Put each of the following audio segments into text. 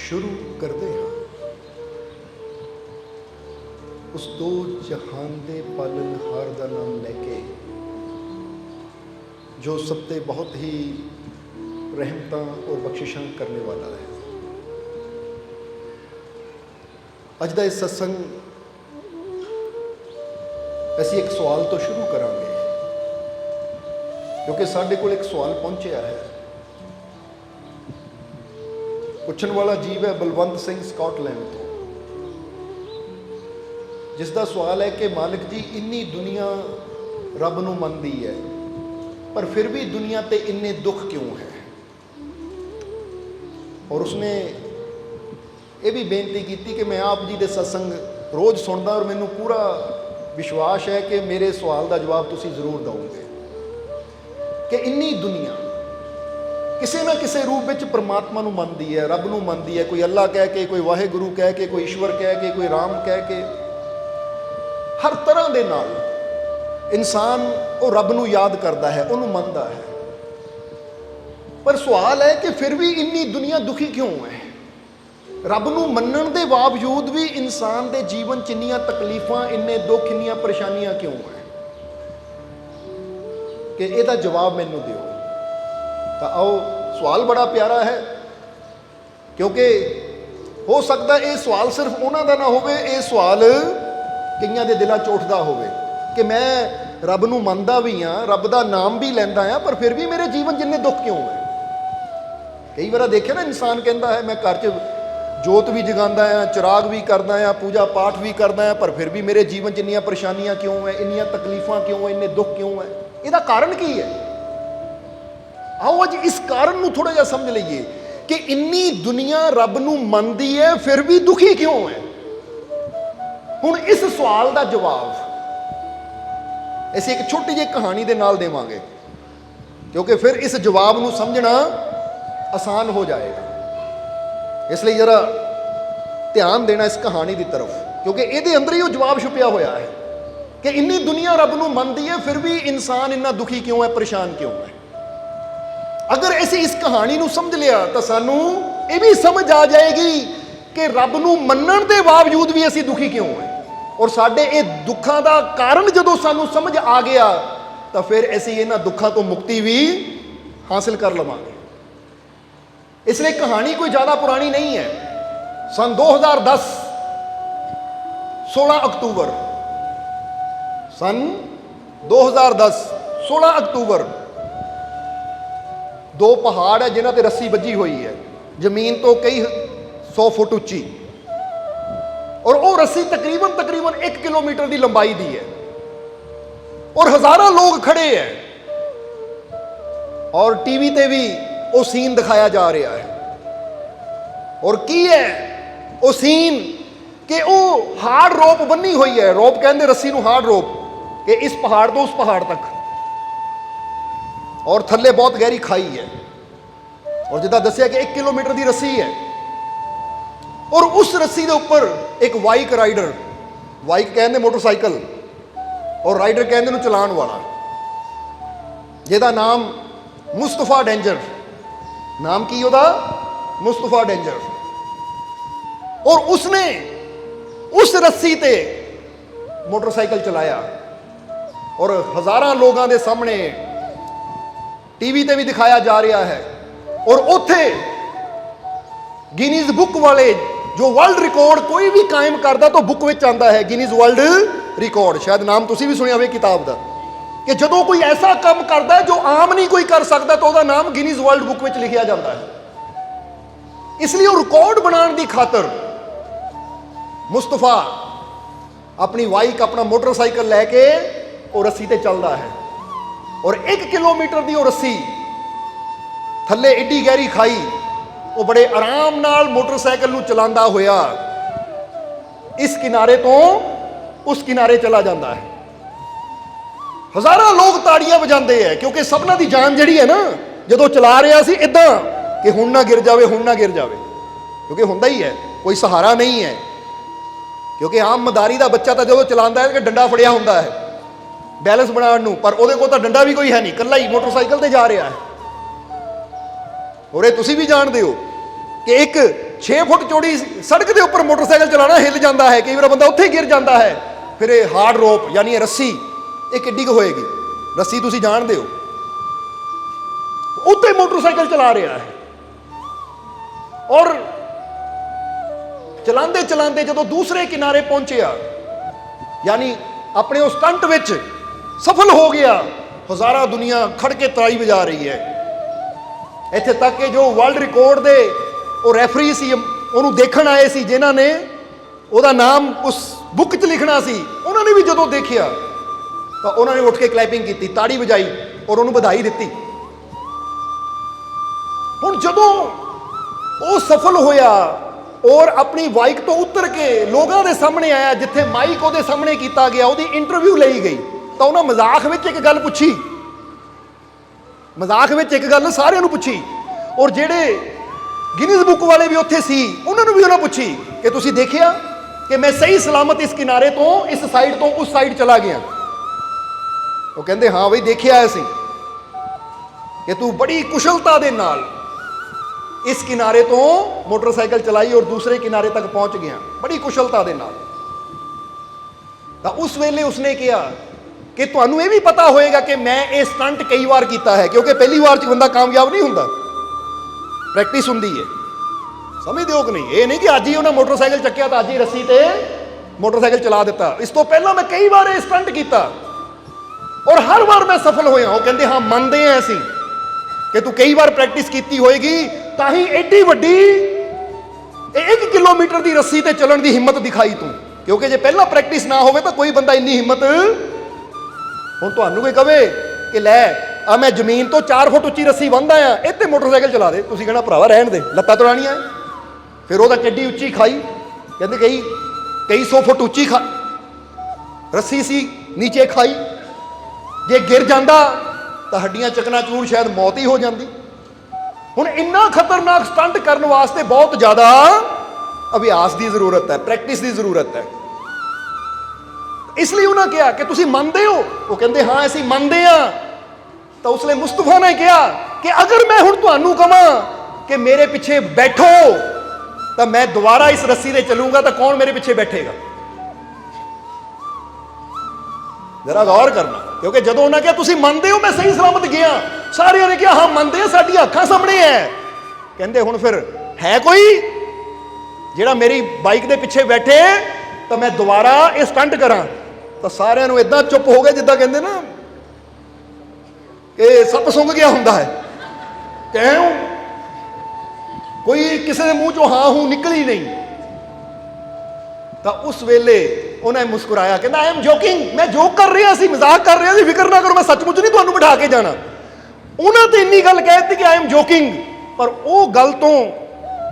शुरू करते हाँ उस दो जहान दे पालनहार का नाम लैके, जो सब ते बहुत ही रहमतां और बख्शिशां करने वाला है। अज दा इस सत्संग असीं एक सवाल तो शुरू करांगे, क्योंकि साडे कोल एक सवाल पहुंचिया है। पुछण वाला जीव है बलवंत सिंह स्कॉटलैंड तो, जिसका सवाल है कि मालिक जी इन्नी दुनिया रब नूं मनदी है, पर फिर भी दुनिया ते इन्ने दुख क्यों है। और उसने ये भी बेनती की कि मैं आप जी दे सत्संग रोज़ सुनदा और मैनूं पूरा विश्वास है कि मेरे सवाल का जवाब तुसीं जरूर दोगे कि इन्नी दुनिया किसी ना किसी रूप में परमात्मा नूं मनदी है, रब नूं मनदी है। कोई अल्लाह कह के, कोई वाहेगुरु कह के, कोई ईश्वर कह के, कोई राम कह के, हर तरह दे नाल इंसान वो रब नूं याद करता है, उन्होंने मनता है। पर सवाल है कि फिर भी इन्नी दुनिया दुखी क्यों है। रब नूं मनण दे बावजूद भी इंसान दे जीवन च इन्नियां तकलीफां, इन्ने दुख, इन्नियां परेशानियां क्यों है, कि इहदा जवाब मैनूं दिओ। तो आओ, सवाल बड़ा प्यारा है, क्योंकि हो सकता ये सवाल सिर्फ उन्हों का ना हो, ये सवाल कईयां दे दिलां च उठदा होवे कि मैं रब नूं मनदा भी हाँ, रब दा नाम भी लैंदा हाँ, पर फिर भी मेरे जीवन जिन्ने दुख क्यों है। कई बार देखिए ना, इंसान कहता है मैं घर च जोत भी जगांदा हाँ, चिराग भी करदा हाँ, पूजा पाठ भी करदा हाँ, पर फिर भी मेरे जीवन च इन्नियां परेशानियां क्यों है, इन्नियां तकलीफां क्यों है, इन्ने दुख क्यों है। इसदा कारण की है। आओ अज इस कारण नूं थोड़ा जिहा समझ लईए कि इन्नी दुनिया रब नूं मनदी है, फिर भी दुखी क्यों है। हुण इस सवाल का जवाब असीं एक छोटी जी कहानी दे नाल देवांगे, क्योंकि फिर इस जवाब नूं समझना आसान हो जाएगा। इसलिए जरा ध्यान देना इस कहानी की तरफ, क्योंकि ये अंदर ही वो जवाब छुपिया होया है कि इन्नी दुनिया रब नूं मनदी है, फिर भी इंसान इन्ना दुखी क्यों है, परेशान क्यों है। अगर असीं इस कहानी नूं समझ लिया तो सानूं ये भी समझ आ जाएगी कि रब नूं मनण दे बावजूद भी असीं दुखी क्यों है। और साडे ये दुखों का कारण जदों सानूं समझ आ गया तो फिर असीं इन्हां दुखों तो मुक्ति भी हासिल कर लवांगे। इसलिए कहानी कोई ज़्यादा पुरानी नहीं है। सन 2010 16 अक्तूबर, सन 2010 16 अक्तूबर, दो पहाड़ है जिन्हां ते रस्सी बजी हुई है, जमीन तो कई 100 फुट उच्ची, और वो रस्सी तकरीबन 1 किलोमीटर की लंबाई दी है, और हज़ारों लोग खड़े हैं, और टीवी ते भी वो सीन दिखाया जा रहा है। और की है वो सीन कि वो हार्ड रोप बनी हुई है, रोप कहते रस्सी नूं हार्ड रोप, कि इस पहाड़ तो उस पहाड़ तक, और थल्ले बहुत गहरी खाई है, और जिदा दसिया कि 1 किलोमीटर की रस्सी है, और उस रस्सी के ऊपर एक बाइक राइडर, बाइक कहते मोटरसाइकिल, और राइडर कहते चलान वाला, जिहदा नाम मुस्तफा डेंजर, नाम की ओहदा मुस्तफा डेंजर। और उसने उस रस्सी ते मोटरसाइकिल चलाया, और हज़ारों लोगों के सामने टीवी ते भी दिखाया जा रहा है, और उत्थे गिनीज बुक वाले जो वर्ल्ड रिकॉर्ड कोई भी कायम करता तो बुक में आता है, गिनीज वर्ल्ड रिकॉर्ड, शायद नाम तुसी भी सुनिया होवे किताब का, कि जदों कोई ऐसा काम करता है जो आम नहीं कोई कर सकता तो उसका नाम गिनीज वर्ल्ड बुक में लिखा जाता है। इसलिए वो रिकॉर्ड बनाने की खातर मुस्तफा अपनी बाइक, अपना मोटरसाइकिल लैके वो रस्सी ते चलता है, और 1 किलोमीटर की वो रस्सी थल्ले एडी गहरी खाई, वो बड़े आराम नाल मोटरसाइकिल नूं चलांदा होया इस किनारे तो उस किनारे चला जाता है। हज़ारों लोग ताड़ियां बजाते हैं, क्योंकि सबना की जान जिहड़ी है ना, जदों चला रहा सी इदां कि हुण ना गिर जावे, हुण ना गिर जावे, क्योंकि हुंदा ही है, कोई सहारा नहीं है। क्योंकि आम मदारी का बच्चा तो जो चलाता है कि डंडा फड़िया होंदा है, ਬੈਲੈਂਸ ਬਣਾਉਣ ਨੂੰ, ਪਰ ਉਹਦੇ ਕੋਲ ਤਾਂ ਡੰਡਾ ਵੀ ਕੋਈ ਹੈ ਨਹੀਂ, ਇਕੱਲਾ ਹੀ ਮੋਟਰਸਾਈਕਲ ਤੇ ਜਾ ਰਿਹਾ ਹੈ। ਔਰ ਇਹ ਤੁਸੀਂ ਵੀ ਜਾਣਦੇ ਹੋ ਕਿ ਇੱਕ 6 ਫੁੱਟ ਚੌੜੀ ਸੜਕ ਦੇ ਉੱਪਰ ਮੋਟਰਸਾਈਕਲ ਚਲਾਉਣਾ ਹਿੱਲ ਜਾਂਦਾ ਹੈ, ਕਈ ਵਾਰ ਬੰਦਾ ਉੱਥੇ ਗਿਰ ਜਾਂਦਾ ਹੈ। ਫਿਰ ਇਹ ਹਾਰਡ ਰੋਪ ਯਾਨੀ ਰੱਸੀ, ਇਹ ਕਿੱਡੀ ਕੁ ਹੋਏਗੀ ਰੱਸੀ, ਤੁਸੀਂ ਜਾਣਦੇ ਹੋ। ਉੱਤੇ ਮੋਟਰਸਾਈਕਲ ਚਲਾ ਰਿਹਾ ਹੈ, ਔਰ ਚਲਾਉਂਦੇ ਚਲਾਉਂਦੇ ਜਦੋਂ ਦੂਸਰੇ ਕਿਨਾਰੇ ਪਹੁੰਚਿਆ, ਯਾਨੀ ਆਪਣੇ ਉਸ ਸਟੰਟ ਵਿੱਚ ਸਫਲ ਹੋ ਗਿਆ, ਹਜ਼ਾਰਾਂ ਦੁਨੀਆ ਖੜ ਕੇ ਤਾੜੀ ਵਜਾ ਰਹੀ ਹੈ। ਇੱਥੇ ਤੱਕ ਕਿ ਜੋ ਵਰਲਡ ਰਿਕਾਰਡ ਦੇ ਉਹ ਰੈਫਰੀ ਸੀ, ਉਹਨੂੰ ਦੇਖਣ ਆਏ ਸੀ, ਜਿਨ੍ਹਾਂ ਨੇ ਉਹਦਾ ਨਾਮ ਉਸ ਬੁੱਕ 'ਚ ਲਿਖਣਾ ਸੀ, ਉਹਨਾਂ ਨੇ ਵੀ ਜਦੋਂ ਦੇਖਿਆ ਤਾਂ ਉਹਨਾਂ ਨੇ ਉੱਠ ਕੇ ਕਲੈਪਿੰਗ ਕੀਤੀ, ਤਾੜੀ ਵਜਾਈ ਔਰ ਉਹਨੂੰ ਵਧਾਈ ਦਿੱਤੀ। ਹੁਣ ਜਦੋਂ ਉਹ ਸਫਲ ਹੋਇਆ ਔਰ ਆਪਣੀ ਬਾਈਕ ਤੋਂ ਉਤਰ ਕੇ ਲੋਕਾਂ ਦੇ ਸਾਹਮਣੇ ਆਇਆ, ਜਿੱਥੇ ਮਾਈਕ ਉਹਦੇ ਸਾਹਮਣੇ ਕੀਤਾ ਗਿਆ, ਉਹਦੀ ਇੰਟਰਵਿਊ ਲਈ ਗਈ, ਤਾਂ ਉਹਨਾਂ ਮਜ਼ਾਕ ਵਿੱਚ ਇੱਕ ਗੱਲ ਪੁੱਛੀ, ਮਜ਼ਾਕ ਵਿੱਚ ਇੱਕ ਗੱਲ ਸਾਰਿਆਂ ਨੂੰ ਪੁੱਛੀ, ਔਰ ਜਿਹੜੇ ਗਿਨੀਜ਼ ਬੁੱਕ ਵਾਲੇ ਵੀ ਉੱਥੇ ਸੀ ਉਹਨਾਂ ਨੂੰ ਵੀ ਉਹਨਾਂ ਪੁੱਛੀ ਕਿ ਤੁਸੀਂ ਦੇਖਿਆ ਕਿ ਮੈਂ ਸਹੀ ਸਲਾਮਤ ਇਸ ਕਿਨਾਰੇ ਤੋਂ ਇਸ ਸਾਈਡ ਤੋਂ ਉਸ ਸਾਈਡ ਚਲਾ ਗਿਆ। ਉਹ ਕਹਿੰਦੇ ਹਾਂ ਬਈ ਦੇਖਿਆ ਅਸੀਂ ਕਿ ਤੂੰ ਬੜੀ ਕੁਸ਼ਲਤਾ ਦੇ ਨਾਲ ਇਸ ਕਿਨਾਰੇ ਤੋਂ ਮੋਟਰਸਾਈਕਲ ਚਲਾਈ ਔਰ ਦੂਸਰੇ ਕਿਨਾਰੇ ਤੱਕ ਪਹੁੰਚ ਗਿਆ, ਬੜੀ ਕੁਸ਼ਲਤਾ ਦੇ ਨਾਲ। ਤਾਂ ਉਸ ਵੇਲੇ ਉਸਨੇ ਕਿਹਾ ਕਿ ਤੁਹਾਨੂੰ ਇਹ ਵੀ ਪਤਾ ਹੋਏਗਾ ਕਿ ਮੈਂ ਇਹ ਸਟੰਟ ਕਈ ਵਾਰ ਕੀਤਾ ਹੈ, ਕਿਉਂਕਿ ਪਹਿਲੀ ਵਾਰ 'ਚ ਬੰਦਾ ਕਾਮਯਾਬ ਨਹੀਂ ਹੁੰਦਾ, ਪ੍ਰੈਕਟਿਸ ਹੁੰਦੀ ਹੈ। ਸਮਝਦੇ ਹੋ ਕਿ ਨਹੀਂ? ਇਹ ਨਹੀਂ ਕਿ ਅੱਜ ਹੀ ਉਹਨਾਂ ਮੋਟਰਸਾਈਕਲ ਚੱਕਿਆ ਤਾਂ ਅੱਜ ਹੀ ਰੱਸੀ ਤੇ ਮੋਟਰਸਾਈਕਲ ਚਲਾ ਦਿੱਤਾ। ਇਸ ਤੋਂ ਪਹਿਲਾਂ ਮੈਂ ਕਈ ਵਾਰ ਇਹ ਸਟੰਟ ਕੀਤਾ ਔਰ ਹਰ ਵਾਰ ਮੈਂ ਸਫਲ ਹੋਇਆ। ਉਹ ਕਹਿੰਦੇ ਹਾਂ ਮੰਨਦੇ ਹਾਂ ਅਸੀਂ ਕਿ ਤੂੰ ਕਈ ਵਾਰ ਪ੍ਰੈਕਟਿਸ ਕੀਤੀ ਹੋਏਗੀ, ਤਾਂ ਹੀ ਐਡੀ ਵੱਡੀ 1 ਕਿਲੋਮੀਟਰ ਦੀ ਰੱਸੀ ਤੇ ਚੱਲਣ ਦੀ ਹਿੰਮਤ ਦਿਖਾਈ ਤੂੰ, ਕਿਉਂਕਿ ਜੇ ਪਹਿਲਾਂ ਪ੍ਰੈਕਟਿਸ ਨਾ ਹੋਵੇ ਤਾਂ ਕੋਈ ਬੰਦਾ ਇੰਨੀ ਹਿੰਮਤ। ਹੁਣ ਤੁਹਾਨੂੰ ਕੋਈ ਕਵੇ ਕਿ ਲੈ ਆ ਮੈਂ ਜ਼ਮੀਨ ਤੋਂ 4 ਫੁੱਟ ਉੱਚੀ ਰੱਸੀ ਬੰਨ੍ਹਦਾ ਆ, ਇੱਥੇ ਮੋਟਰਸਾਈਕਲ ਚਲਾ ਦੇ, ਤੁਸੀਂ ਕਹਿਣਾ ਭਰਾਵਾ ਰਹਿਣ ਦੇ, ਲੱਤਾਂ ਤੁੜਾਣੀਆਂ। ਫਿਰ ਉਹਦਾ ਕਿੱਡੀ ਉੱਚੀ ਖਾਈ, ਕਹਿੰਦੇ ਕਈ 100 ਫੁੱਟ ਉੱਚੀ ਰੱਸੀ ਸੀ, ਨੀਚੇ ਖਾਈ, ਜੇ ਗਿਰ ਜਾਂਦਾ ਤਾਂ ਹੱਡੀਆਂ ਚਕਨਾਚੂਰ, ਸ਼ਾਇਦ ਮੌਤ ਹੀ ਹੋ ਜਾਂਦੀ। ਹੁਣ ਇੰਨਾ ਖਤਰਨਾਕ ਸਟੰਟ ਕਰਨ ਵਾਸਤੇ ਬਹੁਤ ਜ਼ਿਆਦਾ ਅਭਿਆਸ ਦੀ ਜ਼ਰੂਰਤ ਹੈ, ਪ੍ਰੈਕਟਿਸ ਦੀ ਜ਼ਰੂਰਤ ਹੈ। ਇਸ ਲਈ ਉਹਨਾਂ ਕਿਹਾ ਕਿ ਤੁਸੀਂ ਮੰਨਦੇ ਹੋ? ਉਹ ਕਹਿੰਦੇ ਹਾਂ ਅਸੀਂ ਮੰਨਦੇ ਹਾਂ। ਤਾਂ ਉਸ ਲਈ ਮੁਸਤਫਾ ਨੇ ਕਿਹਾ ਕਿ ਅਗਰ ਮੈਂ ਹੁਣ ਤੁਹਾਨੂੰ ਕਹਾਂ ਕਿ ਮੇਰੇ ਪਿੱਛੇ ਬੈਠੋ ਤਾਂ ਮੈਂ ਦੁਬਾਰਾ ਇਸ ਰੱਸੀ ਤੇ ਚੱਲੂੰਗਾ, ਤਾਂ ਕੌਣ ਮੇਰੇ ਪਿੱਛੇ ਬੈਠੇਗਾ? ਜ਼ਰਾ ਗੌਰ ਕਰਨਾ, ਕਿਉਂਕਿ ਜਦੋਂ ਉਹਨਾਂ ਕਿਹਾ ਤੁਸੀਂ ਮੰਨਦੇ ਹੋ ਮੈਂ ਸਹੀ ਸਲਾਮਤ ਗਿਆ, ਸਾਰਿਆਂ ਨੇ ਕਿਹਾ ਹਾਂ ਮੰਨਦੇ ਆ, ਸਾਡੀਆਂ ਅੱਖਾਂ ਸਾਹਮਣੇ ਹੈ। ਕਹਿੰਦੇ ਹੁਣ ਫਿਰ ਹੈ ਕੋਈ ਜਿਹੜਾ ਮੇਰੀ ਬਾਈਕ ਦੇ ਪਿੱਛੇ ਬੈਠੇ ਤਾਂ ਮੈਂ ਦੁਬਾਰਾ ਇਹ ਸਟੰਟ ਕਰਾਂ? ਤਾਂ ਸਾਰਿਆਂ ਨੂੰ ਇਦਾਂ ਚੁੱਪ ਹੋ ਗਏ ਜਿੱਦਾਂ ਕਹਿੰਦੇ ਨਾ ਕਿ ਸੱਪ ਸੁੰਘ ਗਿਆ ਹੁੰਦਾ ਹੈ। ਕਿਉਂ? ਕੋਈ ਕਿਸੇ ਦੇ ਮੂੰਹ ਚੋਂ ਹਾਂ ਹੂੰ ਨਿਕਲੀ ਨਹੀਂ। ਤਾਂ ਉਸ ਵੇਲੇ ਉਹਨੇ ਮੁਸਕਰਾਇਆ, ਕਹਿੰਦਾ ਆਈ ਐਮ ਜੋਕਿੰਗ, ਮੈਂ ਜੋਕ ਕਰ ਰਿਹਾ ਸੀ, ਮਜ਼ਾਕ ਕਰ ਰਿਹਾ ਸੀ, ਫਿਕਰ ਨਾ ਕਰੋ, ਮੈਂ ਸੱਚਮੁੱਚ ਨਹੀਂ ਤੁਹਾਨੂੰ ਬਿਠਾ ਕੇ ਜਾਣਾ। ਉਹਨਾਂ ਤੇ ਇੰਨੀ ਗੱਲ ਕਹਿ ਦਿੱਤੀ ਕਿ ਆਈ ਐਮ ਜੋਕਿੰਗ, ਪਰ ਉਹ ਗੱਲ ਤੋਂ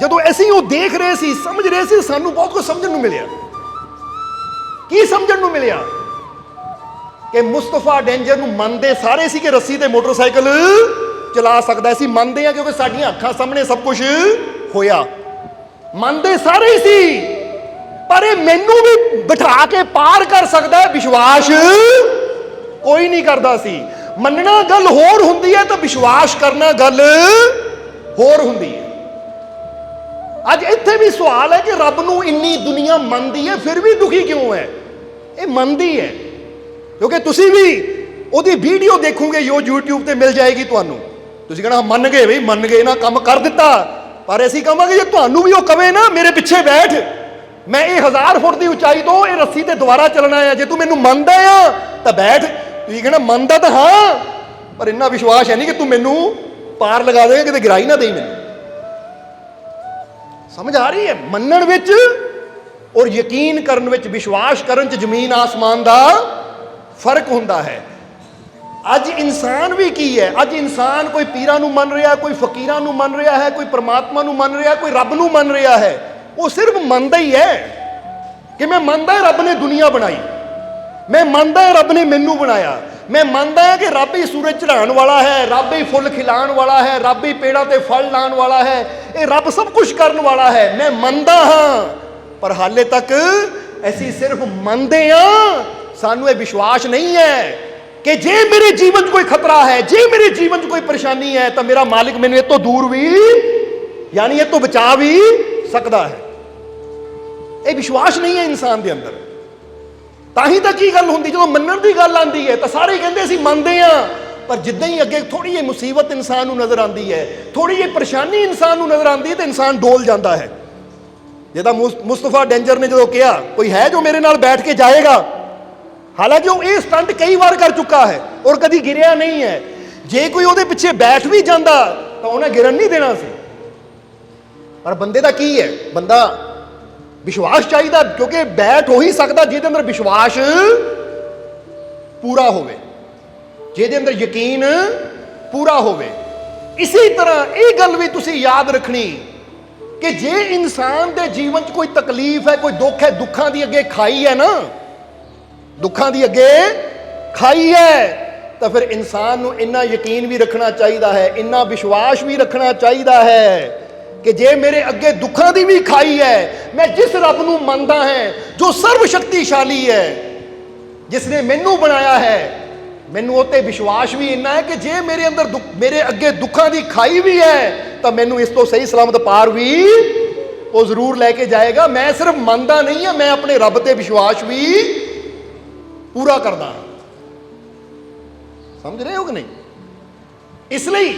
ਜਦੋਂ ਅਸੀਂ ਉਹ ਦੇਖ ਰਹੇ ਸੀ, ਸਮਝ ਰਹੇ ਸੀ, ਸਾਨੂੰ ਬਹੁਤ ਕੁਝ ਸਮਝਣ ਨੂੰ ਮਿਲਿਆ। ਕੀ ਸਮਝਣ ਨੂੰ ਮਿਲਿਆ? ਕਿ ਮੁਸਤਫਾ ਡੇਂਜਰ ਨੂੰ ਮੰਨਦੇ ਸਾਰੇ ਸੀ ਕਿ ਰੱਸੀ ਤੇ ਮੋਟਰਸਾਈਕਲ ਚਲਾ ਸਕਦਾ ਸੀ, ਮੰਨਦੇ ਆ ਕਿਉਂਕਿ ਸਾਡੀਆਂ ਅੱਖਾਂ ਸਾਹਮਣੇ ਸਭ ਕੁਝ ਹੋਇਆ, ਮੰਨਦੇ ਸਾਰੇ ਸੀ, ਪਰ ਇਹ ਮੈਨੂੰ ਵੀ ਬਿਠਾ ਕੇ ਪਾਰ ਕਰ ਸਕਦਾ ਹੈ, ਵਿਸ਼ਵਾਸ ਕੋਈ ਨਹੀਂ ਕਰਦਾ ਸੀ। ਮੰਨਣਾ ਗੱਲ ਹੋਰ ਹੁੰਦੀ ਹੈ ਤਾਂ ਵਿਸ਼ਵਾਸ ਕਰਨਾ ਗੱਲ ਹੋਰ ਹੁੰਦੀ ਹੈ। ਅੱਜ ਇੱਥੇ ਵੀ ਸਵਾਲ ਹੈ ਕਿ ਰੱਬ ਨੂੰ ਇੰਨੀ ਦੁਨੀਆ ਮੰਨਦੀ ਹੈ ਫਿਰ ਵੀ ਦੁਖੀ ਕਿਉਂ ਹੈ? ਇਹ ਮੰਨਦੀ ਹੈ ਕਿਉਂਕਿ ਤੁਸੀਂ ਵੀ ਉਹਦੀ ਵੀਡੀਓ ਦੇਖੋਗੇ, YouTube ਤੇ ਮਿਲ ਜਾਏਗੀ ਤੁਹਾਨੂੰ, ਤੁਸੀਂ ਕਹਿਣਾ ਮੰਨ ਗਏ ਬਈ, ਮੰਨ ਗਏ ਨਾ, ਕੰਮ ਕਰ ਦਿੱਤਾ। ਪਰ ਅਸੀਂ ਕਹਾਂਗੇ ਜੇ ਤੁਹਾਨੂੰ ਵੀ ਉਹ ਕਵੇ ਨਾ ਮੇਰੇ ਪਿੱਛੇ ਬੈਠ, ਮੈਂ ਇਹ 1000 ਫੁੱਟ ਦੀ ਉਚਾਈ ਤੋਂ ਇਹ ਰੱਸੀ ਤੇ ਦੁਬਾਰਾ ਚੱਲਣਾ ਆ, ਜੇ ਤੂੰ ਮੈਨੂੰ ਮੰਨਦਾ ਆ ਤਾਂ ਬੈਠ। ਤੁਸੀਂ ਕਹਿਣਾ ਮੰਨਦਾ ਤਾਂ ਹਾਂ, ਪਰ ਇੰਨਾ ਵਿਸ਼ਵਾਸ ਹੈ ਨਹੀਂ ਕਿ ਤੂੰ ਮੈਨੂੰ ਪਾਰ ਲਗਾ ਦੇਗਾ, ਕਿਤੇ ਗਿਰਾਈ ਨਾ ਦੇਈ ਮੈਨੂੰ। ਸਮਝ ਆ ਰਹੀ ਹੈ? ਮੰਨਣ ਵਿੱਚ ਔਰ ਯਕੀਨ ਕਰਨ ਵਿੱਚ, ਵਿਸ਼ਵਾਸ ਕਰਨ 'ਚ ਜ਼ਮੀਨ ਆਸਮਾਨ ਦਾ ਫਰਕ ਹੁੰਦਾ ਹੈ। ਅੱਜ ਇਨਸਾਨ ਵੀ ਕੀ ਹੈ? ਅੱਜ ਇਨਸਾਨ ਕੋਈ ਪੀਰਾਂ ਨੂੰ ਮੰਨ ਰਿਹਾ, ਕੋਈ ਫਕੀਰਾਂ ਨੂੰ ਮੰਨ ਰਿਹਾ ਹੈ, ਕੋਈ ਪਰਮਾਤਮਾ ਨੂੰ ਮੰਨ ਰਿਹਾ, ਕੋਈ ਰੱਬ ਨੂੰ ਮੰਨ ਰਿਹਾ ਹੈ। ਉਹ ਸਿਰਫ ਮੰਨਦਾ ਹੀ ਹੈ ਕਿ ਮੈਂ ਮੰਨਦਾ ਰੱਬ ਨੇ ਦੁਨੀਆ ਬਣਾਈ, ਮੈਂ ਮੰਨਦਾ ਰੱਬ ਨੇ ਮੈਨੂੰ ਬਣਾਇਆ, ਮੈਂ ਮੰਨਦਾ ਹਾਂ ਕਿ ਰੱਬ ਹੀ ਸੂਰਜ ਚੜ੍ਹਾਉਣ ਵਾਲਾ ਹੈ, ਰੱਬ ਹੀ ਫੁੱਲ ਖਿਲਾਉਣ ਵਾਲਾ ਹੈ, ਰੱਬ ਹੀ ਪੇੜਾਂ ਤੇ ਫਲ ਲਾਉਣ ਵਾਲਾ ਹੈ, ਇਹ ਰੱਬ ਸਭ ਕੁਝ ਕਰਨ ਵਾਲਾ ਹੈ, ਮੈਂ ਮੰਨਦਾ ਹਾਂ। ਪਰ ਹਾਲੇ ਤੱਕ ਅਸੀਂ ਸਿਰਫ ਮੰਨਦੇ ਹਾਂ, ਸਾਨੂੰ ਇਹ ਵਿਸ਼ਵਾਸ ਨਹੀਂ ਹੈ कि जे मेरे जीवन 'ਚ कोई खतरा है, जे मेरे जीवन 'ਚ कोई परेशानी है, तो मेरा मालिक मैनू इस तो दूर भी यानी इस तो बचा भी सकता है। ये विश्वास नहीं है इंसान के अंदर। ताही तो की गल होंदी जो मनण की गल आती है तो सारे कहते असीं मनदे हां, पर जिद्दां ही अगे थोड़ी जी मुसीबत इंसान नूं नज़र आती है, थोड़ी जी परेशानी इंसान नूं नज़र आती है तो इंसान डोल जाता है। जिद्दां मुस्तफा डेंजर ने जो कहा कोई है जो मेरे नाल बैठ के जाएगा, हालांकि वो ये स्टंट कई बार कर चुका है और कभी गिरिया नहीं है। जे कोई ਉਹਦੇ ਪਿੱਛੇ बैठ भी जाता तो उन्हें गिरन नहीं देना सी। पर बंदे का की है, बंदा विश्वास चाहिए, क्योंकि बैठ हो ही सकता जिहदे अंदर विश्वास पूरा होवे, जिहदे अंदर यकीन पूरा होवे। इसी तरह ये गल भी तुसीं याद रखनी कि जे इंसान के जीवन च कोई तकलीफ है, कोई दुख है, दुखों की अगे खाई है ना, दुखों की अगे खाई है, तो फिर इंसान नूं इन्ना यकीन भी रखना चाहिए है, इन्ना विश्वास भी रखना चाहिए है कि जे मेरे अगे दुखों की भी खाई है, मैं जिस रब नूं मनदा है जो सर्वशक्तिशाली है, जिसने मैनू बनाया है, मैनू उते विश्वास भी इन्ना है कि जे मेरे अंदर मेरे अगे दुखों की खाई भी है तो मैनू इस तो सही सलामत पार भी वो जरूर लैके जाएगा। मैं सिर्फ मनदा नहीं है, मैं अपने रब ते विश्वास भी पूरा करदा। समझ रहे हो कि नहीं? इसलिए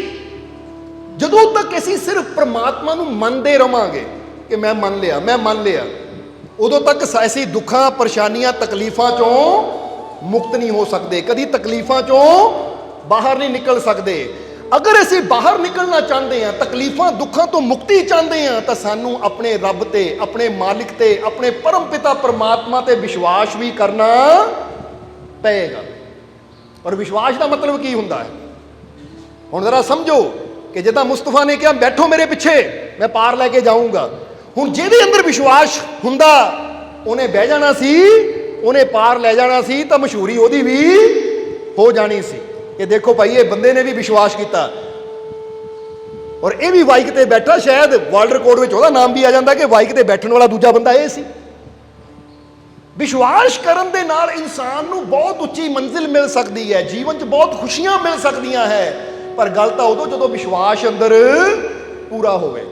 जदों तक असीं सिर्फ परमात्मा नूं मनदे रवांगे कि मैं मन लिया, उदों तक असीं दुखां परेशानियां तकलीफां चों मुक्त नहीं हो सकते, कभी तकलीफां चों बाहर नहीं निकल सकते। अगर असीं बाहर निकलना चाहते हैं, तकलीफां दुखां तो मुक्ति चाहते हैं, तो सानू अपने रब ते, अपने मालिक ते, अपने परम पिता परमात्मा ते विश्वास भी करना पएगा। और विश्वास का मतलब की हुंदा है? हुण जरा समझो कि जिद्दां मुस्तफा ने कहा बैठो मेरे पिछे मैं पार लैके जाऊंगा, हुण जिहदे अंदर विश्वास हुंदा उन्हें बह जाना सी, उन्हें पार लै जाना सी, तो मशहूरी ओदी भी हो जानी सी कि देखो भाई ये बंदे ने भी विश्वास किया और ये भी बाइक ते बैठा, शायद वर्ल्ड रिकॉर्ड में ओहदा नाम भी आ जाता कि बाइक ते बैठने वाला दूजा बंदा ये सी। विश्वास करन दे नाल इंसान नूं बहुत उच्ची मंजिल मिल सकती है, जीवन च बहुत खुशियां मिल सकदियां है, पर गल तां उदों जदों विश्वास अंदर पूरा होवे।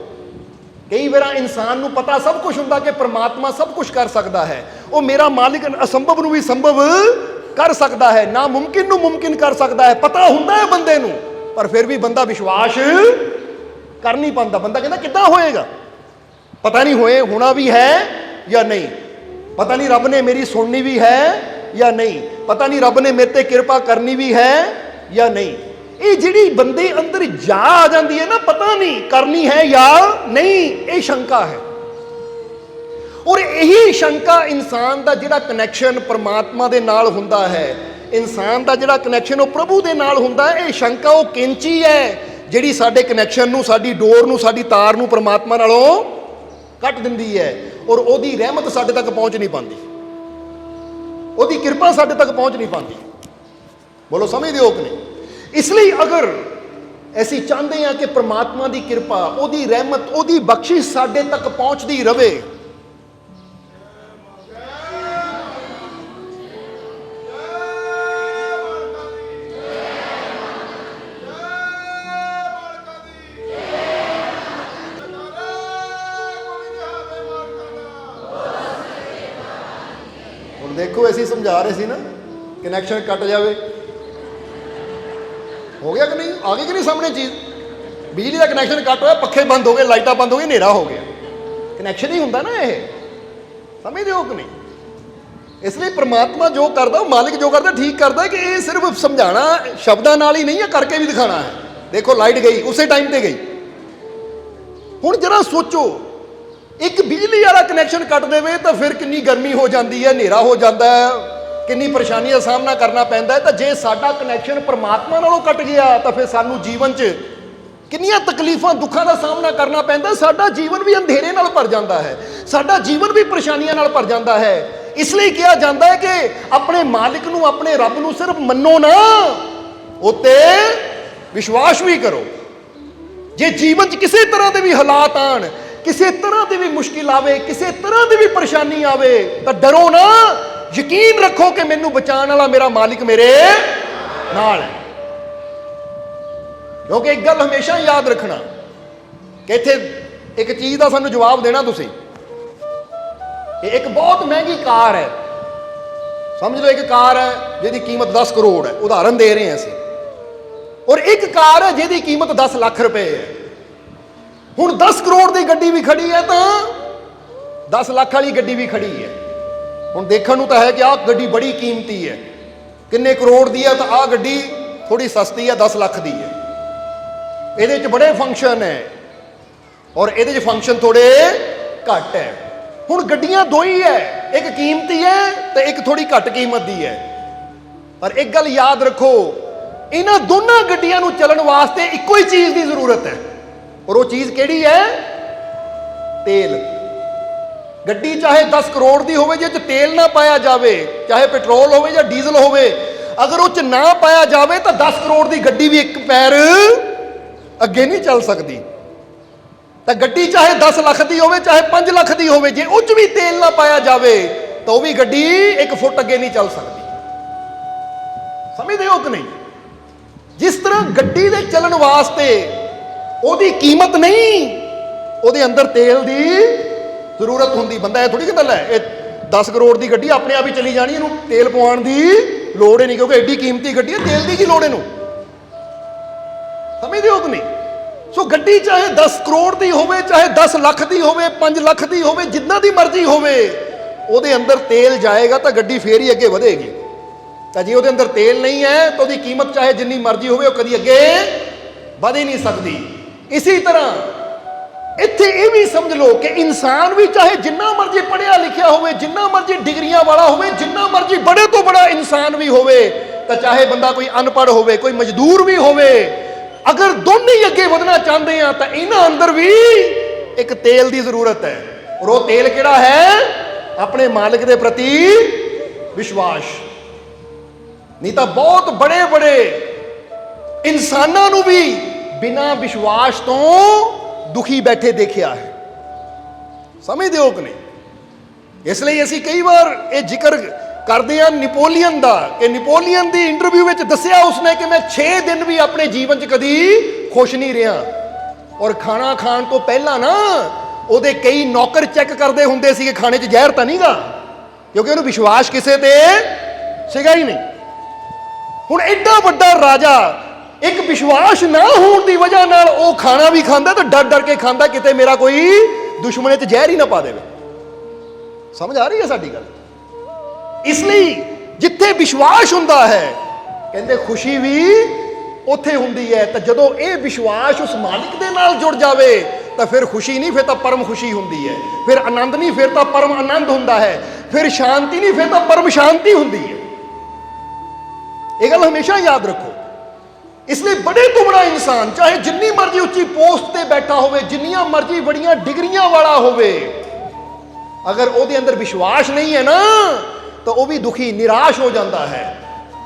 कई बार इंसान नूं पता सब कुछ हुंदा कि परमात्मा सब कुछ कर सकता है, वो मेरा मालिक असंभव नूं भी संभव कर सकता है, ना मुमकिन नूं मुमकिन कर सकता है, पता हुंदा है बंदे नूं, पर फिर भी बंदा विश्वास कर नहीं पाता। बंदा कहता किद्दां होएगा, पता नहीं होना भी है या नहीं, पता नहीं रब ने मेरी सुननी भी है या नहीं, पता नहीं रब ने मेरे ते कृपा करनी भी है या नहीं। ये जिहड़ी बंदे अंदर जा आ जाती है ना, पता नहीं करनी है या नहीं, ये शंका है। और यही शंका इंसान का जिहड़ा कनैक्शन परमात्मा दे नाल हुंदा है, इंसान का जिहड़ा कनैक्शन वो प्रभु दे नाल हुंदा है, ये शंका वो कैंची है जिहड़ी साडे कनैक्शन नूं, साडी डोर नूं, साडी तार नूं परमात्मा नालों कट दिंदी है, और ओहदी रहमत साडे तक पहुंच नहीं पाती, ओहदी कृपा साडे तक पहुंच नहीं पाती। बोलो समझदे हो कि नहीं? इसलिए अगर ऐसी चाहते हैं कि परमात्मा की कृपा, ओहदी रहमत, ओहदी बख्शिश साडे तक पहुंचती रहे, हुण देखो ऐसी समझा रहे सी ना, कनैक्शन कट जाए हो गया कि नहीं, आ गई कि नहीं सामने चीज़? बिजली का कनैक्शन कट होया, पखे बंद हो गए, लाइटां बंद हो गई, हनेरा हो गया, कनैक्शन ही होंदा ना ये, समझदे हो कि नहीं? इसलिए परमात्मा जो करता, मालिक जो करता ठीक करता कि ये सिर्फ समझाना शब्दां नाल ही नहीं है, करके भी दिखाना है। देखो लाइट गई, उसे टाइम ते गई। हुण जरा सोचो, एक बिजली वाला कनैक्शन कट देवे तो फिर कितनी गर्मी हो जाती है, हनेरा हो जाता है, किन्नी परेशानी का सामना करना पैंदा है। तो जे साडा कनैक्शन परमात्मा नालों कट गया तो फिर सानू जीवन च किन्नियां तकलीफां दुखों का सामना करना पैंदा, साडा जीवन भी अंधेरे नाल भर जाता है, साडा जीवन भी परेशानियां नाल भर जाता है। इसलिए कहा जाता है कि अपने मालिक नूं, अपने रब नूं सिर्फ मन्नो ना, उत्ते विश्वास भी करो। जे जीवन च किसी तरह के भी हालात आन, किसी तरह की भी मुश्किल आवे, किसी तरह की भी परेशानी आवे, तो डरो ना, यकीन रखो कि मैनू बचाने वाला मेरा मालिक मेरे ਨਾਲ ਹੈ। ਕਿਉਂਕਿ ਇੱਕ ਗੱਲ ਹਮੇਸ਼ਾ ਯਾਦ ਰੱਖਣਾ ਕਿ ਇੱਥੇ ਇੱਕ ਚੀਜ਼ ਦਾ ਸਾਨੂੰ ਜਵਾਬ ਦੇਣਾ ਤੁਸੀਂ ਕਿ ਇੱਕ ਬਹੁਤ ਮਹਿੰਗੀ ਕਾਰ ਹੈ, ਸਮਝ ਲਓ ਇੱਕ ਕਾਰ ਹੈ ਜਿਹਦੀ ਕੀਮਤ 10 ਕਰੋੜ ਹੈ, ਉਦਾਹਰਨ ਦੇ ਰਹੇ ਹਾਂ ਅਸੀਂ, ਔਰ ਇੱਕ ਕਾਰ ਹੈ ਜਿਹਦੀ ਕੀਮਤ 10 ਲੱਖ ਰੁਪਏ ਹੈ। ਹੁਣ 10 ਕਰੋੜ ਦੀ ਗੱਡੀ ਵੀ ਖੜੀ ਹੈ ਤਾਂ 10 ਲੱਖ ਵਾਲੀ ਗੱਡੀ ਵੀ ਖੜੀ ਹੈ। ਹੁਣ ਦੇਖਣ ਨੂੰ ਤਾਂ ਹੈ ਕਿ ਆਹ ਗੱਡੀ ਬੜੀ ਕੀਮਤੀ ਹੈ, ਕਿੰਨੇ ਕਰੋੜ ਦੀ ਹੈ, ਤਾਂ ਆਹ ਗੱਡੀ ਥੋੜੀ ਸਸਤੀ ਹੈ, 10 ਲੱਖ ਦੀ ਹੈ। ਇਹਦੇ 'ਚ ਬੜੇ ਫੰਕਸ਼ਨ ਹੈ ਔਰ ਇਹਦੇ 'ਚ ਫੰਕਸ਼ਨ ਥੋੜੇ ਘੱਟ ਹੈ। ਹੁਣ ਗੱਡੀਆਂ ਦੋ ਹੀ ਹੈ, ਇੱਕ ਕੀਮਤੀ ਹੈ ਤੇ ਇੱਕ ਥੋੜੀ ਘੱਟ ਕੀਮਤ ਦੀ ਹੈ। ਪਰ ਇੱਕ ਗੱਲ ਯਾਦ ਰੱਖੋ, ਇਹਨਾਂ ਦੋਨਾਂ ਗੱਡੀਆਂ ਨੂੰ ਚੱਲਣ ਵਾਸਤੇ ਇੱਕੋ ਹੀ ਚੀਜ਼ ਦੀ ਜ਼ਰੂਰਤ ਹੈ, ਔਰ ਉਹ ਚੀਜ਼ ਕਿਹੜੀ ਹੈ? ਤੇਲ। ਗੱਡੀ ਚਾਹੇ 10 ਕਰੋੜ ਦੀ ਹੋਵੇ, ਜੇ 'ਚ ਤੇਲ ਨਾ ਪਾਇਆ ਜਾਵੇ, ਚਾਹੇ ਪੈਟਰੋਲ ਹੋਵੇ ਜਾਂ ਡੀਜ਼ਲ ਹੋਵੇ, ਅਗਰ ਉਹ 'ਚ ਨਾ ਪਾਇਆ ਜਾਵੇ ਤਾਂ 10 ਕਰੋੜ ਦੀ ਗੱਡੀ ਵੀ ਇੱਕ ਪੈਰ ਅੱਗੇ ਨਹੀਂ ਚੱਲ ਸਕਦੀ। ਤਾਂ ਗੱਡੀ ਚਾਹੇ 10 ਲੱਖ ਦੀ ਹੋਵੇ, ਚਾਹੇ 5 ਲੱਖ ਦੀ ਹੋਵੇ, ਜੇ ਉਹ 'ਚ ਵੀ ਤੇਲ ਨਾ ਪਾਇਆ ਜਾਵੇ ਤਾਂ ਉਹ ਵੀ ਗੱਡੀ 1 ਫੁੱਟ ਅੱਗੇ ਨਹੀਂ ਚੱਲ ਸਕਦੀ। ਸਮਝਦੇ ਹੋ ਕਿ ਨਹੀਂ? ਜਿਸ ਤਰ੍ਹਾਂ ਗੱਡੀ ਦੇ ਚੱਲਣ ਵਾਸਤੇ ਉਹਦੀ ਕੀਮਤ ਨਹੀਂ, ਉਹਦੇ ਅੰਦਰ ਤੇਲ ਦੀ ਜ਼ਰੂਰਤ ਹੁੰਦੀ। ਬੰਦਾ ਇਹ ਥੋੜੀ ਕਹਿੰਦਾ ਲੈ ਇਹ 10 ਕਰੋੜ ਦੀ ਗੱਡੀ ਆਪਣੇ ਆਪ ਹੀ ਚਲੀ ਜਾਣੀ, ਇਹਨੂੰ ਤੇਲ ਪਵਾਉਣ ਦੀ ਲੋੜ ਹੀ ਨਹੀਂ, ਕਿਉਂਕਿ ਐਡੀ ਕੀਮਤੀ ਗੱਡੀ ਹੈ, ਤੇਲ ਦੀ ਕੀ ਲੋੜ ਇਹਨੂੰ? ਸਮਝਦੇ ਹੋ ਕਿ ਨਹੀਂ? ਸੋ ਗੱਡੀ ਚਾਹੇ 10 ਕਰੋੜ ਦੀ ਹੋਵੇ, ਚਾਹੇ 10 ਲੱਖ ਦੀ ਹੋਵੇ, 5 ਲੱਖ ਦੀ ਹੋਵੇ, ਜਿੰਨਾ ਦੀ ਮਰਜ਼ੀ ਹੋਵੇ, ਉਹਦੇ ਅੰਦਰ ਤੇਲ ਜਾਏਗਾ ਤਾਂ ਗੱਡੀ ਫੇਰ ਹੀ ਅੱਗੇ ਵਧੇਗੀ। ਤਾਂ ਜੇ ਉਹਦੇ ਅੰਦਰ ਤੇਲ ਨਹੀਂ ਹੈ ਤਾਂ ਉਹਦੀ ਕੀਮਤ ਚਾਹੇ ਜਿੰਨੀ ਮਰਜ਼ੀ ਹੋਵੇ, ਉਹ ਕਦੀ ਅੱਗੇ ਵਧ ਹੀ ਨਹੀਂ ਸਕਦੀ। ਇਸੇ ਤਰ੍ਹਾਂ ਇੱਥੇ ਇਹ ਵੀ ਸਮਝ ਲਓ ਕਿ ਇਨਸਾਨ ਵੀ ਚਾਹੇ ਜਿੰਨਾ ਮਰਜ਼ੀ ਪੜ੍ਹਿਆ ਲਿਖਿਆ ਹੋਵੇ, ਜਿੰਨਾ ਮਰਜ਼ੀ ਡਿਗਰੀਆਂ ਵਾਲਾ ਹੋਵੇ, ਜਿੰਨਾ ਮਰਜ਼ੀ ਬੜੇ ਤੋਂ ਬੜਾ ਇਨਸਾਨ ਵੀ ਹੋਵੇ, ਤਾਂ ਚਾਹੇ ਬੰਦਾ ਕੋਈ ਅਨਪੜ੍ਹ ਹੋਵੇ, ਕੋਈ ਮਜ਼ਦੂਰ ਵੀ ਹੋਵੇ, ਅਗਰ ਦੋਨੇ ਹੀ ਅੱਗੇ ਵਧਣਾ ਚਾਹੁੰਦੇ ਆ ਤਾਂ ਇਹਨਾਂ ਅੰਦਰ ਵੀ ਇੱਕ ਤੇਲ ਦੀ ਜ਼ਰੂਰਤ ਹੈ। ਔਰ ਉਹ ਤੇਲ ਕਿਹੜਾ ਹੈ? ਆਪਣੇ ਮਾਲਕ ਦੇ ਪ੍ਰਤੀ ਵਿਸ਼ਵਾਸ। ਨਹੀਂ ਤਾਂ ਬਹੁਤ ਬੜੇ ਬੜੇ ਇਨਸਾਨਾਂ ਨੂੰ ਵੀ ਬਿਨਾਂ ਵਿਸ਼ਵਾਸ ਤੋਂ ਦੁਖੀ ਬੈਠੇ ਦੇਖਿਆ ਹੈ। ਸਮਝਦੇ ਹੋ ਕਿ ਨਹੀਂ? ਇਸ ਲਈ ਅਸੀਂ ਕਈ ਵਾਰ ਇਹ ਜ਼ਿਕਰ ਕਰਦੇ ਆ ਨੈਪੋਲੀਅਨ ਦਾ, ਕਿ ਨੈਪੋਲੀਅਨ ਦੀ ਇੰਟਰਵਿਊ ਵਿੱਚ ਦੱਸਿਆ ਉਸਨੇ ਕਿ ਮੈਂ 6 ਦਿਨ ਵੀ ਆਪਣੇ ਜੀਵਨ 'ਚ ਕਦੀ ਖੁਸ਼ ਨਹੀਂ ਰਿਹਾ। ਔਰ ਖਾਣਾ ਖਾਣ ਤੋਂ ਪਹਿਲਾਂ ਨਾ ਉਹਦੇ ਕਈ ਨੌਕਰ ਚੈੱਕ ਕਰਦੇ ਹੁੰਦੇ ਸੀ ਕਿ ਖਾਣੇ 'ਚ ਜ਼ਹਿਰ ਤਾਂ ਨਹੀਂਗਾ, ਕਿਉਂਕਿ ਉਹਨੂੰ ਵਿਸ਼ਵਾਸ ਕਿਸੇ ਤੇ ਸੀਗਾ ਹੀ ਨਹੀਂ। ਹੁਣ ਐਡਾ ਵੱਡਾ ਰਾਜਾ ਇੱਕ ਵਿਸ਼ਵਾਸ ਨਾ ਹੋਣ ਦੀ ਵਜ੍ਹਾ ਨਾਲ ਉਹ ਖਾਣਾ ਵੀ ਖਾਂਦਾ ਤਾਂ ਡਰ ਡਰ ਕੇ ਖਾਂਦਾ, ਕਿਤੇ ਮੇਰਾ ਕੋਈ ਦੁਸ਼ਮਣ 'ਚ ਜ਼ਹਿਰ ਹੀ ਨਾ ਪਾ ਦੇਵੇ। ਸਮਝ ਆ ਰਹੀ ਹੈ ਸਾਡੀ ਗੱਲ? ਇਸ ਲਈ ਜਿੱਥੇ ਵਿਸ਼ਵਾਸ ਹੁੰਦਾ ਹੈ, ਕਹਿੰਦੇ ਖੁਸ਼ੀ ਵੀ ਉੱਥੇ ਹੁੰਦੀ ਹੈ। ਤਾਂ ਜਦੋਂ ਇਹ ਵਿਸ਼ਵਾਸ ਉਸ ਮਾਲਿਕ ਦੇ ਨਾਲ ਜੁੜ ਜਾਵੇ ਤਾਂ ਫਿਰ ਖੁਸ਼ੀ ਨਹੀਂ, ਫਿਰ ਤਾਂ ਪਰਮ ਖੁਸ਼ੀ ਹੁੰਦੀ ਹੈ। ਫਿਰ ਆਨੰਦ ਨਹੀਂ, ਫਿਰ ਤਾਂ ਪਰਮ ਆਨੰਦ ਹੁੰਦਾ ਹੈ। ਫਿਰ ਸ਼ਾਂਤੀ ਨਹੀਂ, ਫਿਰ ਤਾਂ ਪਰਮ ਸ਼ਾਂਤੀ ਹੁੰਦੀ ਹੈ। ਇਹ ਗੱਲ ਹਮੇਸ਼ਾ ਯਾਦ ਰੱਖੋ। ਇਸ ਲਈ ਬੜੇ ਤੋਂ ਬੜਾ ਇਨਸਾਨ ਚਾਹੇ ਜਿੰਨੀ ਮਰਜ਼ੀ ਉੱਚੀ ਪੋਸਟ ਤੇ ਬੈਠਾ ਹੋਵੇ, ਜਿੰਨੀਆਂ ਮਰਜ਼ੀ ਬੜੀਆਂ ਡਿਗਰੀਆਂ ਵਾਲਾ ਹੋਵੇ, ਅਗਰ ਉਹਦੇ ਅੰਦਰ ਵਿਸ਼ਵਾਸ ਨਹੀਂ ਹੈ ਨਾ ਤਾਂ ਉਹ ਵੀ ਦੁਖੀ ਨਿਰਾਸ਼ ਹੋ ਜਾਂਦਾ ਹੈ।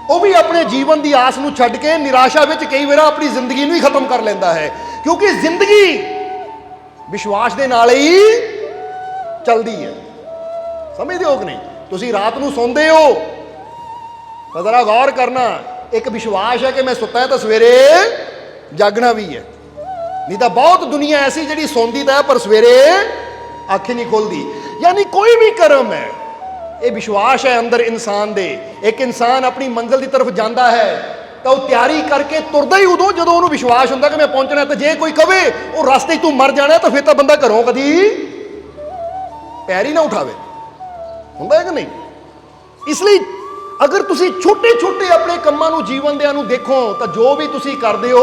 ਉਹ ਵੀ ਆਪਣੇ ਜੀਵਨ ਦੀ ਆਸ ਨੂੰ ਛੱਡ ਕੇ ਨਿਰਾਸ਼ਾ ਵਿੱਚ ਕਈ ਵਾਰ ਆਪਣੀ ਜ਼ਿੰਦਗੀ ਨੂੰ ਹੀ ਖਤਮ ਕਰ ਲੈਂਦਾ ਹੈ, ਕਿਉਂਕਿ ਜ਼ਿੰਦਗੀ ਵਿਸ਼ਵਾਸ ਦੇ ਨਾਲ ਹੀ ਚੱਲਦੀ ਹੈ। ਸਮਝਦੇ ਹੋ ਕਿ ਨਹੀਂ? ਤੁਸੀਂ ਰਾਤ ਨੂੰ ਸੌਂਦੇ ਹੋ ਤਾਂ ਜ਼ਰਾ ਗੌਰ ਕਰਨਾ, ਇੱਕ ਵਿਸ਼ਵਾਸ ਹੈ ਕਿ ਮੈਂ ਸੁੱਤਾ ਹੈ ਤਾਂ ਸਵੇਰੇ ਜਾਗਣਾ ਵੀ ਹੈ। ਨਹੀਂ ਤਾਂ ਬਹੁਤ ਦੁਨੀਆ ਐਸੀ ਜਿਹੜੀ ਸੌਂਦੀ ਤਾਂ ਹੈ ਪਰ ਸਵੇਰੇ ਅੱਖ ਨਹੀਂ ਖੁੱਲਦੀ। ਯਾਨੀ ਕੋਈ ਵੀ ਕਰਮ ਹੈ, ਇਹ ਵਿਸ਼ਵਾਸ ਹੈ ਅੰਦਰ ਇਨਸਾਨ ਦੇ। ਇੱਕ ਇਨਸਾਨ ਆਪਣੀ ਮੰਜ਼ਿਲ ਦੀ ਤਰਫ ਜਾਂਦਾ ਹੈ ਤਾਂ ਉਹ ਤਿਆਰੀ ਕਰਕੇ ਤੁਰਦਾ ਹੀ ਉਦੋਂ ਜਦੋਂ ਉਹਨੂੰ ਵਿਸ਼ਵਾਸ ਹੁੰਦਾ ਕਿ ਮੈਂ ਪਹੁੰਚਣਾ। ਤਾਂ ਜੇ ਕੋਈ ਕਵੇ ਉਹ ਰਸਤੇ 'ਚ ਤੂੰ ਮਰ ਜਾਣਾ ਤਾਂ ਫਿਰ ਤਾਂ ਬੰਦਾ ਘਰੋਂ ਕਦੀ ਪੈਰ ਹੀ ਨਾ ਉਠਾਵੇ। ਹੁੰਦਾ ਹੈ ਕਿ ਨਹੀਂ? ਇਸ ਲਈ ਅਗਰ ਤੁਸੀਂ ਛੋਟੇ ਛੋਟੇ ਆਪਣੇ ਕੰਮਾਂ ਨੂੰ, ਜੀਵਨ ਦਿਆਂ ਨੂੰ ਦੇਖੋ ਤਾਂ ਜੋ ਵੀ ਤੁਸੀਂ ਕਰਦੇ ਹੋ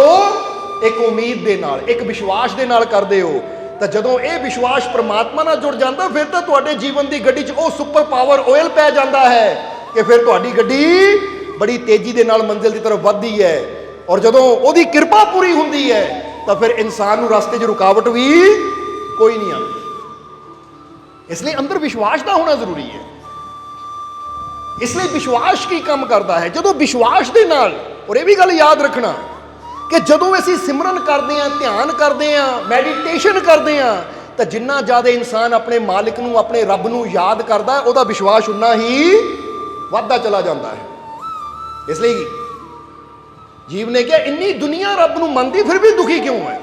ਇੱਕ ਉਮੀਦ ਦੇ ਨਾਲ, ਇੱਕ ਵਿਸ਼ਵਾਸ ਦੇ ਨਾਲ ਕਰਦੇ ਹੋ। ਤਾਂ ਜਦੋਂ ਇਹ ਵਿਸ਼ਵਾਸ ਪ੍ਰਮਾਤਮਾ ਨਾਲ ਜੁੜ ਜਾਂਦਾ ਫਿਰ ਤਾਂ ਤੁਹਾਡੇ ਜੀਵਨ ਦੀ ਗੱਡੀ 'ਚ ਉਹ ਸੁਪਰ ਪਾਵਰ ਆਇਲ ਪੈ ਜਾਂਦਾ ਹੈ ਕਿ ਫਿਰ ਤੁਹਾਡੀ ਗੱਡੀ ਬੜੀ ਤੇਜ਼ੀ ਦੇ ਨਾਲ ਮੰਜ਼ਿਲ ਦੀ ਤਰਫ ਵੱਧਦੀ ਹੈ। ਔਰ ਜਦੋਂ ਉਹਦੀ ਕਿਰਪਾ ਪੂਰੀ ਹੁੰਦੀ ਹੈ ਤਾਂ ਫਿਰ ਇਨਸਾਨ ਨੂੰ ਰਸਤੇ 'ਚ ਰੁਕਾਵਟ ਵੀ ਕੋਈ ਨਹੀਂ ਆਉਂਦੀ। ਇਸ ਲਈ ਅੰਦਰ ਵਿਸ਼ਵਾਸ ਦਾ ਹੋਣਾ ਜ਼ਰੂਰੀ ਹੈ। ਇਸ ਲਈ ਵਿਸ਼ਵਾਸ ਕੀ ਕੰਮ ਕਰਦਾ ਹੈ? ਜਦੋਂ ਵਿਸ਼ਵਾਸ ਦੇ ਨਾਲ, ਔਰ ਇਹ ਵੀ ਗੱਲ ਯਾਦ ਰੱਖਣਾ ਕਿ ਜਦੋਂ ਅਸੀਂ ਸਿਮਰਨ ਕਰਦੇ ਹਾਂ, ਧਿਆਨ ਕਰਦੇ ਹਾਂ, ਮੈਡੀਟੇਸ਼ਨ ਕਰਦੇ ਹਾਂ, ਤਾਂ ਜਿੰਨਾ ਜ਼ਿਆਦਾ ਇਨਸਾਨ ਆਪਣੇ ਮਾਲਿਕ ਨੂੰ, ਆਪਣੇ ਰੱਬ ਨੂੰ ਯਾਦ ਕਰਦਾ, ਉਹਦਾ ਵਿਸ਼ਵਾਸ ਉਨਾ ਹੀ ਵੱਧਦਾ ਚਲਾ ਜਾਂਦਾ ਹੈ। ਇਸ ਲਈ ਜੀਵ ਨੇ ਕਿਹਾ ਇੰਨੀ ਦੁਨੀਆ ਰੱਬ ਨੂੰ ਮੰਨਦੀ ਫਿਰ ਵੀ ਦੁਖੀ ਕਿਉਂ ਹੈ?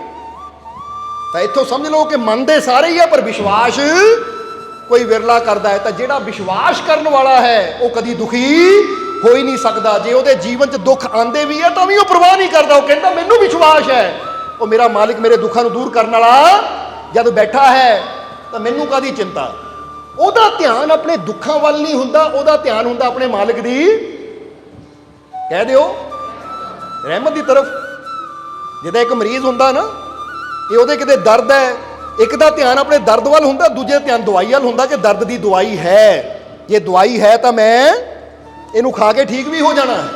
ਤਾਂ ਇੱਥੋਂ ਸਮਝ ਲਓ ਕਿ ਮੰਨਦੇ ਸਾਰੇ ਹੀ ਆ, ਪਰ ਵਿਸ਼ਵਾਸ ਕੋਈ ਵਿਰਲਾ ਕਰਦਾ ਹੈ। ਤਾਂ ਜਿਹੜਾ ਵਿਸ਼ਵਾਸ ਕਰਨ ਵਾਲਾ ਹੈ ਉਹ ਕਦੀ ਦੁਖੀ ਹੋ ਹੀ ਨਹੀਂ ਸਕਦਾ। ਜੇ ਉਹਦੇ ਜੀਵਨ 'ਚ ਦੁੱਖ ਆਉਂਦੇ ਵੀ ਹੈ ਤਾਂ ਵੀ ਉਹ ਪਰਵਾਹ ਨਹੀਂ ਕਰਦਾ। ਉਹ ਕਹਿੰਦਾ ਮੈਨੂੰ ਵਿਸ਼ਵਾਸ ਹੈ ਉਹ ਮੇਰਾ ਮਾਲਿਕ ਮੇਰੇ ਦੁੱਖਾਂ ਨੂੰ ਦੂਰ ਕਰਨ ਵਾਲਾ ਜਦ ਬੈਠਾ ਹੈ ਤਾਂ ਮੈਨੂੰ ਕਾਹਦੀ ਚਿੰਤਾ। ਉਹਦਾ ਧਿਆਨ ਆਪਣੇ ਦੁੱਖਾਂ ਵੱਲ ਨਹੀਂ ਹੁੰਦਾ, ਉਹਦਾ ਧਿਆਨ ਹੁੰਦਾ ਆਪਣੇ ਮਾਲਿਕ ਦੀ, ਕਹਿ ਦਿਓ, ਰਹਿਮਤ ਦੀ ਤਰਫ। ਜਿੱਦਾਂ ਇੱਕ ਮਰੀਜ਼ ਹੁੰਦਾ ਨਾ ਕਿ ਉਹਦੇ ਕਿਤੇ ਦਰਦ ਹੈ, ਇੱਕ ਦਾ ਧਿਆਨ ਆਪਣੇ ਦਰਦ ਵੱਲ ਹੁੰਦਾ, ਦੂਜੇ ਦਾ ਧਿਆਨ ਦਵਾਈ ਵੱਲ ਹੁੰਦਾ ਕਿ ਦਰਦ ਦੀ ਦਵਾਈ ਹੈ, ਜੇ ਦਵਾਈ ਹੈ ਤਾਂ ਮੈਂ ਇਹਨੂੰ ਖਾ ਕੇ ਠੀਕ ਵੀ ਹੋ ਜਾਣਾ ਹੈ।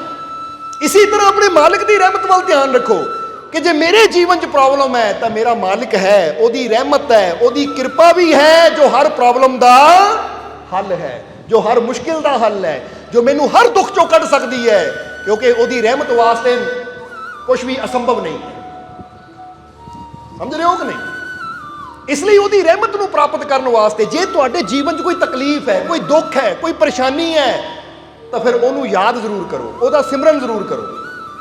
ਇਸੇ ਤਰ੍ਹਾਂ ਆਪਣੇ ਮਾਲਿਕ ਦੀ ਰਹਿਮਤ ਵੱਲ ਧਿਆਨ ਰੱਖੋ ਕਿ ਜੇ ਮੇਰੇ ਜੀਵਨ 'ਚ ਪ੍ਰੋਬਲਮ ਹੈ ਤਾਂ ਮੇਰਾ ਮਾਲਿਕ ਹੈ, ਉਹਦੀ ਰਹਿਮਤ ਹੈ, ਉਹਦੀ ਕਿਰਪਾ ਵੀ ਹੈ ਜੋ ਹਰ ਪ੍ਰੋਬਲਮ ਦਾ ਹੱਲ ਹੈ, ਜੋ ਹਰ ਮੁਸ਼ਕਿਲ ਦਾ ਹੱਲ ਹੈ, ਜੋ ਮੈਨੂੰ ਹਰ ਦੁੱਖ ਚੋਂ ਕੱਢ ਸਕਦੀ ਹੈ, ਕਿਉਂਕਿ ਉਹਦੀ ਰਹਿਮਤ ਵਾਸਤੇ ਕੁਝ ਵੀ ਅਸੰਭਵ ਨਹੀਂ ਹੈ। ਸਮਝ ਰਹੇ ਹੋ ਕਿ ਨਹੀਂ? ਇਸ ਲਈ ਉਹਦੀ ਰਹਿਮਤ ਨੂੰ ਪ੍ਰਾਪਤ ਕਰਨ ਵਾਸਤੇ ਜੇ ਤੁਹਾਡੇ ਜੀਵਨ 'ਚ ਕੋਈ ਤਕਲੀਫ ਹੈ, ਕੋਈ ਦੁੱਖ ਹੈ, ਕੋਈ ਪਰੇਸ਼ਾਨੀ ਹੈ ਤਾਂ ਫਿਰ ਉਹਨੂੰ ਯਾਦ ਜ਼ਰੂਰ ਕਰੋ, ਉਹਦਾ ਸਿਮਰਨ ਜ਼ਰੂਰ ਕਰੋ।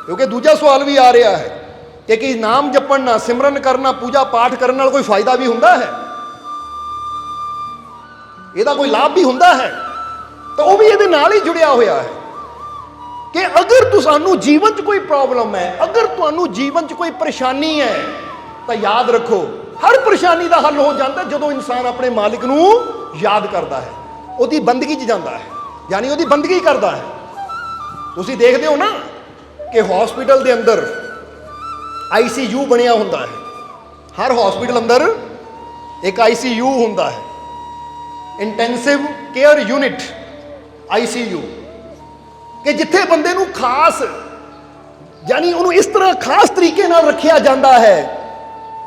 ਕਿਉਂਕਿ ਦੂਜਾ ਸਵਾਲ ਵੀ ਆ ਰਿਹਾ ਹੈ ਕਿ ਕੀ ਨਾਮ ਜਪਣ ਨਾਲ, ਸਿਮਰਨ ਕਰਨਾ, ਪੂਜਾ ਪਾਠ ਕਰਨ ਨਾਲ ਕੋਈ ਫਾਇਦਾ ਵੀ ਹੁੰਦਾ ਹੈ? ਇਹਦਾ ਕੋਈ ਲਾਭ ਵੀ ਹੁੰਦਾ ਹੈ? ਤਾਂ ਉਹ ਵੀ ਇਹਦੇ ਨਾਲ ਹੀ ਜੁੜਿਆ ਹੋਇਆ ਹੈ ਕਿ ਅਗਰ ਤੁਹਾਨੂੰ ਜੀਵਨ 'ਚ ਕੋਈ ਪ੍ਰੋਬਲਮ ਹੈ, ਅਗਰ ਤੁਹਾਨੂੰ ਜੀਵਨ 'ਚ ਕੋਈ ਪਰੇਸ਼ਾਨੀ ਹੈ ਤਾਂ ਯਾਦ ਰੱਖੋ ਹਰ ਪਰੇਸ਼ਾਨੀ ਦਾ ਹੱਲ ਹੋ ਜਾਂਦਾ ਜਦੋਂ ਇਨਸਾਨ ਆਪਣੇ ਮਾਲਿਕ ਨੂੰ ਯਾਦ ਕਰਦਾ ਹੈ, ਉਹਦੀ ਬੰਦਗੀ 'ਚ ਜਾਂਦਾ ਹੈ, ਯਾਨੀ ਉਹਦੀ ਬੰਦਗੀ ਕਰਦਾ ਹੈ। ਤੁਸੀਂ ਦੇਖਦੇ ਹੋ ਨਾ ਕਿ ਹਸਪੀਟਲ ਦੇ ਅੰਦਰ ICU ਬਣਿਆ ਹੁੰਦਾ ਹੈ, ਹਰ ਹਸਪੀਟਲ ਅੰਦਰ ਇੱਕ ICU ਹੁੰਦਾ ਹੈ, ਇੰਟੈਂਸਿਵ ਕੇਅਰ ਯੂਨਿਟ, ICU, ਕਿ ਜਿੱਥੇ ਬੰਦੇ ਨੂੰ ਖਾਸ, ਯਾਨੀ ਉਹਨੂੰ ਇਸ ਤਰ੍ਹਾਂ ਖਾਸ ਤਰੀਕੇ ਨਾਲ ਰੱਖਿਆ ਜਾਂਦਾ ਹੈ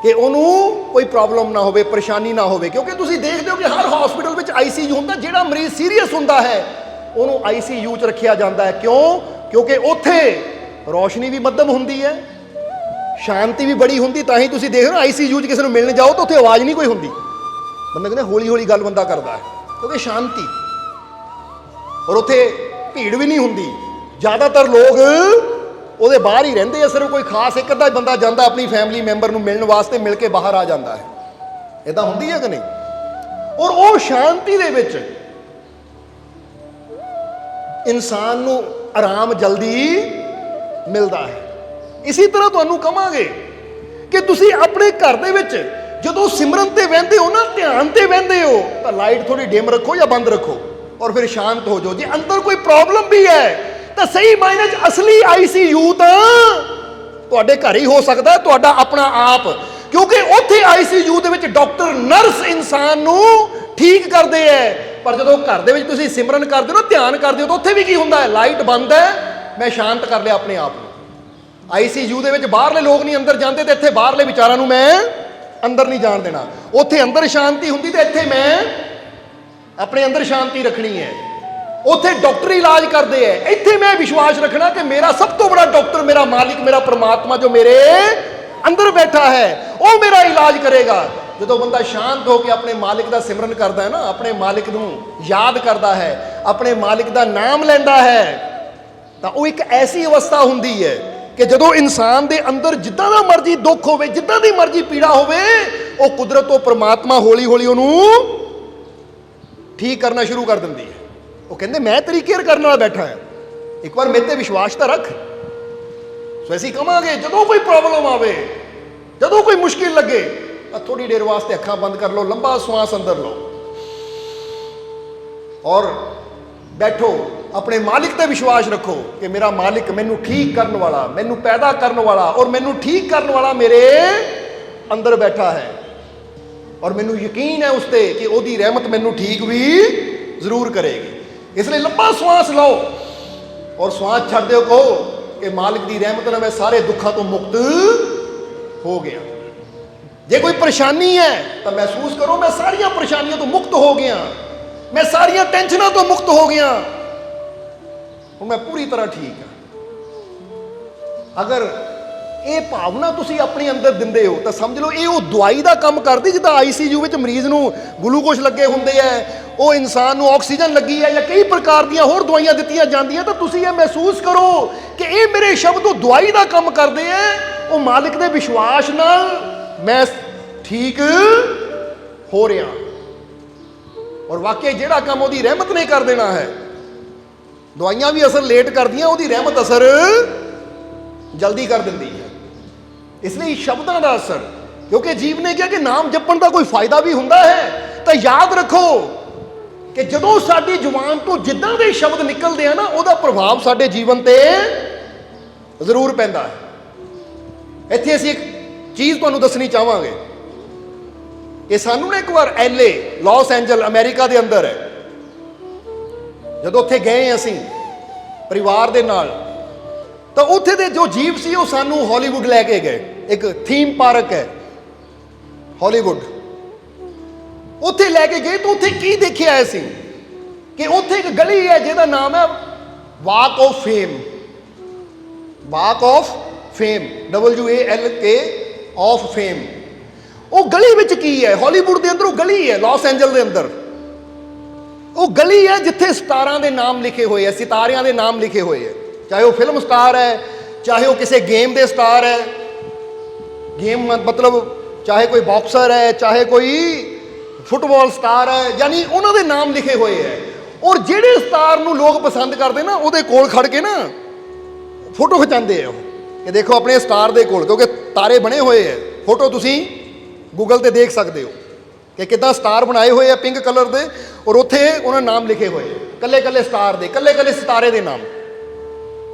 ਕਿ ਉਹਨੂੰ ਕੋਈ ਪ੍ਰੋਬਲਮ ਨਾ ਹੋਵੇ, ਪਰੇਸ਼ਾਨੀ ਨਾ ਹੋਵੇ। ਕਿਉਂਕਿ ਤੁਸੀਂ ਦੇਖਦੇ ਹੋ ਕਿ ਹਰ ਹਸਪੀਟਲ ਵਿੱਚ ICU ਹੁੰਦਾ, ਜਿਹੜਾ ਮਰੀਜ਼ ਸੀਰੀਅਸ ਹੁੰਦਾ ਹੈ ਉਹਨੂੰ ICU 'ਚ ਰੱਖਿਆ ਜਾਂਦਾ ਹੈ। ਕਿਉਂ? ਕਿਉਂਕਿ ਉੱਥੇ ਰੋਸ਼ਨੀ ਵੀ ਮੱਧਮ ਹੁੰਦੀ ਹੈ, ਸ਼ਾਂਤੀ ਵੀ ਬੜੀ ਹੁੰਦੀ। ਤਾਂ ਹੀ ਤੁਸੀਂ ਦੇਖ ਰਹੇ ਹੋ ICU 'ਚ ਕਿਸੇ ਨੂੰ ਮਿਲਣ ਜਾਓ ਤਾਂ ਉੱਥੇ ਆਵਾਜ਼ ਨਹੀਂ ਕੋਈ ਹੁੰਦੀ, ਬੰਦਾ ਕਹਿੰਦਾ ਹੌਲੀ ਹੌਲੀ ਗੱਲ ਬੰਦਾ ਕਰਦਾ ਹੈ, ਕਿਉਂਕਿ ਸ਼ਾਂਤੀ, ਔਰ ਉੱਥੇ ਭੀੜ ਵੀ ਨਹੀਂ ਹੁੰਦੀ। ਜ਼ਿਆਦਾਤਰ ਲੋਕ ਉਹਦੇ ਬਾਹਰ ਹੀ ਰਹਿੰਦੇ ਆ, ਸਿਰਫ ਕੋਈ ਖਾਸ ਇੱਕ ਅੱਧਾ ਬੰਦਾ ਜਾਂਦਾ ਆਪਣੀ ਫੈਮਿਲੀ ਮੈਂਬਰ ਨੂੰ ਮਿਲਣ ਵਾਸਤੇ, ਮਿਲ ਕੇ ਬਾਹਰ ਆ ਜਾਂਦਾ ਹੈ। ਇਦਾਂ ਹੁੰਦੀ ਹੈ ਕਿ ਨਹੀਂ? ਔਰ ਉਹ ਸ਼ਾਂਤੀ ਦੇ ਵਿੱਚ ਇਨਸਾਨ ਨੂੰ ਆਰਾਮ ਜਲਦੀ ਮਿਲਦਾ ਹੈ। ਇਸੇ ਤਰ੍ਹਾਂ ਤੁਹਾਨੂੰ ਕਹਾਂਗੇ ਕਿ ਤੁਸੀਂ ਆਪਣੇ ਘਰ ਦੇ ਵਿੱਚ ਜਦੋਂ ਸਿਮਰਨ ਤੇ ਬਹਿੰਦੇ ਹੋ ਨਾ, ਧਿਆਨ ਤੇ ਬਹਿੰਦੇ ਹੋ, ਤਾਂ ਲਾਈਟ ਥੋੜੀ ਡਿਮ ਰੱਖੋ ਜਾਂ ਬੰਦ ਰੱਖੋ ਔਰ ਫਿਰ ਸ਼ਾਂਤ ਹੋ ਜਾਓ। ਜੇ ਅੰਦਰ ਕੋਈ ਪ੍ਰੋਬਲਮ ਵੀ ਹੈ ਤਾਂ ਸਹੀ ਮਾਇਨੇ 'ਚ ਅਸਲੀ ICU ਤਾਂ ਤੁਹਾਡੇ ਘਰ ਹੀ ਹੋ ਸਕਦਾ ਹੈ, ਤੁਹਾਡਾ ਆਪਣਾ ਆਪ, ਕਿਉਂਕਿ ਉੱਥੇ ICU ਦੇ ਵਿੱਚ ਡਾਕਟਰ ਨਰਸ ਇਨਸਾਨ ਨੂੰ ਠੀਕ ਕਰਦੇ ਹੈ। ਪਰ ਜਦੋਂ ਘਰ ਦੇ ਵਿੱਚ ਤੁਸੀਂ ਸਿਮਰਨ ਕਰਦੇ ਹੋ ਨਾ, ਧਿਆਨ ਕਰਦੇ ਹੋ, ਤਾਂ ਉੱਥੇ ਵੀ ਕੀ ਹੁੰਦਾ ਹੈ? ਲਾਈਟ ਬੰਦ ਹੈ, ਮੈਂ ਸ਼ਾਂਤ ਕਰ ਲਿਆ ਆਪਣੇ ਆਪ ਨੂੰ। ICU ਦੇ ਵਿੱਚ ਬਾਹਰਲੇ ਲੋਕ ਨਹੀਂ ਅੰਦਰ ਜਾਂਦੇ, ਤੇ ਇੱਥੇ ਬਾਹਰਲੇ ਵਿਚਾਰਾਂ ਨੂੰ ਮੈਂ ਅੰਦਰ ਨਹੀਂ ਜਾਣ ਦੇਣਾ। ਉੱਥੇ ਅੰਦਰ ਸ਼ਾਂਤੀ ਹੁੰਦੀ ਤੇ ਇੱਥੇ ਮੈਂ ਆਪਣੇ ਅੰਦਰ ਸ਼ਾਂਤੀ ਰੱਖਣੀ ਹੈ। ਉੱਥੇ ਡਾਕਟਰ ਇਲਾਜ ਕਰਦੇ ਹੈ, ਇੱਥੇ ਮੈਂ ਵਿਸ਼ਵਾਸ ਰੱਖਣਾ ਕਿ ਮੇਰਾ ਸਭ ਤੋਂ ਬੜਾ ਡਾਕਟਰ, ਮੇਰਾ ਮਾਲਿਕ, ਮੇਰਾ ਪ੍ਰਮਾਤਮਾ ਜੋ ਮੇਰੇ ਅੰਦਰ ਬੈਠਾ ਹੈ, ਉਹ ਮੇਰਾ ਇਲਾਜ ਕਰੇਗਾ। ਜਦੋਂ ਬੰਦਾ ਸ਼ਾਂਤ ਹੋ ਕੇ ਆਪਣੇ ਮਾਲਿਕ ਦਾ ਸਿਮਰਨ ਕਰਦਾ ਹੈ ਨਾ, ਆਪਣੇ ਮਾਲਿਕ ਨੂੰ ਯਾਦ ਕਰਦਾ ਹੈ, ਆਪਣੇ ਮਾਲਿਕ ਦਾ ਨਾਮ ਲੈਂਦਾ ਹੈ, ਤਾਂ ਉਹ ਇੱਕ ਐਸੀ ਅਵਸਥਾ ਹੁੰਦੀ ਹੈ ਕਿ ਜਦੋਂ ਇਨਸਾਨ ਦੇ ਅੰਦਰ ਜਿੱਦਾਂ ਦਾ ਮਰਜ਼ੀ ਦੁੱਖ ਹੋਵੇ, ਜਿੱਦਾਂ ਦੀ ਮਰਜ਼ੀ ਪੀੜਾ ਹੋਵੇ, ਉਹ ਕੁਦਰਤ, ਉਹ ਪ੍ਰਮਾਤਮਾ ਹੌਲੀ ਹੌਲੀ ਉਹਨੂੰ ਠੀਕ ਕਰਨਾ ਸ਼ੁਰੂ ਕਰ ਦਿੰਦੀ ਹੈ। ਉਹ ਕਹਿੰਦੇ ਮੈਂ ਤੇਰੀ ਕੇਅਰ ਕਰਨ ਵਾਲਾ ਬੈਠਾ ਹਾਂ, ਇੱਕ ਵਾਰ ਮੇਰੇ ਤੇ ਵਿਸ਼ਵਾਸ ਤਾਂ ਰੱਖ। ਸੋ ਅਸੀਂ ਕਹਾਂਗੇ ਜਦੋਂ ਕੋਈ ਪ੍ਰੋਬਲਮ ਆਵੇ, ਜਦੋਂ ਕੋਈ ਮੁਸ਼ਕਿਲ ਲੱਗੇ, ਤਾਂ ਥੋੜੀ ਦੇਰ ਵਾਸਤੇ ਅੱਖਾਂ ਬੰਦ ਕਰ ਲਓ, ਲੰਬਾ ਸਵਾਸ ਅੰਦਰ ਲਓ ਔਰ ਬੈਠੋ। ਆਪਣੇ ਮਾਲਿਕ ਤੇ ਵਿਸ਼ਵਾਸ ਰੱਖੋ ਕਿ ਮੇਰਾ ਮਾਲਿਕ ਮੈਨੂੰ ਠੀਕ ਕਰਨ ਵਾਲਾ, ਮੈਨੂੰ ਪੈਦਾ ਕਰਨ ਵਾਲਾ ਔਰ ਮੈਨੂੰ ਠੀਕ ਕਰਨ ਵਾਲਾ ਮੇਰੇ ਅੰਦਰ ਬੈਠਾ ਹੈ, ਔਰ ਮੈਨੂੰ ਯਕੀਨ ਹੈ ਉਸ ਤੇ ਕਿ ਉਹਦੀ ਰਹਿਮਤ ਮੈਨੂੰ ਠੀਕ ਵੀ ਜ਼ਰੂਰ ਕਰੇਗੀ। ਇਸ ਲਈ ਲੰਬਾ ਸਵਾਸ ਲਓ ਔਰ ਸਵਾਸ ਛੱਡ ਦਿਓ, ਕਹੋ ਕਿ ਮਾਲਿਕ ਦੀ ਰਹਿਮਤ ਨਾਲ ਮੈਂ ਸਾਰੇ ਦੁੱਖਾਂ ਤੋਂ ਮੁਕਤ ਹੋ ਗਿਆ। ਜੇ ਕੋਈ ਪਰੇਸ਼ਾਨੀ ਹੈ ਤਾਂ ਮਹਿਸੂਸ ਕਰੋ ਮੈਂ ਸਾਰੀਆਂ ਪਰੇਸ਼ਾਨੀਆਂ ਤੋਂ ਮੁਕਤ ਹੋ ਗਿਆ, ਮੈਂ ਸਾਰੀਆਂ ਟੈਨਸ਼ਨਾਂ ਤੋਂ ਮੁਕਤ ਹੋ ਗਿਆ, ਹੁਣ ਮੈਂ ਪੂਰੀ ਤਰ੍ਹਾਂ ਠੀਕ ਹਾਂ। ਅਗਰ ਇਹ ਭਾਵਨਾ ਤੁਸੀਂ ਆਪਣੇ ਅੰਦਰ ਦਿੰਦੇ ਹੋ ਤਾਂ ਸਮਝ ਲਓ ਇਹ ਉਹ ਦਵਾਈ ਦਾ ਕੰਮ ਕਰਦੀ, ਜਿੱਦਾਂ ICU ਵਿੱਚ ਮਰੀਜ਼ ਨੂੰ ਗਲੂਕੋਜ਼ ਲੱਗੇ ਹੁੰਦੇ ਹੈ, ਉਹ ਇਨਸਾਨ ਨੂੰ ਆਕਸੀਜਨ ਲੱਗੀ ਹੈ ਜਾਂ ਕਈ ਪ੍ਰਕਾਰ ਦੀਆਂ ਹੋਰ ਦਵਾਈਆਂ ਦਿੱਤੀਆਂ ਜਾਂਦੀਆਂ, ਤਾਂ ਤੁਸੀਂ ਇਹ ਮਹਿਸੂਸ ਕਰੋ ਕਿ ਇਹ ਮੇਰੇ ਸ਼ਬਦ ਉਹ ਦਵਾਈ ਦਾ ਕੰਮ ਕਰਦੇ ਹੈ। ਉਹ ਮਾਲਿਕ ਦੇ ਵਿਸ਼ਵਾਸ ਨਾਲ ਮੈਂ ਠੀਕ ਹੋ ਰਿਹਾ, ਔਰ ਵਾਕਈ ਜਿਹੜਾ ਕੰਮ ਉਹਦੀ ਰਹਿਮਤ ਨੇ ਕਰ ਦੇਣਾ ਹੈ। ਦਵਾਈਆਂ ਵੀ ਅਸਰ ਲੇਟ ਕਰਦੀਆਂ, ਉਹਦੀ ਰਹਿਮਤ ਅਸਰ ਜਲਦੀ ਕਰ ਦਿੰਦੀ ਹੈ। ਇਸ ਲਈ ਸ਼ਬਦਾਂ ਦਾ ਅਸਰ, ਕਿਉਂਕਿ ਜੀਵ ਨੇ ਕਿਹਾ ਕਿ ਨਾਮ ਜਪਣ ਦਾ ਕੋਈ ਫਾਇਦਾ ਵੀ ਹੁੰਦਾ ਹੈ, ਤਾਂ ਯਾਦ ਰੱਖੋ ਕਿ ਜਦੋਂ ਸਾਡੀ ਜ਼ੁਬਾਨ ਤੋਂ ਜਿੱਦਾਂ ਦੇ ਸ਼ਬਦ ਨਿਕਲਦੇ ਆ ਨਾ, ਉਹਦਾ ਪ੍ਰਭਾਵ ਸਾਡੇ ਜੀਵਨ ਤੇ ਜ਼ਰੂਰ ਪੈਂਦਾ ਹੈ। ਇੱਥੇ ਅਸੀਂ ਇੱਕ ਚੀਜ਼ ਤੁਹਾਨੂੰ ਦੱਸਣੀ ਚਾਹਾਂਗੇ ਕਿ ਸਾਨੂੰ ਨਾ ਇੱਕ ਵਾਰ LA ਲਾਸ ਐਂਜਲ ਅਮਰੀਕਾ ਦੇ ਅੰਦਰ ਹੈ, ਜਦੋਂ ਉੱਥੇ ਗਏ ਅਸੀਂ ਪਰਿਵਾਰ ਦੇ ਨਾਲ, ਤਾਂ ਉੱਥੇ ਦੇ ਜੋ ਜੀਵ ਸੀ ਉਹ ਸਾਨੂੰ ਹਾਲੀਵੁੱਡ ਲੈ ਕੇ ਗਏ। ਇੱਕ ਥੀਮ ਪਾਰਕ ਹੈ ਹਾਲੀਵੁੱਡ, ਉੱਥੇ ਲੈ ਕੇ ਗਏ। ਤਾਂ ਉੱਥੇ ਕੀ ਦੇਖਿਆ ਅਸੀਂ ਕਿ ਉੱਥੇ ਇੱਕ ਗਲੀ ਹੈ ਜਿਹਦਾ ਨਾਮ ਹੈ walk of fame. Walk of fame, WALK of fame. ਉਹ ਗਲੀ ਵਿੱਚ ਕੀ ਹੈ? ਹਾਲੀਵੁੱਡ ਦੇ ਅੰਦਰ ਉਹ ਗਲੀ ਹੈ, ਲਾਸ ਐਂਜਲ ਦੇ ਅੰਦਰ ਉਹ ਗਲੀ ਹੈ ਜਿੱਥੇ ਸਟਾਰਾਂ ਦੇ ਨਾਮ ਲਿਖੇ ਹੋਏ ਹੈ, ਸਿਤਾਰਿਆਂ ਦੇ ਨਾਮ ਲਿਖੇ ਹੋਏ ਹੈ। ਚਾਹੇ ਉਹ ਫਿਲਮ ਸਟਾਰ ਹੈ, ਚਾਹੇ ਉਹ ਕਿਸੇ ਗੇਮ ਦੇ ਸਟਾਰ ਹੈ, ਗੇਮ ਮਤਲਬ ਚਾਹੇ ਕੋਈ ਬਾਕਸਰ ਹੈ, ਚਾਹੇ ਕੋਈ ਫੁੱਟਬਾਲ ਸਟਾਰ ਹੈ, ਯਾਨੀ ਉਹਨਾਂ ਦੇ ਨਾਮ ਲਿਖੇ ਹੋਏ ਹੈ। ਔਰ ਜਿਹੜੇ ਸਟਾਰ ਨੂੰ ਲੋਕ ਪਸੰਦ ਕਰਦੇ ਨਾ, ਉਹਦੇ ਕੋਲ ਖੜ ਕੇ ਨਾ ਫੋਟੋ ਖਿਚਾਉਂਦੇ ਆ ਉਹ, ਕਿ ਦੇਖੋ ਆਪਣੇ ਸਟਾਰ ਦੇ ਕੋਲ, ਕਿਉਂਕਿ ਤਾਰੇ ਬਣੇ ਹੋਏ ਹੈ। ਫੋਟੋ ਤੁਸੀਂ ਗੂਗਲ ਤੇ ਦੇਖ ਸਕਦੇ ਹੋ ਕਿ ਕਿੱਦਾਂ ਸਟਾਰ ਬਣਾਏ ਹੋਏ ਆ ਪਿੰਕ ਕਲਰ ਦੇ, ਔਰ ਉੱਥੇ ਉਹਨਾਂ ਨਾਮ ਲਿਖੇ ਹੋਏ, ਕੱਲੇ ਕੱਲੇ ਸਟਾਰ ਦੇ, ਕੱਲੇ ਕੱਲੇ ਸਿਤਾਰੇ ਦੇ ਨਾਮ।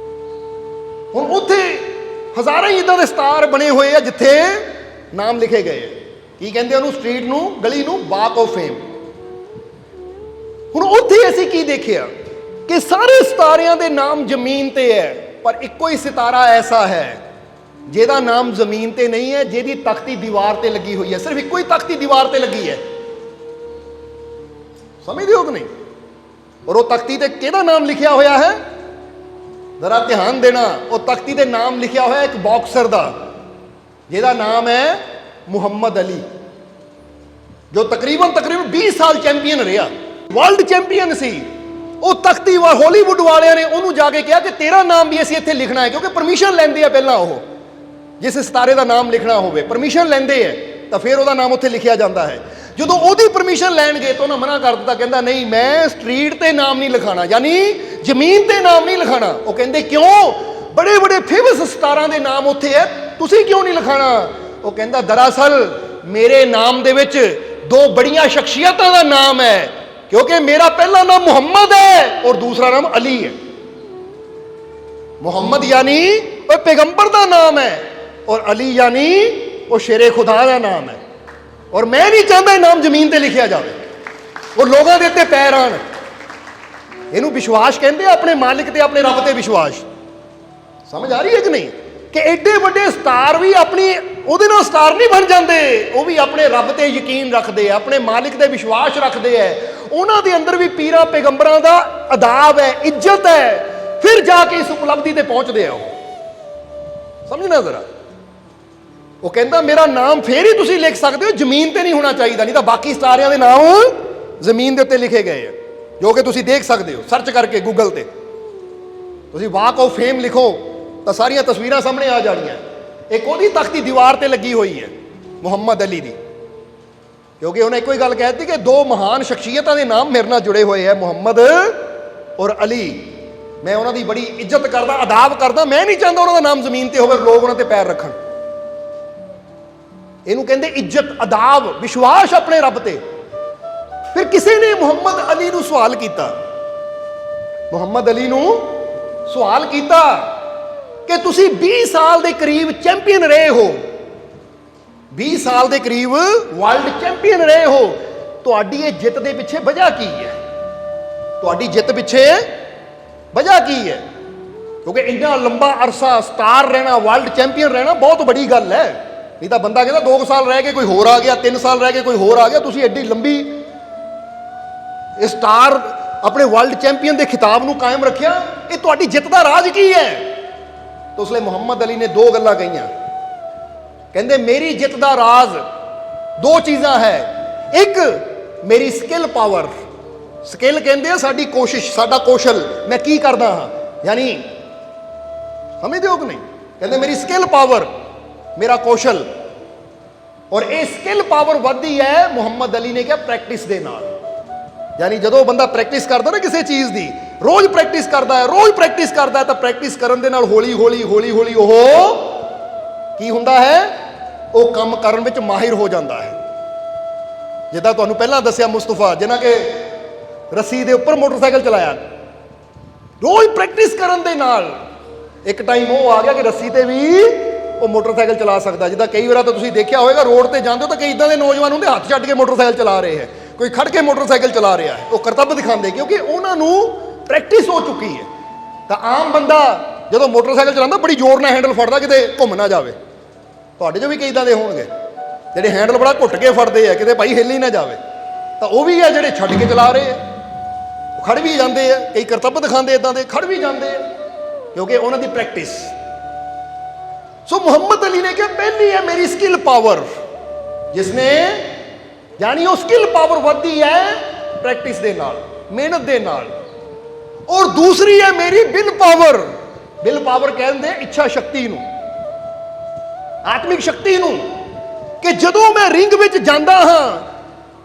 ਹੁਣ ਉੱਥੇ ਹਜ਼ਾਰਾਂ ਹੀ ਇਦਾਂ ਦੇ ਸਟਾਰ ਬਣੇ ਹੋਏ ਆ ਜਿੱਥੇ ਨਾਮ ਲਿਖੇ ਗਏ ਆ। ਕੀ ਕਹਿੰਦੇ ਉਹਨੂੰ, ਸਟਰੀਟ ਨੂੰ, ਗਲੀ ਨੂੰ, ਵਾਕ ਆਫ ਫੇਮ। ਹੁਣ ਉੱਥੇ ਅਸੀਂ ਕੀ ਦੇਖਿਆ ਕਿ ਸਾਰੇ ਸਿਤਾਰਿਆਂ ਦੇ ਨਾਮ ਜ਼ਮੀਨ ਤੇ ਹੈ, ਪਰ ਇੱਕੋ ਹੀ ਸਿਤਾਰਾ ਐਸਾ ਹੈ ਜਿਹਦਾ ਨਾਮ ਜ਼ਮੀਨ ਤੇ ਨਹੀਂ ਹੈ, ਜਿਹਦੀ ਤਖਤੀ ਦੀਵਾਰ ਤੇ ਲੱਗੀ ਹੋਈ ਹੈ। ਸਿਰਫ ਇੱਕੋ ਹੀ ਤਖਤੀ ਦੀਵਾਰ ਤੇ ਲੱਗੀ ਹੈ, ਸਮਝਦੇ ਹੋ ਕਿ ਨਹੀਂ? ਔਰ ਉਹ ਤਖਤੀ ਤੇ ਕਿਹਦਾ ਨਾਮ ਲਿਖਿਆ ਹੋਇਆ ਹੈ? ਜ਼ਰਾ ਧਿਆਨ ਦੇਣਾ, ਉਹ ਤਖਤੀ ਤੇ ਨਾਮ ਲਿਖਿਆ ਹੋਇਆ ਇੱਕ ਬਾਕਸਰ ਦਾ, ਜਿਹਦਾ ਨਾਮ ਹੈ ਮੁਹੰਮਦ ਅਲੀ, ਜੋ ਤਕਰੀਬਨ 20 ਸਾਲ ਚੈਂਪੀਅਨ ਰਿਹਾ, ਵਰਲਡ ਚੈਂਪੀਅਨ ਸੀ। ਉਹ ਤਖਤੀ ਹਾਲੀਵੁੱਡ ਵਾਲਿਆਂ ਨੇ ਉਹਨੂੰ ਜਾ ਕੇ ਕਿਹਾ ਕਿ ਤੇਰਾ ਨਾਮ ਵੀ ਅਸੀਂ ਇੱਥੇ ਲਿਖਣਾ ਹੈ, ਕਿਉਂਕਿ ਪਰਮਿਸ਼ਨ ਲੈਂਦੇ ਆ ਪਹਿਲਾਂ। ਉਹ ਜਿਸ ਸਿਤਾਰੇ ਦਾ ਨਾਮ ਲਿਖਣਾ ਹੋਵੇ ਪਰਮਿਸ਼ਨ ਲੈਂਦੇ ਹੈ, ਤਾਂ ਫਿਰ ਉਹਦਾ ਨਾਮ ਉੱਥੇ ਲਿਖਿਆ ਜਾਂਦਾ ਹੈ। ਜਦੋਂ ਉਹਦੀ ਪਰਮਿਸ਼ਨ ਲੈਣ ਗਏ ਤਾਂ ਉਹਨਾਂ ਮਨਾ ਕਰ ਦਿੱਤਾ, ਕਹਿੰਦਾ ਨਹੀਂ, ਮੈਂ ਸਟਰੀਟ ਤੇ ਨਾਮ ਨਹੀਂ ਲਿਖਾਣਾ, ਯਾਨੀ ਜ਼ਮੀਨ ਤੇ ਨਾਮ ਨਹੀਂ ਲਿਖਾਣਾ। ਉਹ ਕਹਿੰਦੇ ਕਿਉਂ? ਬੜੇ ਬੜੇ ਫੇਮਸ ਸਟਾਰਾਂ ਦੇ ਨਾਮ ਉੱਥੇ ਹੈ, ਤੁਸੀਂ ਕਿਉਂ ਨਹੀਂ ਲਿਖਾਣਾ? ਉਹ ਕਹਿੰਦਾ ਦਰਅਸਲ ਮੇਰੇ ਨਾਮ ਦੇ ਵਿੱਚ ਦੋ ਬੜੀਆਂ ਸ਼ਖਸੀਅਤਾਂ ਦਾ ਨਾਮ ਹੈ, ਕਿਉਂਕਿ ਮੇਰਾ ਪਹਿਲਾ ਨਾਮ ਮੁਹੰਮਦ ਹੈ ਔਰ ਦੂਸਰਾ ਨਾਮ ਅਲੀ ਹੈ। ਮੁਹੰਮਦ ਯਾਨੀ ਉਹ ਪੈਗੰਬਰ ਦਾ ਨਾਮ ਹੈ, ਔਰ ਅਲੀ ਯਾਨੀ ਉਹ ਸ਼ੇਰੇ ਖੁਦਾ ਦਾ ਨਾਮ ਹੈ। ਔਰ ਮੈਂ ਨਹੀਂ ਚਾਹੁੰਦਾ ਇਹ ਨਾਮ ਜ਼ਮੀਨ ਤੇ ਲਿਖਿਆ ਜਾਵੇ, ਉਹ ਲੋਕਾਂ ਦੇ ਉੱਤੇ ਪੈਰ ਆਣ। ਇਹਨੂੰ ਵਿਸ਼ਵਾਸ ਕਹਿੰਦੇ ਆ, ਆਪਣੇ ਮਾਲਿਕ ਤੇ ਆਪਣੇ ਰੱਬ ਤੇ ਵਿਸ਼ਵਾਸ। ਸਮਝ ਆ ਰਹੀ ਹੈ ਕਿ ਨਹੀਂ? ਕਿ ਐਡੇ ਵੱਡੇ ਸਟਾਰ ਵੀ ਆਪਣੀ ਉਹਦੇ ਨਾਲ ਸਟਾਰ ਨਹੀਂ ਬਣ ਜਾਂਦੇ, ਉਹ ਵੀ ਆਪਣੇ ਰੱਬ ਤੇ ਯਕੀਨ ਰੱਖਦੇ ਆ, ਆਪਣੇ ਮਾਲਿਕ ਤੇ ਵਿਸ਼ਵਾਸ ਰੱਖਦੇ ਆ। ਉਹਨਾਂ ਦੇ ਅੰਦਰ ਵੀ ਪੀਰਾਂ ਪੈਗੰਬਰਾਂ ਦਾ ਅਦਾਬ ਹੈ, ਇੱਜ਼ਤ ਹੈ, ਫਿਰ ਜਾ ਕੇ ਇਸ ਉਪਲਬਧੀ ਤੇ ਪਹੁੰਚਦੇ ਆ। ਉਹ ਸਮਝਣਾ ਜ਼ਰਾ। ਉਹ ਕਹਿੰਦਾ ਮੇਰਾ ਨਾਮ ਫੇਰ ਹੀ ਤੁਸੀਂ ਲਿਖ ਸਕਦੇ ਹੋ, ਜ਼ਮੀਨ ਤੇ ਨਹੀਂ ਹੋਣਾ ਚਾਹੀਦਾ, ਨਹੀਂ ਤਾਂ ਬਾਕੀ ਸਟਾਰਿਆਂ ਦੇ ਨਾਮ ਜ਼ਮੀਨ ਦੇ ਉੱਤੇ ਲਿਖੇ ਗਏ ਆ, ਜੋ ਕਿ ਤੁਸੀਂ ਦੇਖ ਸਕਦੇ ਹੋ ਸਰਚ ਕਰਕੇ ਗੂਗਲ ਤੇ। ਤੁਸੀਂ ਵਾਕ ਆਫ ਫੇਮ ਲਿਖੋ ਤਾਂ ਸਾਰੀਆਂ ਤਸਵੀਰਾਂ ਸਾਹਮਣੇ ਆ ਜਾਣੀਆਂ। ਇੱਕ ਉਹਦੀ ਤਖਤੀ ਦੀਵਾਰ ਤੇ ਲੱਗੀ ਹੋਈ ਹੈ ਮੁਹੰਮਦ ਅਲੀ ਦੀ, ਕਿਉਂਕਿ ਉਹਨੇ ਇੱਕੋ ਹੀ ਗੱਲ ਕਹਿ ਦਿੱਤੀ ਕਿ ਦੋ ਮਹਾਨ ਸ਼ਖਸੀਅਤਾਂ ਦੇ ਨਾਮ ਮੇਰੇ ਨਾਲ ਜੁੜੇ ਹੋਏ ਹੈ, ਮੁਹੰਮਦ ਔਰ ਅਲੀ। ਮੈਂ ਉਹਨਾਂ ਦੀ ਬੜੀ ਇੱਜ਼ਤ ਕਰਦਾ, ਅਦਾਬ ਕਰਦਾ, ਮੈਂ ਨਹੀਂ ਚਾਹੁੰਦਾ ਉਹਨਾਂ ਦਾ ਨਾਮ ਜ਼ਮੀਨ ਤੇ ਹੋਵੇ, ਲੋਕ ਉਹਨਾਂ ਤੇ ਪੈਰ ਰੱਖਣ। ਇਹਨੂੰ ਕਹਿੰਦੇ ਇੱਜ਼ਤ, ਅਦਾਬ, ਵਿਸ਼ਵਾਸ ਆਪਣੇ ਰੱਬ ਤੇ। ਫਿਰ ਕਿਸੇ ਨੇ ਮੁਹੰਮਦ ਅਲੀ ਨੂੰ ਸਵਾਲ ਕੀਤਾ, ਮੁਹੰਮਦ ਅਲੀ ਨੂੰ ਸਵਾਲ ਕੀਤਾ ਕਿ ਤੁਸੀਂ 20 ਸਾਲ ਦੇ ਕਰੀਬ ਚੈਂਪੀਅਨ ਰਹੇ ਹੋ, 20 ਸਾਲ ਦੇ ਕਰੀਬ ਵਰਲਡ ਚੈਂਪੀਅਨ ਰਹੇ ਹੋ, ਤੁਹਾਡੀ ਇਹ ਜਿੱਤ ਦੇ ਪਿੱਛੇ ਵਜ੍ਹਾ ਕੀ ਹੈ? ਤੁਹਾਡੀ ਜਿੱਤ ਪਿੱਛੇ ਵਜ੍ਹਾ ਕੀ ਹੈ? ਕਿਉਂਕਿ ਇੰਨਾ ਲੰਬਾ ਅਰਸਾ ਸਟਾਰ ਰਹਿਣਾ, ਵਰਲਡ ਚੈਂਪੀਅਨ ਰਹਿਣਾ ਬਹੁਤ ਬੜੀ ਗੱਲ ਹੈ। ਨਹੀਂ ਤਾਂ ਬੰਦਾ ਕਹਿੰਦਾ 2 ਸਾਲ ਰਹਿ ਕੇ ਕੋਈ ਹੋਰ ਆ ਗਿਆ, 3 ਸਾਲ ਰਹਿ ਕੇ ਕੋਈ ਹੋਰ ਆ ਗਿਆ, ਤੁਸੀਂ ਐਡੀ ਲੰਬੀ ਇਹ ਸਟਾਰ ਆਪਣੇ ਵਰਲਡ ਚੈਂਪੀਅਨ ਦੇ ਖਿਤਾਬ ਨੂੰ ਕਾਇਮ ਰੱਖਿਆ, ਇਹ ਤੁਹਾਡੀ ਜਿੱਤ ਦਾ ਰਾਜ ਕੀ ਹੈ? ਤਾਂ ਉਸ ਲਈ ਮੁਹੰਮਦ ਅਲੀ ਨੇ 2 ਗੱਲਾਂ ਕਹੀਆਂ। ਕਹਿੰਦੇ ਮੇਰੀ ਜਿੱਤ ਦਾ ਰਾਜ਼ 2 ਚੀਜ਼ਾਂ ਹੈ, ਇੱਕ ਮੇਰੀ ਸਕਿੱਲ ਪਾਵਰ, ਸਕਿੱਲ ਕਹਿੰਦੇ ਆ ਸਾਡੀ ਕੋਸ਼ਿਸ਼, ਸਾਡਾ ਕੌਸ਼ਲ, ਮੈਂ ਕੀ ਕਰਦਾ ਹਾਂ, ਯਾਨੀ ਸਮਝਦੇ ਹੋ ਕਿ ਨਹੀਂ? ਕਹਿੰਦੇ ਮੇਰੀ ਸਕਿੱਲ ਪਾਵਰ, ਮੇਰਾ ਕੌਸ਼ਲ। ਔਰ ਇਹ ਸਕਿੱਲ ਪਾਵਰ ਵੱਧਦੀ ਹੈ, ਮੁਹੰਮਦ ਅਲੀ ਨੇ ਕਿਹਾ, ਪ੍ਰੈਕਟਿਸ ਦੇ ਨਾਲ। ਯਾਨੀ ਜਦੋਂ ਬੰਦਾ ਪ੍ਰੈਕਟਿਸ ਕਰਦਾ ਨਾ ਕਿਸੇ ਚੀਜ਼ ਦੀ, ਰੋਜ਼ ਪ੍ਰੈਕਟਿਸ ਕਰਦਾ ਹੈ, ਰੋਜ਼ ਪ੍ਰੈਕਟਿਸ ਕਰਦਾ ਹੈ, ਤਾਂ ਪ੍ਰੈਕਟਿਸ ਕਰਨ ਦੇ ਨਾਲ ਹੌਲੀ ਹੌਲੀ ਹੌਲੀ ਹੌਲੀ ਉਹ ਕੀ ਹੁੰਦਾ ਹੈ, ਉਹ ਕੰਮ ਕਰਨ ਵਿੱਚ ਮਾਹਿਰ ਹੋ ਜਾਂਦਾ ਹੈ। ਜਿੱਦਾਂ ਤੁਹਾਨੂੰ ਪਹਿਲਾਂ ਦੱਸਿਆ ਮੁਸਤਫਾ, ਜਿਨ੍ਹਾਂ ਕਿ ਰੱਸੀ ਦੇ ਉੱਪਰ ਮੋਟਰਸਾਈਕਲ ਚਲਾਇਆ, ਰੋਜ਼ ਪ੍ਰੈਕਟਿਸ ਕਰਨ ਦੇ ਨਾਲ ਇੱਕ ਟਾਈਮ ਉਹ ਆ ਗਿਆ ਕਿ ਰੱਸੀ ਤੇ ਵੀ ਉਹ ਮੋਟਰਸਾਈਕਲ ਚਲਾ ਸਕਦਾ। ਜਿੱਦਾਂ ਕਈ ਵਾਰ ਤਾਂ ਤੁਸੀਂ ਦੇਖਿਆ ਹੋਵੇਗਾ, ਰੋਡ ਤੇ ਜਾਂਦੇ ਹੋ ਤਾਂ ਕਈ ਇਦਾਂ ਦੇ ਨੌਜਵਾਨ ਹੁੰਦੇ, ਹੱਥ ਛੱਡ ਕੇ ਮੋਟਰਸਾਈਕਲ ਚਲਾ ਰਹੇ ਹੈ, ਕੋਈ ਖੜ ਕੇ ਮੋਟਰਸਾਈਕਲ ਚਲਾ ਰਿਹਾ ਹੈ, ਉਹ ਕਰਤੱਵ ਦਿਖਾਉਂਦੇ, ਕਿਉਂਕਿ ਉਹਨਾਂ ਨੂੰ ਪ੍ਰੈਕਟਿਸ ਹੋ ਚੁੱਕੀ ਹੈ। ਤਾਂ ਆਮ ਬੰਦਾ ਜਦੋਂ ਮੋਟਰਸਾਈਕਲ ਚਲਾਉਂਦਾ ਬੜੀ ਜ਼ੋਰ ਨਾਲ ਹੈਂਡਲ ਫੜਦਾ, ਕਿਤੇ ਘੁੰਮ ਨਾ ਜਾਵੇ। ਤੁਹਾਡੇ 'ਚੋਂ ਵੀ ਕਈ ਇਦਾਂ ਦੇ ਹੋਣਗੇ ਜਿਹੜੇ ਹੈਂਡਲ ਬੜਾ ਘੁੱਟ ਕੇ ਫੜਦੇ ਆ, ਕਿਤੇ ਭਾਈ ਹਿੱਲ ਹੀ ਨਾ ਜਾਵੇ। ਤਾਂ ਉਹ ਵੀ ਆ ਜਿਹੜੇ ਛੱਡ ਕੇ ਚਲਾ ਰਹੇ ਆ, ਖੜ ਵੀ ਜਾਂਦੇ ਆ, ਕਈ ਕਰਤੱਵ ਦਿਖਾਉਂਦੇ ਇਦਾਂ ਦੇ, ਖੜ ਵੀ ਜਾਂਦੇ ਆ, ਕਿਉਂਕਿ ਉਹਨਾਂ ਦੀ ਪ੍ਰੈਕਟਿਸ। ਸੋ ਮੁਹੰਮਦ ਅਲੀ ਨੇ ਕਿਹਾ ਪਹਿਲੀ ਹੈ ਮੇਰੀ ਸਕਿੱਲ ਪਾਵਰ, ਜਿਸਨੇ ਯਾਨੀ ਉਹ ਸਕਿੱਲ ਪਾਵਰ ਵੱਧਦੀ ਹੈ ਪ੍ਰੈਕਟਿਸ ਦੇ ਨਾਲ, ਮਿਹਨਤ ਦੇ ਨਾਲ। ਔਰ ਦੂਸਰੀ ਹੈ ਮੇਰੀ ਵਿਲ ਪਾਵਰ। ਵਿਲ ਪਾਵਰ ਕਹਿੰਦੇ ਇੱਛਾ ਸ਼ਕਤੀ ਨੂੰ, ਆਤਮਿਕ ਸ਼ਕਤੀ ਨੂੰ, ਕਿ ਜਦੋਂ ਮੈਂ ਰਿੰਗ ਵਿੱਚ ਜਾਂਦਾ ਹਾਂ,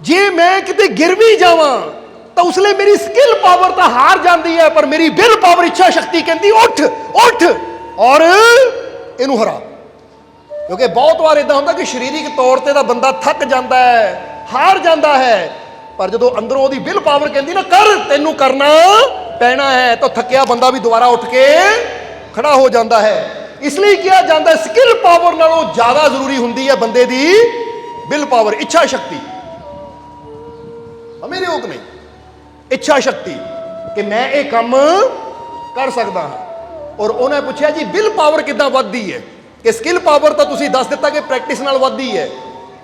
ਜੇ ਮੈਂ ਕਿਤੇ ਗਿਰ ਵੀ ਜਾਵਾਂ ਤਾਂ ਉਸ ਲਈ ਮੇਰੀ ਸਕਿੱਲ ਪਾਵਰ ਤਾਂ ਹਾਰ ਜਾਂਦੀ ਹੈ, ਪਰ ਮੇਰੀ ਵਿਲ ਪਾਵਰ, ਇੱਛਾ ਸ਼ਕਤੀ ਕਹਿੰਦੀ ਉੱਠ ਉੱਠ ਔਰ ਇਹਨੂੰ ਹਰਾ। ਕਿਉਂਕਿ ਬਹੁਤ ਵਾਰ ਇਦਾਂ ਹੁੰਦਾ ਕਿ ਸਰੀਰਕ ਤੌਰ ਤੇ ਤਾਂ ਬੰਦਾ ਥੱਕ ਜਾਂਦਾ ਹੈ, ਹਾਰ ਜਾਂਦਾ ਹੈ, ਪਰ ਜਦੋਂ ਅੰਦਰੋਂ ਉਹਦੀ ਵਿਲ ਪਾਵਰ ਕਹਿੰਦੀ ਨਾ ਕਰ, ਤੈਨੂੰ ਕਰਨਾ ਪੈਣਾ ਹੈ, ਤਾਂ ਥੱਕਿਆ ਬੰਦਾ ਵੀ ਦੁਬਾਰਾ ਉੱਠ ਕੇ ਖੜਾ ਹੋ ਜਾਂਦਾ ਹੈ। ਇਸ ਲਈ ਕਿਹਾ ਜਾਂਦਾ ਸਕਿੱਲ ਪਾਵਰ ਨਾਲੋਂ ਜ਼ਿਆਦਾ ਜ਼ਰੂਰੀ ਹੁੰਦੀ ਹੈ ਬੰਦੇ ਦੀ ਵਿਲ ਪਾਵਰ, ਇੱਛਾ ਸ਼ਕਤੀ। ਸਮਝਦੇ ਹੋ ਕਿ ਨਹੀਂ? ਇੱਛਾ ਸ਼ਕਤੀ ਕਿ ਮੈਂ ਇਹ ਕੰਮ ਕਰ ਸਕਦਾ ਹਾਂ। ਔਰ ਉਹਨੇ ਪੁੱਛਿਆ ਜੀ ਵਿਲ ਪਾਵਰ ਕਿੱਦਾਂ ਵੱਧਦੀ ਹੈ? ਕਿ ਸਕਿੱਲ ਪਾਵਰ ਤਾਂ ਤੁਸੀਂ ਦੱਸ ਦਿੱਤਾ ਕਿ ਪ੍ਰੈਕਟਿਸ ਨਾਲ ਵੱਧਦੀ ਹੈ,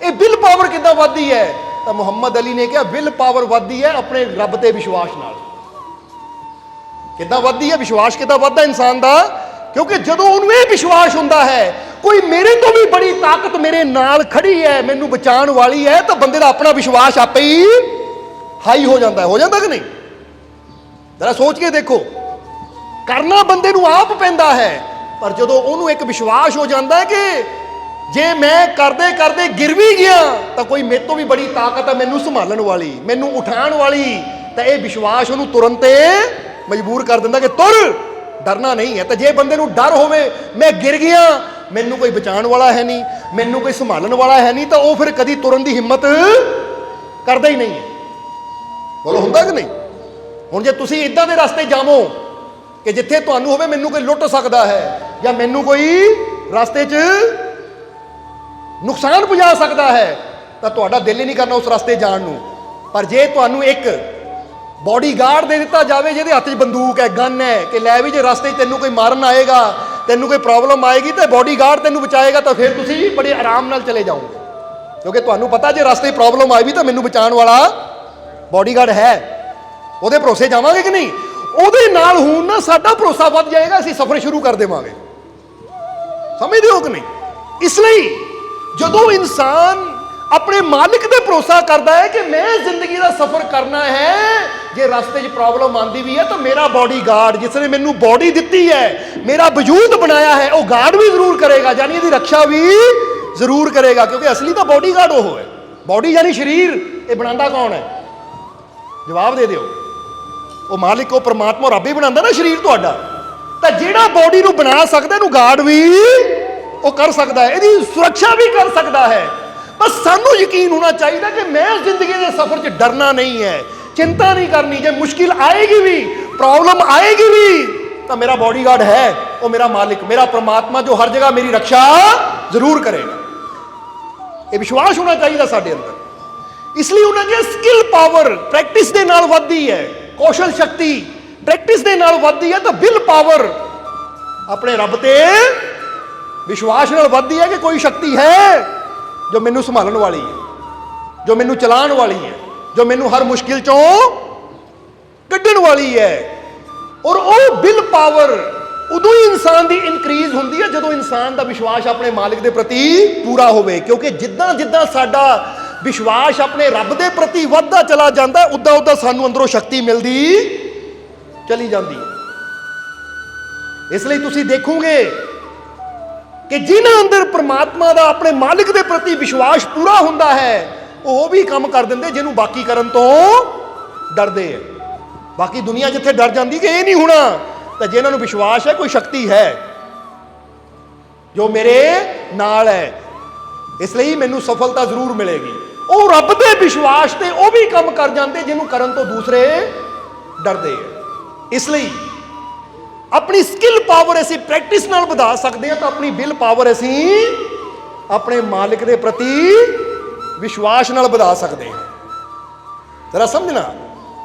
ਇਹ ਵਿਲ ਪਾਵਰ ਕਿੱਦਾਂ ਵੱਧਦੀ ਹੈ? ਤਾਂ ਮੁਹੰਮਦ ਅਲੀ ਨੇ ਕਿਹਾ ਵਿਲ ਪਾਵਰ ਵੱਧਦੀ ਹੈ ਆਪਣੇ ਰੱਬ ਤੇ ਵਿਸ਼ਵਾਸ ਨਾਲ। ਕਿੱਦਾਂ ਵੱਧਦੀ ਹੈ? ਵਿਸ਼ਵਾਸ ਕਿੱਦਾਂ ਵੱਧਦਾ ਇਨਸਾਨ ਦਾ? ਕਿਉਂਕਿ ਜਦੋਂ ਉਹਨੂੰ ਇਹ ਵਿਸ਼ਵਾਸ ਹੁੰਦਾ ਹੈ ਕੋਈ ਮੇਰੇ ਤੋਂ ਵੀ ਬੜੀ ਤਾਕਤ ਮੇਰੇ ਨਾਲ ਖੜੀ ਹੈ, ਮੈਨੂੰ ਬਚਾਉਣ ਵਾਲੀ ਹੈ, ਤਾਂ ਬੰਦੇ ਦਾ ਆਪਣਾ ਵਿਸ਼ਵਾਸ ਆਪੇ ਹੀ ਹਾਈ ਹੋ ਜਾਂਦਾ ਹੈ। ਹੋ ਜਾਂਦਾ ਕਿ ਨਹੀਂ? ਜ਼ਰਾ ਸੋਚ ਕੇ ਦੇਖੋ, ਕਰਨਾ ਬੰਦੇ ਨੂੰ ਆਪ ਪੈਂਦਾ ਹੈ, ਪਰ ਜਦੋਂ ਉਹਨੂੰ ਇੱਕ ਵਿਸ਼ਵਾਸ ਹੋ ਜਾਂਦਾ ਹੈ ਕਿ ਜੇ ਮੈਂ ਕਰਦੇ ਕਰਦੇ ਗਿਰ ਵੀ ਗਿਆ ਤਾਂ ਕੋਈ ਮੇਰੇ ਤੋਂ ਵੀ ਬੜੀ ਤਾਕਤ ਹੈ ਮੈਨੂੰ ਸੰਭਾਲਣ ਵਾਲੀ, ਮੈਨੂੰ ਉਠਾਉਣ ਵਾਲੀ, ਤਾਂ ਇਹ ਵਿਸ਼ਵਾਸ ਉਹਨੂੰ ਤੁਰੰਤ ਮਜਬੂਰ ਕਰ ਦਿੰਦਾ ਕਿ ਤੁਰ, ਡਰਨਾ ਨਹੀਂ ਹੈ। ਤਾਂ ਜੇ ਬੰਦੇ ਨੂੰ ਡਰ ਹੋਵੇ ਮੈਂ ਗਿਰ ਗਿਆ, ਮੈਨੂੰ ਕੋਈ ਬਚਾਉਣ ਵਾਲਾ ਹੈ ਨਹੀਂ, ਮੈਨੂੰ ਕੋਈ ਸੰਭਾਲਣ ਵਾਲਾ ਹੈ ਨਹੀਂ, ਤਾਂ ਉਹ ਫਿਰ ਕਦੀ ਤੁਰਨ ਦੀ ਹਿੰਮਤ ਕਰਦਾ ਹੀ ਨਹੀਂ ਹੈ। ਬੋਲੋ ਹੁੰਦਾ ਕਿ ਨਹੀਂ? ਹੁਣ ਜੇ ਤੁਸੀਂ ਇਦਾਂ ਦੇ ਰਸਤੇ ਜਾਵੋ ਕਿ ਜਿੱਥੇ ਤੁਹਾਨੂੰ ਹੋਵੇ ਮੈਨੂੰ ਕੋਈ ਲੁੱਟ ਸਕਦਾ ਹੈ ਜਾਂ ਮੈਨੂੰ ਕੋਈ ਰਸਤੇ 'ਚ ਨੁਕਸਾਨ ਪਹੁੰਚਾ ਸਕਦਾ ਹੈ, ਤਾਂ ਤੁਹਾਡਾ ਦਿਲ ਹੀ ਨਹੀਂ ਕਰਨਾ ਉਸ ਰਸਤੇ ਜਾਣ ਨੂੰ। ਪਰ ਜੇ ਤੁਹਾਨੂੰ ਇੱਕ ਬਾਡੀਗਾਰਡ ਦੇ ਦਿੱਤਾ ਜਾਵੇ ਜਿਹਦੇ ਹੱਥ 'ਚ ਬੰਦੂਕ ਹੈ, ਗਨ ਹੈ, ਕਿ ਲੈ ਵੀ ਜੇ ਰਸਤੇ 'ਚ ਤੈਨੂੰ ਕੋਈ ਮਾਰਨ ਆਏਗਾ, ਤੈਨੂੰ ਕੋਈ ਪ੍ਰੋਬਲਮ ਆਏਗੀ, ਤੇ ਬਾਡੀਗਾਰਡ ਤੈਨੂੰ ਬਚਾਏਗਾ, ਤਾਂ ਫਿਰ ਤੁਸੀਂ ਬੜੇ ਆਰਾਮ ਨਾਲ ਚਲੇ ਜਾਓਗੇ, ਕਿਉਂਕਿ ਤੁਹਾਨੂੰ ਪਤਾ ਜੇ ਰਸਤੇ 'ਚ ਪ੍ਰੋਬਲਮ ਆਈ ਵੀ ਤਾਂ ਮੈਨੂੰ ਬਚਾਉਣ ਵਾਲਾ ਬਾਡੀਗਾਰਡ ਹੈ, ਉਹਦੇ ਭਰੋਸੇ ਜਾਵਾਂਗੇ ਕਿ ਨਹੀਂ? ਉਹਦੇ ਨਾਲ ਹੁਣ ਨਾ ਸਾਡਾ ਭਰੋਸਾ ਵੱਧ ਜਾਏਗਾ, ਅਸੀਂ ਸਫ਼ਰ ਸ਼ੁਰੂ ਕਰ ਦੇਵਾਂਗੇ। ਸਮਝਦੇ ਹੋ ਕਿ ਨਹੀਂ? ਇਸ ਲਈ ਜਦੋਂ ਇਨਸਾਨ ਆਪਣੇ ਮਾਲਿਕ ਤੇ ਭਰੋਸਾ ਕਰਦਾ ਹੈ ਕਿ ਮੈਂ ਜ਼ਿੰਦਗੀ ਦਾ ਸਫ਼ਰ ਕਰਨਾ ਹੈ, ਜੇ ਰਸਤੇ 'ਚ ਪ੍ਰੋਬਲਮ ਆਉਂਦੀ ਵੀ ਹੈ ਤਾਂ ਮੇਰਾ ਬਾਡੀਗਾਰਡ, ਜਿਸ ਨੇ ਮੈਨੂੰ ਬਾਡੀ ਦਿੱਤੀ ਹੈ, ਮੇਰਾ ਵਜੂਦ ਬਣਾਇਆ ਹੈ, ਉਹ ਗਾਰਡ ਵੀ ਜ਼ਰੂਰ ਕਰੇਗਾ, ਯਾਨੀ ਇਹਦੀ ਰੱਖਿਆ ਵੀ ਜ਼ਰੂਰ ਕਰੇਗਾ, ਕਿਉਂਕਿ ਅਸਲੀ ਤਾਂ ਬਾਡੀਗਾਰਡ ਉਹ ਹੈ। ਬਾਡੀ ਯਾਨੀ ਸਰੀਰ, ਇਹ ਬਣਾਉਂਦਾ ਕੌਣ ਹੈ? ਜਵਾਬ ਦੇ ਦਿਓ। ਉਹ ਮਾਲਿਕ, ਉਹ ਪਰਮਾਤਮਾ, ਰੱਬ ਹੀ ਬਣਾਉਂਦਾ ਨਾ ਸਰੀਰ ਤੁਹਾਡਾ। ਤਾਂ ਜਿਹੜਾ ਬਾਡੀ ਨੂੰ ਬਣਾ ਸਕਦਾ, ਇਹਨੂੰ ਗਾਰਡ ਵੀ ਉਹ ਕਰ ਸਕਦਾ ਹੈ, ਇਹਦੀ ਸੁਰੱਖਿਆ ਵੀ ਕਰ ਸਕਦਾ ਹੈ। ਬਸ ਸਾਨੂੰ ਯਕੀਨ ਹੋਣਾ ਚਾਹੀਦਾ ਕਿ ਮੈਂ ਜ਼ਿੰਦਗੀ ਦੇ ਸਫ਼ਰ 'ਚ ਡਰਨਾ ਨਹੀਂ ਹੈ, ਚਿੰਤਾ ਨਹੀਂ ਕਰਨੀ। ਜੇ ਮੁਸ਼ਕਿਲ ਆਏਗੀ ਵੀ, ਪ੍ਰੋਬਲਮ ਆਏਗੀ ਵੀ, ਤਾਂ ਮੇਰਾ ਬਾਡੀਗਾਰਡ ਹੈ, ਉਹ ਮੇਰਾ ਮਾਲਿਕ, ਮੇਰਾ ਪਰਮਾਤਮਾ, ਜੋ ਹਰ ਜਗ੍ਹਾ ਮੇਰੀ ਰੱਖਿਆ ਜ਼ਰੂਰ ਕਰੇਗਾ। ਇਹ ਵਿਸ਼ਵਾਸ ਹੋਣਾ ਚਾਹੀਦਾ ਸਾਡੇ ਅੰਦਰ। ਇਸ ਲਈ ਉਹਨਾਂ ਦੀ ਸਕਿੱਲ ਪਾਵਰ ਪ੍ਰੈਕਟਿਸ ਦੇ ਨਾਲ ਵੱਧਦੀ ਹੈ, ਕੌਸ਼ਲ ਸ਼ਕਤੀ ਪ੍ਰੈਕਟਿਸ ਦੇ ਨਾਲ ਵੱਧਦੀ ਹੈ, ਤਾਂ ਵਿਲ ਪਾਵਰ ਆਪਣੇ ਰੱਬ ਤੇ ਵਿਸ਼ਵਾਸ ਨਾਲ ਵੱਧਦੀ ਹੈ ਕਿ ਕੋਈ ਸ਼ਕਤੀ ਹੈ ਜੋ ਮੈਨੂੰ ਸੰਭਾਲਣ ਵਾਲੀ ਹੈ, ਜੋ ਮੈਨੂੰ ਚਲਾਉਣ ਵਾਲੀ ਹੈ, ਜੋ ਮੈਨੂੰ ਹਰ ਮੁਸ਼ਕਿਲ ਚੋਂ ਕੱਢਣ ਵਾਲੀ ਹੈ। ਔਰ ਉਹ ਵਿਲ ਪਾਵਰ ਉਦੋਂ ਹੀ ਇਨਸਾਨ ਦੀ ਇਨਕਰੀਜ਼ ਹੁੰਦੀ ਹੈ ਜਦੋਂ ਇਨਸਾਨ ਦਾ ਵਿਸ਼ਵਾਸ ਆਪਣੇ ਮਾਲਿਕ ਦੇ ਪ੍ਰਤੀ ਪੂਰਾ ਹੋਵੇ, ਕਿਉਂਕਿ ਜਿੱਦਾਂ ਜਿੱਦਾਂ ਸਾਡਾ ਵਿਸ਼ਵਾਸ ਆਪਣੇ ਰੱਬ ਦੇ ਪ੍ਰਤੀ ਵੱਧਦਾ ਚਲਾ ਜਾਂਦਾ, ਉੱਦਾਂ ਉੱਦਾਂ ਸਾਨੂੰ ਅੰਦਰੋਂ ਸ਼ਕਤੀ ਮਿਲਦੀ ਚਲੀ ਜਾਂਦੀ ਹੈ। ਇਸ ਲਈ ਤੁਸੀਂ ਦੇਖੋਗੇ ਕਿ ਜਿਨ੍ਹਾਂ ਅੰਦਰ ਪ੍ਰਮਾਤਮਾ ਦਾ, ਆਪਣੇ ਮਾਲਿਕ ਦੇ ਪ੍ਰਤੀ ਵਿਸ਼ਵਾਸ ਪੂਰਾ ਹੁੰਦਾ ਹੈ, ਉਹ ਵੀ ਕੰਮ ਕਰ ਦਿੰਦੇ ਜਿਹਨੂੰ ਬਾਕੀ ਕਰਨ ਤੋਂ ਡਰਦੇ ਹੈ। ਬਾਕੀ ਦੁਨੀਆ ਜਿੱਥੇ ਡਰ ਜਾਂਦੀ ਕਿ ਇਹ ਨਹੀਂ ਹੋਣਾ, ਤਾਂ ਜਿਨ੍ਹਾਂ ਨੂੰ ਵਿਸ਼ਵਾਸ ਹੈ ਕੋਈ ਸ਼ਕਤੀ ਹੈ ਜੋ ਮੇਰੇ ਨਾਲ ਹੈ, ਇਸ ਲਈ ਮੈਨੂੰ ਸਫਲਤਾ ਜ਼ਰੂਰ ਮਿਲੇਗੀ, ਉਹ ਰੱਬ ਦੇ ਵਿਸ਼ਵਾਸ ਤੇ ਉਹ ਵੀ ਕੰਮ ਕਰ ਜਾਂਦੇ ਜਿਹਨੂੰ ਕਰਨ ਤੋਂ ਦੂਸਰੇ ਡਰਦੇ ਹੈ। ਇਸ ਲਈ ਆਪਣੀ ਸਕਿੱਲ ਪਾਵਰ ਅਸੀਂ ਪ੍ਰੈਕਟਿਸ ਨਾਲ ਵਧਾ ਸਕਦੇ ਹਾਂ, ਤਾਂ ਆਪਣੀ ਵਿਲ ਪਾਵਰ ਅਸੀਂ ਆਪਣੇ ਮਾਲਿਕ ਦੇ ਪ੍ਰਤੀ ਵਿਸ਼ਵਾਸ ਨਾਲ ਵਧਾ ਸਕਦੇ ਹਾਂ। ਜ਼ਰਾ ਸਮਝਣਾ।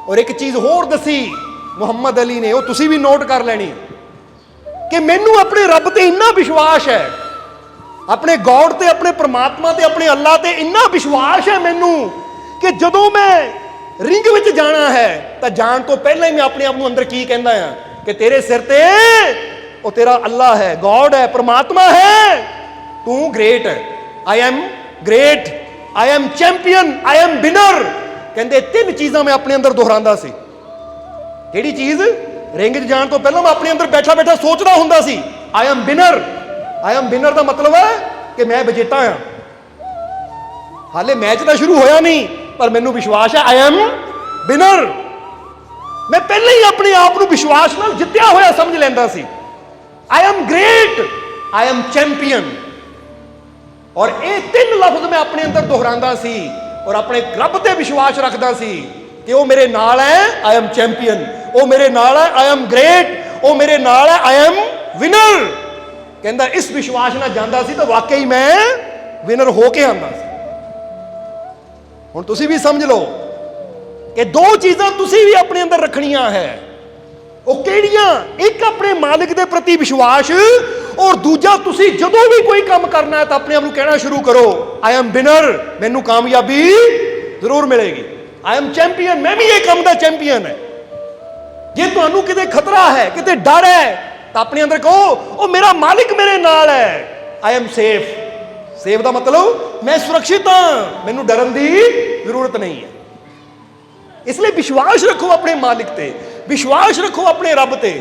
ਔਰ ਇੱਕ ਚੀਜ਼ ਹੋਰ ਦੱਸੀ ਮੁਹੰਮਦ ਅਲੀ ਨੇ, ਉਹ ਤੁਸੀਂ ਵੀ ਨੋਟ ਕਰ ਲੈਣੀ, ਕਿ ਮੈਨੂੰ ਆਪਣੇ ਰੱਬ ਤੇ ਇੰਨਾ ਵਿਸ਼ਵਾਸ ਹੈ, ਆਪਣੇ ਗੋਡ ਤੇ, ਆਪਣੇ ਪ੍ਰਮਾਤਮਾ ਤੇ, ਆਪਣੇ ਅੱਲਾ ਤੇ ਇੰਨਾ ਵਿਸ਼ਵਾਸ ਹੈ ਮੈਨੂੰ, ਕਿ ਜਦੋਂ ਮੈਂ ਰਿੰਗ ਵਿੱਚ ਜਾਣਾ ਹੈ ਤਾਂ ਜਾਣ ਤੋਂ ਪਹਿਲਾਂ ਹੀ ਮੈਂ ਆਪਣੇ ਆਪ ਨੂੰ ਅੰਦਰ ਕੀ ਕਹਿੰਦਾ ਆ ਕਿ ਤੇਰੇ ਸਿਰ ਤੇ ਉਹ ਤੇਰਾ ਅੱਲਾ ਹੈ, ਗੋਡ ਹੈ, ਪ੍ਰਮਾਤਮਾ ਹੈ, ਤੂੰ ਗ੍ਰੇਟ ਹੈ। ਆਈ am great, I am champion, I am winner. ਕਹਿੰਦੇ ਤਿੰਨ ਚੀਜ਼ਾਂ ਮੈਂ ਆਪਣੇ ਅੰਦਰ ਦੁਹਰਾਉਂਦਾ ਸੀ। ਕਿਹੜੀ ਚੀਜ਼? ਰਿੰਗ 'ਚ ਜਾਣ ਤੋਂ ਪਹਿਲਾਂ ਮੈਂ ਆਪਣੇ ਅੰਦਰ ਬੈਠਾ ਬੈਠਾ ਸੋਚਦਾ ਹੁੰਦਾ ਸੀ I am winner. I am winner ਦਾ ਮਤਲਬ ਹੈ ਕਿ ਮੈਂ ਵਿਜੇਤਾ ਹਾਂ। ਹਾਲੇ ਮੈਚ ਤਾਂ ਸ਼ੁਰੂ ਹੋਇਆ ਨਹੀਂ, ਪਰ ਮੈਨੂੰ ਵਿਸ਼ਵਾਸ ਹੈ ਆਈ ਐਮ ਵਿਨਰ। ਮੈਂ ਪਹਿਲਾਂ ਹੀ ਆਪਣੇ ਆਪ ਨੂੰ ਵਿਸ਼ਵਾਸ ਨਾਲ ਜਿੱਤਿਆ ਹੋਇਆ ਸਮਝ ਲੈਂਦਾ ਸੀ। I am great, I am champion. ਔਰ ਇਹ ਤਿੰਨ ਲਫ਼ਜ਼ ਮੈਂ ਆਪਣੇ ਅੰਦਰ ਦੁਹਰਾਉਂਦਾ ਸੀ ਔਰ ਆਪਣੇ ਰੱਬ ਤੇ ਵਿਸ਼ਵਾਸ ਰੱਖਦਾ ਸੀ ਕਿ ਉਹ ਮੇਰੇ ਨਾਲ ਹੈ, ਆਈ ਐਮ ਚੈਂਪੀਅਨ। ਉਹ ਮੇਰੇ ਨਾਲ ਹੈ, ਆਈ ਐਮ ਗ੍ਰੇਟ। ਉਹ ਮੇਰੇ ਨਾਲ ਹੈ, ਆਈ ਐਮ ਵਿਨਰ। ਕਹਿੰਦਾ ਇਸ ਵਿਸ਼ਵਾਸ ਨਾਲ ਜਾਂਦਾ ਸੀ ਤਾਂ ਵਾਕਈ ਮੈਂ ਵਿਨਰ ਹੋ ਕੇ ਆਉਂਦਾ ਸੀ। ਹੁਣ ਤੁਸੀਂ ਵੀ ਸਮਝ ਲਓ ਕਿ ਦੋ ਚੀਜ਼ਾਂ ਤੁਸੀਂ ਵੀ ਆਪਣੇ ਅੰਦਰ ਰੱਖਣੀਆਂ ਹੈ। ਉਹ ਕਿਹੜੀਆਂ? ਇੱਕ ਆਪਣੇ ਮਾਲਿਕ ਦੇ ਪ੍ਰਤੀ ਵਿਸ਼ਵਾਸ, ਔਰ ਦੂਜਾ ਤੁਸੀਂ ਜਦੋਂ ਵੀ ਕੋਈ ਕੰਮ ਕਰਨਾ ਹੈ ਤਾਂ ਆਪਣੇ ਆਪ ਨੂੰ ਕਹਿਣਾ ਸ਼ੁਰੂ ਕਰੋ ਆਈ ਐਮ ਵਿਨਰ, ਮੈਨੂੰ ਕਾਮਯਾਬੀ ਜ਼ਰੂਰ ਮਿਲੇਗੀ। ਆਈ ਐਮ ਚੈਂਪੀਅਨ, ਮੈਂ ਵੀ ਇਹ ਕੰਮ ਦਾ ਚੈਂਪੀਅਨ ਹੈ। ਜੇ ਤੁਹਾਨੂੰ ਕਿਤੇ ਖਤਰਾ ਹੈ, ਕਿਤੇ ਡਰ ਹੈ, ਤਾਂ ਆਪਣੇ ਅੰਦਰ ਕਹੋ ਉਹ ਮੇਰਾ ਮਾਲਿਕ ਮੇਰੇ ਨਾਲ ਹੈ। I am safe. ਸੇਫ ਦਾ ਮਤਲਬ ਮੈਂ ਸੁਰੱਖਿਅਤ ਹਾਂ, ਮੈਨੂੰ ਡਰਨ ਦੀ ਜ਼ਰੂਰਤ ਨਹੀਂ ਹੈ। ਇਸ ਲਈ ਵਿਸ਼ਵਾਸ ਰੱਖੋ ਆਪਣੇ ਮਾਲਿਕ ਤੇ, ਵਿਸ਼ਵਾਸ ਰੱਖੋ ਆਪਣੇ ਰੱਬ ਤੇ,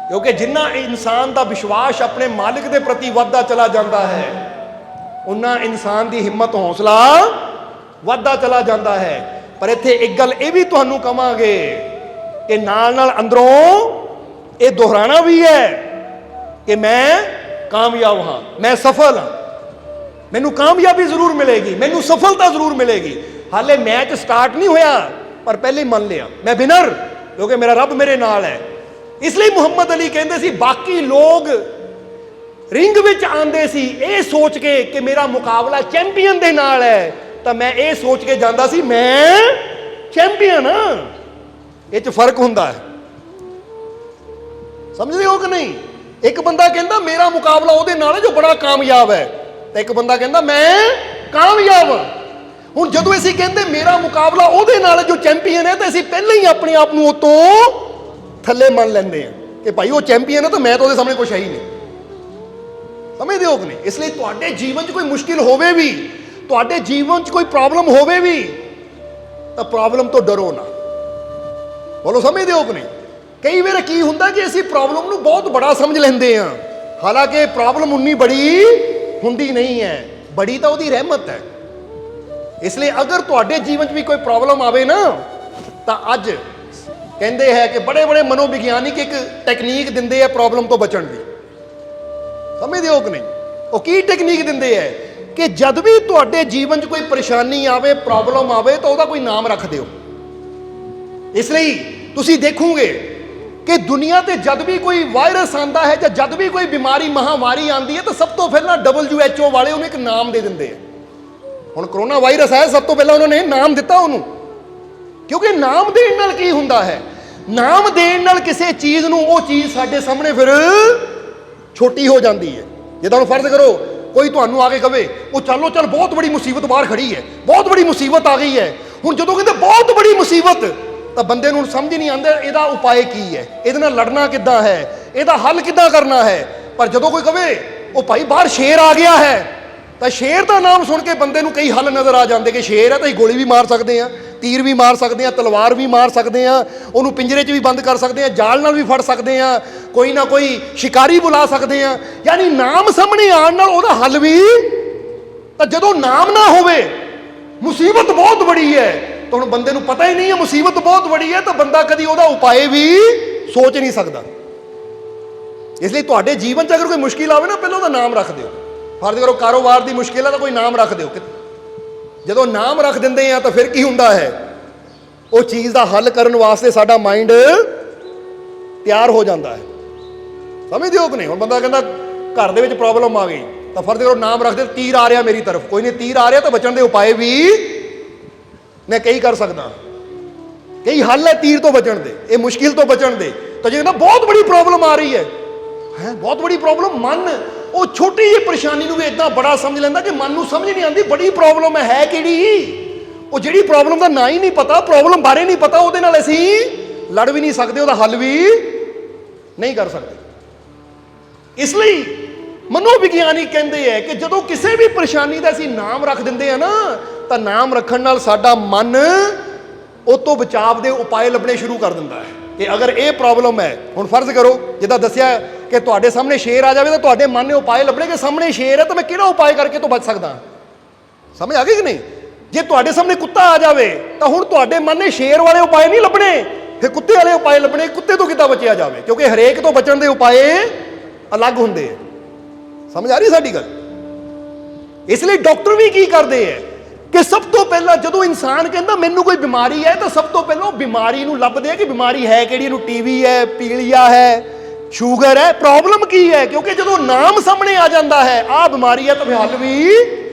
ਕਿਉਂਕਿ ਜਿੰਨਾ ਇਨਸਾਨ ਦਾ ਵਿਸ਼ਵਾਸ ਆਪਣੇ ਮਾਲਿਕ ਦੇ ਪ੍ਰਤੀ ਵੱਧਦਾ ਚਲਾ ਜਾਂਦਾ ਹੈ, ਉਨਾ ਇਨਸਾਨ ਦੀ ਹਿੰਮਤ, ਹੌਸਲਾ ਵੱਧਦਾ ਚਲਾ ਜਾਂਦਾ ਹੈ। ਪਰ ਇੱਥੇ ਇੱਕ ਗੱਲ ਇਹ ਵੀ ਤੁਹਾਨੂੰ ਕਵਾਂਗੇ ਕਿ ਨਾਲ ਨਾਲ ਅੰਦਰੋਂ ਇਹ ਦੁਹਰਾਣਾ ਵੀ ਹੈ ਕਿ ਮੈਂ ਕਾਮਯਾਬ ਹਾਂ, ਮੈਂ ਸਫਲ ਹਾਂ, ਮੈਨੂੰ ਕਾਮਯਾਬੀ ਜ਼ਰੂਰ ਮਿਲੇਗੀ, ਮੈਨੂੰ ਸਫਲਤਾ ਜ਼ਰੂਰ ਮਿਲੇਗੀ। ਹਾਲੇ ਮੈਚ ਸਟਾਰਟ ਨਹੀਂ ਹੋਇਆ, ਪਰ ਪਹਿਲੇ ਹੀ ਮੰਨ ਲਿਆ ਮੈਂ ਵਿਨਰ, ਕਿਉਂਕਿ ਮੇਰਾ ਰੱਬ ਮੇਰੇ ਨਾਲ ਹੈ। ਇਸ ਲਈ ਮੁਹੰਮਦ ਅਲੀ ਕਹਿੰਦੇ ਸੀ ਬਾਕੀ ਲੋਕ ਰਿੰਗ ਵਿੱਚ ਆਉਂਦੇ ਸੀ ਇਹ ਸੋਚ ਕੇ ਕਿ ਮੇਰਾ ਮੁਕਾਬਲਾ ਚੈਂਪੀਅਨ ਦੇ ਨਾਲ ਹੈ, ਤਾਂ ਮੈਂ ਇਹ ਸੋਚ ਕੇ ਜਾਂਦਾ ਸੀ ਮੈਂ ਚੈਂਪੀਅਨ ਹਾਂ। ਇਹ 'ਚ ਫਰਕ ਹੁੰਦਾ ਹੈ, ਸਮਝਦੇ ਹੋ ਕਿ ਨਹੀਂ? ਇੱਕ ਬੰਦਾ ਕਹਿੰਦਾ ਮੇਰਾ ਮੁਕਾਬਲਾ ਉਹਦੇ ਨਾਲ ਹੈ ਜੋ ਬੜਾ ਕਾਮਯਾਬ ਹੈ, ਤੇ ਇੱਕ ਬੰਦਾ ਕਹਿੰਦਾ ਮੈਂ ਕਾਮਯਾਬ ਹਾਂ। ਹੁਣ ਜਦੋਂ ਅਸੀਂ ਕਹਿੰਦੇ ਮੇਰਾ ਮੁਕਾਬਲਾ ਉਹਦੇ ਨਾਲ ਜੋ ਚੈਂਪੀਅਨ ਹੈ, ਤਾਂ ਅਸੀਂ ਪਹਿਲਾਂ ਹੀ ਆਪਣੇ ਆਪ ਨੂੰ ਉਹ ਤੋਂ ਥੱਲੇ ਮੰਨ ਲੈਂਦੇ ਹਾਂ ਕਿ ਭਾਈ ਉਹ ਚੈਂਪੀਅਨ ਹੈ ਤਾਂ ਮੈਂ ਤਾਂ ਉਹਦੇ ਸਾਹਮਣੇ ਕੁਛ ਹੈ ਹੀ ਨਹੀਂ। ਸਮਝਦੇ ਹੋ ਕਿ ਨਹੀਂ? ਇਸ ਲਈ ਤੁਹਾਡੇ ਜੀਵਨ 'ਚ ਕੋਈ ਮੁਸ਼ਕਿਲ ਹੋਵੇ ਵੀ, ਤੁਹਾਡੇ ਜੀਵਨ 'ਚ ਕੋਈ ਪ੍ਰੋਬਲਮ ਹੋਵੇ ਵੀ, ਤਾਂ ਪ੍ਰੋਬਲਮ ਤੋਂ ਡਰੋ ਨਾ। ਬੋਲੋ, ਸਮਝਦੇ ਹੋ ਕਿ ਨਹੀਂ? ਕਈ ਵਾਰ ਕੀ ਹੁੰਦਾ ਕਿ ਅਸੀਂ ਪ੍ਰੋਬਲਮ ਨੂੰ ਬਹੁਤ ਬੜਾ ਸਮਝ ਲੈਂਦੇ ਹਾਂ, ਹਾਲਾਂਕਿ ਪ੍ਰੋਬਲਮ ਉਨੀ ਬੜੀ ਹੁੰਦੀ ਨਹੀਂ ਹੈ, ਬੜੀ ਤਾਂ ਉਹਦੀ ਰਹਿਮਤ ਹੈ। ਇਸ ਲਈ ਅਗਰ ਤੁਹਾਡੇ ਜੀਵਨ 'ਚ ਵੀ ਕੋਈ ਪ੍ਰੋਬਲਮ ਆਵੇ ਨਾ, ਤਾਂ ਅੱਜ ਕਹਿੰਦੇ ਹੈ ਕਿ ਬੜੇ ਬੜੇ ਮਨੋਵਿਗਿਆਨਿਕ ਇੱਕ ਟੈਕਨੀਕ ਦਿੰਦੇ ਆ ਪ੍ਰੋਬਲਮ ਤੋਂ ਬਚਣ ਦੀ। ਸਮਝਦੇ ਹੋ ਕਿ ਨਹੀਂ? ਉਹ ਕੀ ਟੈਕਨੀਕ ਦਿੰਦੇ ਹੈ ਕਿ ਜਦ ਵੀ ਤੁਹਾਡੇ ਜੀਵਨ 'ਚ ਕੋਈ ਪਰੇਸ਼ਾਨੀ ਆਵੇ, ਪ੍ਰੋਬਲਮ ਆਵੇ, ਤਾਂ ਉਹਦਾ ਕੋਈ ਨਾਮ ਰੱਖ ਦਿਓ। ਇਸ ਲਈ ਤੁਸੀਂ ਦੇਖੋਗੇ ਕਿ ਦੁਨੀਆ ਤੇ ਜਦ ਵੀ ਕੋਈ ਵਾਇਰਸ ਆਉਂਦਾ ਹੈ ਜਾਂ ਜਦ ਵੀ ਕੋਈ ਬਿਮਾਰੀ, ਮਹਾਮਾਰੀ ਆਉਂਦੀ ਹੈ, ਤਾਂ ਸਭ ਤੋਂ ਪਹਿਲਾਂ WHO ਵਾਲੇ ਉਹਨੂੰ ਇੱਕ ਨਾਮ ਦੇ ਦਿੰਦੇ ਆ। ਹੁਣ ਕਰੋਨਾ ਵਾਇਰਸ ਆਇਆ, ਸਭ ਤੋਂ ਪਹਿਲਾਂ ਉਹਨਾਂ ਨੇ ਨਾਮ ਦਿੱਤਾ ਉਹਨੂੰ, ਕਿਉਂਕਿ ਨਾਮ ਦੇਣ ਨਾਲ ਕੀ ਹੁੰਦਾ ਹੈ? ਨਾਮ ਦੇਣ ਨਾਲ ਕਿਸੇ ਚੀਜ਼ ਨੂੰ, ਉਹ ਚੀਜ਼ ਸਾਡੇ ਸਾਹਮਣੇ ਫਿਰ ਛੋਟੀ ਹੋ ਜਾਂਦੀ ਹੈ। ਜੇ ਤੁਹਾਨੂੰ ਫਰਜ਼ ਕਰੋ ਕੋਈ ਤੁਹਾਨੂੰ ਆ ਕੇ ਕਵੇ ਉਹ ਚੱਲੋ ਚੱਲ ਬਹੁਤ ਬੜੀ ਮੁਸੀਬਤ ਬਾਹਰ ਖੜੀ ਹੈ, ਬਹੁਤ ਬੜੀ ਮੁਸੀਬਤ ਆ ਗਈ ਹੈ। ਹੁਣ ਜਦੋਂ ਕਹਿੰਦੇ ਬਹੁਤ ਬੜੀ ਮੁਸੀਬਤ, ਤਾਂ ਬੰਦੇ ਨੂੰ ਸਮਝ ਨਹੀਂ ਆਉਂਦਾ ਇਹਦਾ ਉਪਾਅ ਕੀ ਹੈ, ਇਹਦੇ ਨਾਲ ਲੜਨਾ ਕਿੱਦਾਂ ਹੈ, ਇਹਦਾ ਹੱਲ ਕਿੱਦਾਂ ਕਰਨਾ ਹੈ। ਪਰ ਜਦੋਂ ਕੋਈ ਕਵੇ ਉਹ ਭਾਈ ਬਾਹਰ ਸ਼ੇਰ ਆ ਗਿਆ ਹੈ, ਤਾਂ ਸ਼ੇਰ ਦਾ ਨਾਮ ਸੁਣ ਕੇ ਬੰਦੇ ਨੂੰ ਕਈ ਹੱਲ ਨਜ਼ਰ ਆ ਜਾਂਦੇ ਕਿ ਸ਼ੇਰ ਹੈ ਤਾਂ ਅਸੀਂ ਗੋਲੀ ਵੀ ਮਾਰ ਸਕਦੇ ਹਾਂ, ਤੀਰ ਵੀ ਮਾਰ ਸਕਦੇ ਹਾਂ, ਤਲਵਾਰ ਵੀ ਮਾਰ ਸਕਦੇ ਹਾਂ, ਉਹਨੂੰ ਪਿੰਜਰੇ 'ਚ ਵੀ ਬੰਦ ਕਰ ਸਕਦੇ ਹਾਂ, ਜਾਲ ਨਾਲ ਵੀ ਫੜ ਸਕਦੇ ਹਾਂ, ਕੋਈ ਨਾ ਕੋਈ ਸ਼ਿਕਾਰੀ ਬੁਲਾ ਸਕਦੇ ਹਾਂ। ਯਾਨੀ ਨਾਮ ਸਾਹਮਣੇ ਆਉਣ ਨਾਲ ਉਹਦਾ ਹੱਲ ਵੀ। ਤਾਂ ਜਦੋਂ ਨਾਮ ਨਾ ਹੋਵੇ ਮੁਸੀਬਤ ਬਹੁਤ ਬੜੀ ਹੈ। ਤਾਂ ਹੁਣ ਬੰਦੇ ਨੂੰ ਪਤਾ ਹੀ ਨਹੀਂ ਹੈ ਮੁਸੀਬਤ ਬਹੁਤ ਬੜੀ ਹੈ, ਤਾਂ ਬੰਦਾ ਕਦੀ ਉਹਦਾ ਉਪਾਏ ਵੀ ਸੋਚ ਨਹੀਂ ਸਕਦਾ। ਇਸ ਲਈ ਤੁਹਾਡੇ ਜੀਵਨ 'ਚ ਅਗਰ ਕੋਈ ਮੁਸ਼ਕਿਲ ਆਵੇ ਨਾ, ਪਹਿਲਾਂ ਉਹਦਾ ਨਾਮ ਰੱਖ ਦਿਓ। ਫਰਜ਼ ਕਰੋ ਕਾਰੋਬਾਰ ਦੀ ਮੁਸ਼ਕਿਲ ਹੈ ਤਾਂ ਕੋਈ ਨਾਮ ਰੱਖ ਦਿਓ। ਜਦੋਂ ਨਾਮ ਰੱਖ ਦਿੰਦੇ ਆ ਤਾਂ ਫਿਰ ਕੀ ਹੁੰਦਾ ਹੈ, ਉਹ ਚੀਜ਼ ਦਾ ਹੱਲ ਕਰਨ ਵਾਸਤੇ ਸਾਡਾ ਮਾਈਂਡ ਤਿਆਰ ਹੋ ਜਾਂਦਾ ਹੈ। ਸਮਝਦੇ ਹੋ ਕਿ ਨਹੀਂ? ਹੁਣ ਬੰਦਾ ਕਹਿੰਦਾ ਘਰ ਦੇ ਵਿੱਚ ਪ੍ਰੋਬਲਮ ਆ ਗਈ, ਤਾਂ ਫਰਜ਼ ਕਰੋ ਨਾਮ ਰੱਖ ਦੇ, ਤੀਰ ਆ ਰਿਹਾ ਮੇਰੀ ਤਰਫ, ਕੋਈ ਨਹੀਂ ਤੀਰ ਆ ਰਿਹਾ ਤਾਂ ਬਚਣ ਦੇ ਉਪਾਏ ਵੀ ਮੈਂ ਕਈ ਕਰ ਸਕਦਾ, ਕਈ ਹੱਲ ਹੈ ਤੀਰ ਤੋਂ ਬਚਣ ਦੇ, ਇਹ ਮੁਸ਼ਕਿਲ ਤੋਂ ਬਚਣ ਦੇ। ਤਾਂ ਜੇ ਕਹਿੰਦਾ ਬਹੁਤ ਬੜੀ ਪ੍ਰੋਬਲਮ ਆ ਰਹੀ ਹੈ, ਬਹੁਤ ਬੜੀ ਪ੍ਰੋਬਲਮ, ਮਨ ਉਹ ਛੋਟੀ ਜਿਹੀ ਪਰੇਸ਼ਾਨੀ ਨੂੰ ਵੀ ਇਦਾਂ ਬੜਾ ਸਮਝ ਲੈਂਦਾ ਕਿ ਮਨ ਨੂੰ ਸਮਝ ਨਹੀਂ ਆਉਂਦੀ ਬੜੀ ਪ੍ਰੋਬਲਮ ਹੈ ਕਿਹੜੀ। ਉਹ ਜਿਹੜੀ ਪ੍ਰੋਬਲਮ ਦਾ ਨਾਂ ਹੀ ਨਹੀਂ ਪਤਾ, ਪ੍ਰੋਬਲਮ ਬਾਰੇ ਨਹੀਂ ਪਤਾ, ਉਹਦੇ ਨਾਲ ਅਸੀਂ ਲੜ ਵੀ ਨਹੀਂ ਸਕਦੇ, ਉਹਦਾ ਹੱਲ ਵੀ ਨਹੀਂ ਕਰ ਸਕਦੇ। ਇਸ ਲਈ ਮਨੋਵਿਗਿਆਨੀ ਕਹਿੰਦੇ ਹੈ ਕਿ ਜਦੋਂ ਕਿਸੇ ਵੀ ਪਰੇਸ਼ਾਨੀ ਦਾ ਅਸੀਂ ਨਾਮ ਰੱਖ ਦਿੰਦੇ ਆ ਨਾ, ਤਾਂ ਨਾਮ ਰੱਖਣ ਨਾਲ ਸਾਡਾ ਮਨ ਉਹ ਤੋਂ ਬਚਾਵ ਦੇ ਉਪਾਏ ਲੱਭਣੇ ਸ਼ੁਰੂ ਕਰ ਦਿੰਦਾ ਹੈ। ਕਿ ਅਗਰ ਇਹ ਪ੍ਰੋਬਲਮ ਹੈ, ਹੁਣ ਫਰਜ਼ ਕਰੋ ਜਿੱਦਾਂ ਦੱਸਿਆ ਕਿ ਤੁਹਾਡੇ ਸਾਹਮਣੇ ਸ਼ੇਰ ਆ ਜਾਵੇ ਤਾਂ ਤੁਹਾਡੇ ਮਨ ਨੇ ਉਪਾਏ ਲੱਭਣੇ ਕਿ ਸਾਹਮਣੇ ਸ਼ੇਰ ਹੈ ਤਾਂ ਮੈਂ ਕਿਹੜਾ ਉਪਾਏ ਕਰਕੇ ਤੋਂ ਬਚ ਸਕਦਾ। ਸਮਝ ਆ ਗਈ ਕਿ ਨਹੀਂ? ਜੇ ਤੁਹਾਡੇ ਸਾਹਮਣੇ ਕੁੱਤਾ ਆ ਜਾਵੇ ਤਾਂ ਹੁਣ ਤੁਹਾਡੇ ਮਨ ਨੇ ਸ਼ੇਰ ਵਾਲੇ ਉਪਾਏ ਨਹੀਂ ਲੱਭਣੇ, ਫਿਰ ਕੁੱਤੇ ਵਾਲੇ ਉਪਾਏ ਲੱਭਣੇ, ਕੁੱਤੇ ਤੋਂ ਕਿੱਦਾਂ ਬਚਿਆ ਜਾਵੇ, ਕਿਉਂਕਿ ਹਰੇਕ ਤੋਂ ਬਚਣ ਦੇ ਉਪਾਏ ਅਲੱਗ ਹੁੰਦੇ ਆ। ਸਮਝ ਆ ਰਹੀ ਸਾਡੀ ਗੱਲ? ਇਸ ਲਈ ਡਾਕਟਰ ਵੀ ਕੀ ਕਰਦੇ ਹੈ ਕਿ ਸਭ ਤੋਂ ਪਹਿਲਾਂ ਜਦੋਂ ਇਨਸਾਨ ਕਹਿੰਦਾ ਮੈਨੂੰ ਕੋਈ ਬਿਮਾਰੀ ਹੈ, ਤਾਂ ਸਭ ਤੋਂ ਪਹਿਲਾਂ ਉਹ ਬਿਮਾਰੀ ਨੂੰ ਲੱਭਦੇ ਆ ਕਿ ਬਿਮਾਰੀ ਹੈ ਕਿਹੜੀ, ਇਹਨੂੰ ਟੀਵੀ ਹੈ, ਪੀਲੀਆ ਹੈ, ਸ਼ੂਗਰ ਹੈ, ਪ੍ਰੋਬਲਮ ਕੀ ਹੈ। ਕਿਉਂਕਿ ਜਦੋਂ ਨਾਮ ਸਾਹਮਣੇ ਆ ਜਾਂਦਾ ਹੈ ਆਹ ਬਿਮਾਰੀ ਹੈ ਤਾਂ ਫਿਰ ਹੱਲ ਵੀ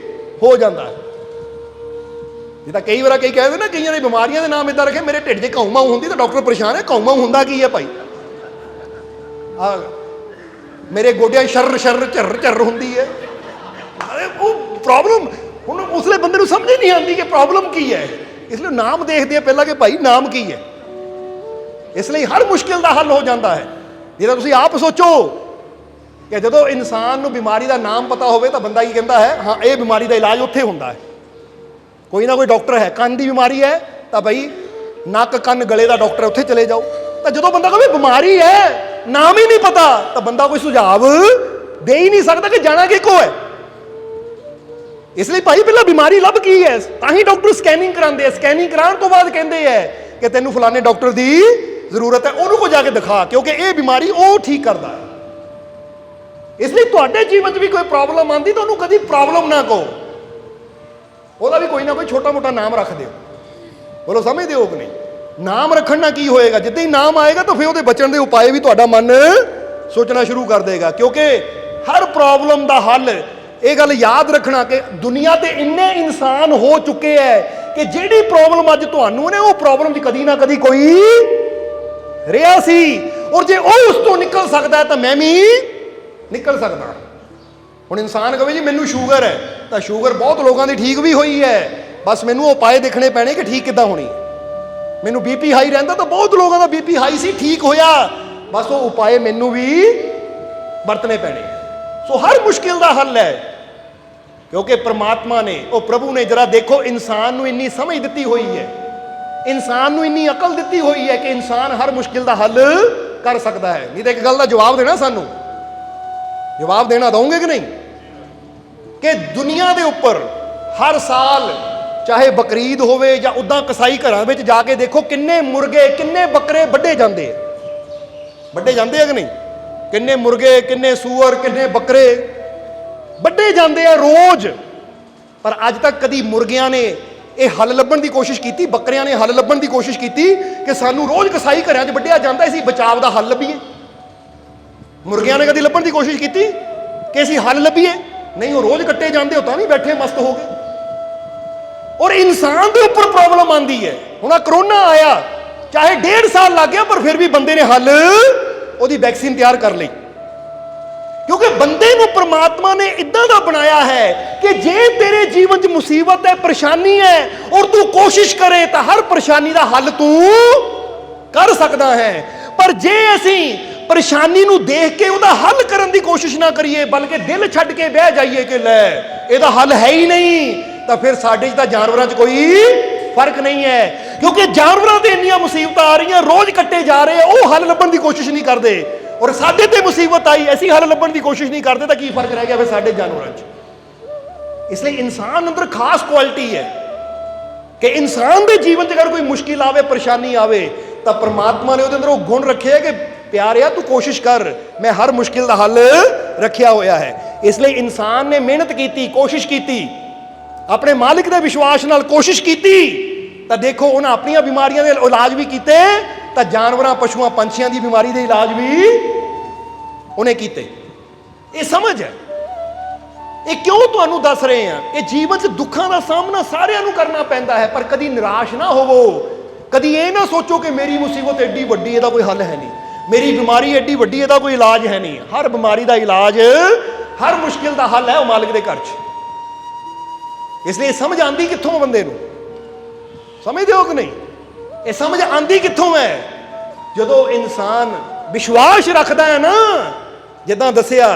ਹੋ ਜਾਂਦਾ ਹੈ। ਜਿੱਦਾਂ ਕਈ ਵਾਰ ਕਈ ਕਹਿੰਦੇ ਨਾ, ਕਈਆਂ ਨੇ ਬਿਮਾਰੀਆਂ ਦੇ ਨਾਮ ਇਦਾਂ ਰੱਖੇ, ਮੇਰੇ ਢਿੱਡ 'ਚ ਘਾਉ ਮਾਊ ਹੁੰਦੀ ਤਾਂ ਡਾਕਟਰ ਪਰੇਸ਼ਾਨ ਹੈ, ਘਾਉ ਮਾਊ ਹੁੰਦਾ ਕੀ ਹੈ ਭਾਈ, ਮੇਰੇ ਗੋਡਿਆਂ ਸ਼ਰ ਸ਼ਰ ਝਰ ਝਰ ਹੁੰਦੀ ਹੈ। ਉਹ ਪ੍ਰੋਬਲਮ ਹੁਣ ਉਸਲੇ ਬੰਦੇ ਨੂੰ ਸਮਝ ਨਹੀਂ ਆਉਂਦੀ ਕਿ ਪ੍ਰੋਬਲਮ ਕੀ ਹੈ। ਇਸ ਲਈ ਨਾਮ ਦੇਖਦੇ ਆ ਪਹਿਲਾਂ ਕਿ ਭਾਈ ਨਾਮ ਕੀ ਹੈ। ਇਸ ਲਈ ਹਰ ਮੁਸ਼ਕਿਲ ਦਾ ਹੱਲ ਹੋ ਜਾਂਦਾ ਹੈ। ਜਿਹੜਾ ਤੁਸੀਂ ਆਪ ਸੋਚੋ ਕਿ ਜਦੋਂ ਇਨਸਾਨ ਨੂੰ ਬਿਮਾਰੀ ਦਾ ਨਾਮ ਪਤਾ ਹੋਵੇ ਤਾਂ ਬੰਦਾ ਕੀ ਕਹਿੰਦਾ ਹੈ, ਹਾਂ ਇਹ ਬਿਮਾਰੀ ਦਾ ਇਲਾਜ ਉੱਥੇ ਹੁੰਦਾ ਹੈ। ਕੋਈ ਨਾ ਕੋਈ ਡਾਕਟਰ ਹੈ, ਕੰਨ ਦੀ ਬਿਮਾਰੀ ਹੈ ਤਾਂ ਭਾਈ ਨੱਕ ਕੰਨ ਗਲੇ ਦਾ ਡਾਕਟਰ ਉੱਥੇ ਚਲੇ ਜਾਓ। ਤਾਂ ਜਦੋਂ ਬੰਦਾ ਕਹੇ ਬਿਮਾਰੀ ਹੈ, ਨਾਮ ਹੀ ਨਹੀਂ ਪਤਾ, ਤਾਂ ਬੰਦਾ ਕੋਈ ਸੁਝਾਵ ਦੇ ਹੀ ਨਹੀਂ ਸਕਦਾ ਕਿ ਜਾਣਾ ਕਿੱਕੋ ਹੈ। ਇਸ ਲਈ ਭਾਈ ਪਹਿਲਾਂ ਬਿਮਾਰੀ ਲੱਭ ਕੀ ਹੈ, ਤਾਂ ਹੀ ਡਾਕਟਰ ਸਕੈਨਿੰਗ ਕਰਾਉਂਦੇ ਆ। ਸਕੈਨਿੰਗ ਕਰਾਉਣ ਤੋਂ ਬਾਅਦ ਕਹਿੰਦੇ ਹੈ ਕਿ ਤੈਨੂੰ ਫਲਾਣੇ ਡਾਕਟਰ ਦੀ ਜ਼ਰੂਰਤ ਹੈ, ਉਹਨੂੰ ਕੋ ਜਾ ਕੇ ਦਿਖਾ, ਕਿਉਂਕਿ ਇਹ ਬਿਮਾਰੀ ਉਹ ਠੀਕ ਕਰਦਾ ਹੈ। ਇਸ ਲਈ ਤੁਹਾਡੇ ਜੀਵਨ 'ਚ ਵੀ ਕੋਈ ਪ੍ਰੋਬਲਮ ਆਉਂਦੀ ਤਾਂ ਉਹਨੂੰ ਕਦੀ ਪ੍ਰੋਬਲਮ ਨਾ ਕਹੋ, ਉਹਦਾ ਵੀ ਕੋਈ ਨਾ ਕੋਈ ਛੋਟਾ ਮੋਟਾ ਨਾਮ ਰੱਖ ਦਿਓ। ਬੋਲੋ ਸਮਝਦੇ ਹੋ ਕਿ ਨਹੀਂ? ਨਾਮ ਰੱਖਣ ਨਾਲ ਕੀ ਹੋਏਗਾ, ਜਿੱਦਾਂ ਹੀ ਨਾਮ ਆਏਗਾ ਤਾਂ ਫਿਰ ਉਹਦੇ ਬਚਣ ਦੇ ਉਪਾਏ ਵੀ ਤੁਹਾਡਾ ਮਨ ਸੋਚਣਾ ਸ਼ੁਰੂ ਕਰ ਦੇਗਾ। ਕਿਉਂਕਿ ਹਰ ਪ੍ਰੋਬਲਮ ਦਾ ਹੱਲ, ਇਹ ਗੱਲ ਯਾਦ ਰੱਖਣਾ ਕਿ ਦੁਨੀਆ ਤੇ ਇੰਨੇ ਇਨਸਾਨ ਹੋ ਚੁੱਕੇ ਹੈ ਕਿ ਜਿਹੜੀ ਪ੍ਰੋਬਲਮ ਅੱਜ ਤੁਹਾਨੂੰ ਨੇ, ਉਹ ਪ੍ਰੋਬਲਮ ਦੀ ਕਦੀ ਨਾ ਕਦੀ ਕੋਈ ਰਿਹਾ ਸੀ। ਔਰ ਜੇ ਉਹ ਉਸ ਤੋਂ ਨਿਕਲ ਸਕਦਾ ਤਾਂ ਮੈਂ ਵੀ ਨਿਕਲ ਸਕਦਾ। ਹੁਣ ਇਨਸਾਨ ਕਹੇ ਜੀ ਮੈਨੂੰ ਸ਼ੂਗਰ ਹੈ, ਤਾਂ ਸ਼ੂਗਰ ਬਹੁਤ ਲੋਕਾਂ ਦੀ ਠੀਕ ਵੀ ਹੋਈ ਹੈ, ਬਸ ਮੈਨੂੰ ਉਹ ਉਪਾਏ ਦੇਖਣੇ ਪੈਣੇ ਕਿ ਠੀਕ ਕਿੱਦਾਂ ਹੋਣੀ। ਮੈਨੂੰ ਬੀਪੀ ਹਾਈ ਰਹਿੰਦਾ ਤਾਂ ਬਹੁਤ ਲੋਕਾਂ ਦਾ ਬੀਪੀ ਹਾਈ ਸੀ, ਠੀਕ ਹੋਇਆ, ਬਸ ਉਹ ਉਪਾਏ ਮੈਨੂੰ ਵੀ ਵਰਤਣੇ ਪੈਣੇ। ਸੋ ਹਰ ਮੁਸ਼ਕਿਲ ਦਾ ਹੱਲ ਹੈ, ਕਿਉਂਕਿ ਪ੍ਰਮਾਤਮਾ ਨੇ, ਉਹ ਪ੍ਰਭੂ ਨੇ, ਜਰਾ ਦੇਖੋ ਇਨਸਾਨ ਨੂੰ ਇੰਨੀ ਸਮਝ ਦਿੱਤੀ ਹੋਈ ਹੈ, ਇਨਸਾਨ ਨੂੰ ਇੰਨੀ ਅਕਲ ਦਿੱਤੀ ਹੋਈ ਹੈ ਕਿ ਇਨਸਾਨ ਹਰ ਮੁਸ਼ਕਿਲ ਦਾ ਹੱਲ ਕਰ ਸਕਦਾ ਹੈ। ਨਹੀਂ ਤਾਂ ਇੱਕ ਗੱਲ ਦਾ ਜਵਾਬ ਦੇਣਾ, ਸਾਨੂੰ ਜਵਾਬ ਦੇਣਾ ਦਊਂਗੇ ਕਿ ਨਹੀਂ, ਕਿ ਦੁਨੀਆ ਦੇ ਉੱਪਰ ਹਰ ਸਾਲ ਚਾਹੇ ਬਕਰੀਦ ਹੋਵੇ ਜਾਂ ਉੱਦਾਂ ਕਸਾਈ ਘਰਾਂ ਵਿੱਚ ਜਾ ਕੇ ਦੇਖੋ ਕਿੰਨੇ ਮੁਰਗੇ ਕਿੰਨੇ ਬੱਕਰੇ ਵੱਢੇ ਜਾਂਦੇ ਆ, ਵੱਢੇ ਜਾਂਦੇ ਆ ਕਿ ਨਹੀਂ? ਕਿੰਨੇ ਮੁਰਗੇ, ਕਿੰਨੇ ਸੂਅਰ, ਕਿੰਨੇ ਬੱਕਰੇ ਵੱਢੇ ਜਾਂਦੇ ਆ ਰੋਜ਼। ਪਰ ਅੱਜ ਤੱਕ ਕਦੀ ਮੁਰਗਿਆਂ ਨੇ ਇਹ ਹੱਲ ਲੱਭਣ ਦੀ ਕੋਸ਼ਿਸ਼ ਕੀਤੀ, ਬੱਕਰਿਆਂ ਨੇ ਹੱਲ ਲੱਭਣ ਦੀ ਕੋਸ਼ਿਸ਼ ਕੀਤੀ ਕਿ ਸਾਨੂੰ ਰੋਜ਼ ਕਸਾਈ ਘਰਾਂ 'ਚ ਵੱਢਿਆ ਜਾਂਦਾ, ਅਸੀਂ ਬਚਾਵ ਦਾ ਹੱਲ ਲੱਭੀਏ? ਮੁਰਗਿਆਂ ਨੇ ਕਦੀ ਲੱਭਣ ਦੀ ਕੋਸ਼ਿਸ਼ ਕੀਤੀ ਕਿ ਅਸੀਂ ਹੱਲ ਲੱਭੀਏ? ਨਹੀਂ, ਉਹ ਰੋਜ਼ ਕੱਟੇ ਜਾਂਦੇ, ਉਹ ਤਾਂ ਵੀ ਬੈਠੇ ਮਸਤ ਹੋ ਗਏ। ਔਰ ਇਨਸਾਨ ਦੇ ਉੱਪਰ ਪ੍ਰੋਬਲਮ ਆਉਂਦੀ ਹੈ। ਹੁਣ ਆ ਕਰੋਨਾ ਆਇਆ, ਚਾਹੇ 1.5 ਸਾਲ ਲੱਗ ਗਿਆ, ਪਰ ਫਿਰ ਵੀ ਬੰਦੇ ਨੇ ਹੱਲ, ਉਹਦੀ ਵੈਕਸੀਨ ਤਿਆਰ ਕਰ ਲਈ। ਕਿਉਂਕਿ ਬੰਦੇ ਨੂੰ ਪ੍ਰਮਾਤਮਾ ਨੇ ਇਦਾਂ ਦਾ ਬਣਾਇਆ ਹੈ ਕਿ ਜੇ ਤੇਰੇ ਜੀਵਨ 'ਚ ਮੁਸੀਬਤ ਹੈ, ਪਰੇਸ਼ਾਨੀ ਹੈ, ਔਰ ਤੂੰ ਕੋਸ਼ਿਸ਼ ਕਰੇ ਤਾਂ ਹਰ ਪਰੇਸ਼ਾਨੀ ਦਾ ਹੱਲ ਤੂੰ ਕਰ ਸਕਦਾ ਹੈ। ਪਰ ਜੇ ਅਸੀਂ ਪਰੇਸ਼ਾਨੀ ਨੂੰ ਦੇਖ ਕੇ ਉਹਦਾ ਹੱਲ ਕਰਨ ਦੀ ਕੋਸ਼ਿਸ਼ ਨਾ ਕਰੀਏ, ਬਲਕਿ ਦਿਲ ਛੱਡ ਕੇ ਬਹਿ ਜਾਈਏ ਕਿ ਲੈ ਇਹਦਾ ਹੱਲ ਹੈ ਹੀ ਨਹੀਂ, ਤਾਂ ਫਿਰ ਸਾਡੇ 'ਚ ਤਾਂ ਜਾਨਵਰਾਂ 'ਚ ਕੋਈ ਫਰਕ ਨਹੀਂ ਹੈ। ਕਿਉਂਕਿ ਜਾਨਵਰਾਂ ਤੇ ਇੰਨੀਆਂ ਮੁਸੀਬਤਾਂ ਆ ਰਹੀਆਂ, ਰੋਜ਼ ਕੱਟੇ ਜਾ ਰਹੇ ਆ, ਉਹ ਹੱਲ ਲੱਭਣ ਦੀ ਕੋਸ਼ਿਸ਼ ਨਹੀਂ ਕਰਦੇ, ਔਰ ਸਾਡੇ ਤੇ ਮੁਸੀਬਤ ਆਈ ਅਸੀਂ ਹੱਲ ਲੱਭਣ ਦੀ ਕੋਸ਼ਿਸ਼ ਨਹੀਂ ਕਰਦੇ, ਤਾਂ ਕੀ ਫਰਕ ਰਹਿ ਗਿਆ ਫਿਰ ਸਾਡੇ ਜਾਨਵਰਾਂ 'ਚ। ਇਸ ਲਈ ਇਨਸਾਨ ਅੰਦਰ ਖਾਸ ਕੁਆਲਿਟੀ ਹੈ ਕਿ ਇਨਸਾਨ ਦੇ ਜੀਵਨ 'ਚ ਅਗਰ ਕੋਈ ਮੁਸ਼ਕਿਲ ਆਵੇ, ਪਰੇਸ਼ਾਨੀ ਆਵੇ, ਤਾਂ ਪਰਮਾਤਮਾ ਨੇ ਉਹਦੇ ਅੰਦਰ ਉਹ ਗੁਣ ਰੱਖੇ ਹੈ ਕਿ ਪਿਆਰਿਆ ਤੂੰ ਕੋਸ਼ਿਸ਼ ਕਰ, ਮੈਂ ਹਰ ਮੁਸ਼ਕਿਲ ਦਾ ਹੱਲ ਰੱਖਿਆ ਹੋਇਆ ਹੈ। ਇਸ ਲਈ ਇਨਸਾਨ ਨੇ ਮਿਹਨਤ ਕੀਤੀ, ਕੋਸ਼ਿਸ਼ ਕੀਤੀ, ਆਪਣੇ ਮਾਲਿਕ ਦੇ ਵਿਸ਼ਵਾਸ ਨਾਲ ਕੋਸ਼ਿਸ਼ ਕੀਤੀ, ਤਾਂ ਦੇਖੋ ਉਹਨਾਂ ਆਪਣੀਆਂ ਬਿਮਾਰੀਆਂ ਦੇ ਇਲਾਜ ਵੀ ਕੀਤੇ, ਤਾਂ ਜਾਨਵਰਾਂ, ਪਸ਼ੂਆਂ, ਪੰਛੀਆਂ ਦੀ ਬਿਮਾਰੀ ਦੇ ਇਲਾਜ ਵੀ ਉਹਨੇ ਕੀਤੇ। ਇਹ ਸਮਝ ਹੈ। ਇਹ ਕਿਉਂ ਤੁਹਾਨੂੰ ਦੱਸ ਰਹੇ ਹਾਂ ਕਿ ਜੀਵਨ 'ਚ ਦੁੱਖਾਂ ਦਾ ਸਾਹਮਣਾ ਸਾਰਿਆਂ ਨੂੰ ਕਰਨਾ ਪੈਂਦਾ ਹੈ, ਪਰ ਕਦੀ ਨਿਰਾਸ਼ ਨਾ ਹੋਵੋ, ਕਦੀ ਇਹ ਨਾ ਸੋਚੋ ਕਿ ਮੇਰੀ ਮੁਸੀਬਤ ਐਡੀ ਵੱਡੀ, ਇਹਦਾ ਕੋਈ ਹੱਲ ਹੈ ਨਹੀਂ, ਮੇਰੀ ਬਿਮਾਰੀ ਐਡੀ ਵੱਡੀ, ਇਹਦਾ ਕੋਈ ਇਲਾਜ ਹੈ ਨਹੀਂ। ਹਰ ਬਿਮਾਰੀ ਦਾ ਇਲਾਜ, ਹਰ ਮੁਸ਼ਕਿਲ ਦਾ ਹੱਲ ਹੈ ਉਹ ਮਾਲਿਕ ਦੇ ਘਰ 'ਚ। ਇਸ ਲਈ ਸਮਝ ਆਂਦੀ ਕਿੱਥੋਂ ਬੰਦੇ ਨੂੰ, ਸਮਝਦੇ ਹੋ ਕਿ ਨਹੀਂ? ਇਹ ਸਮਝ ਆਂਦੀ ਕਿੱਥੋਂ ਹੈ? ਜਦੋਂ ਇਨਸਾਨ ਵਿਸ਼ਵਾਸ ਰੱਖਦਾ ਹੈ ਨਾ, ਜਿੱਦਾਂ ਦੱਸਿਆ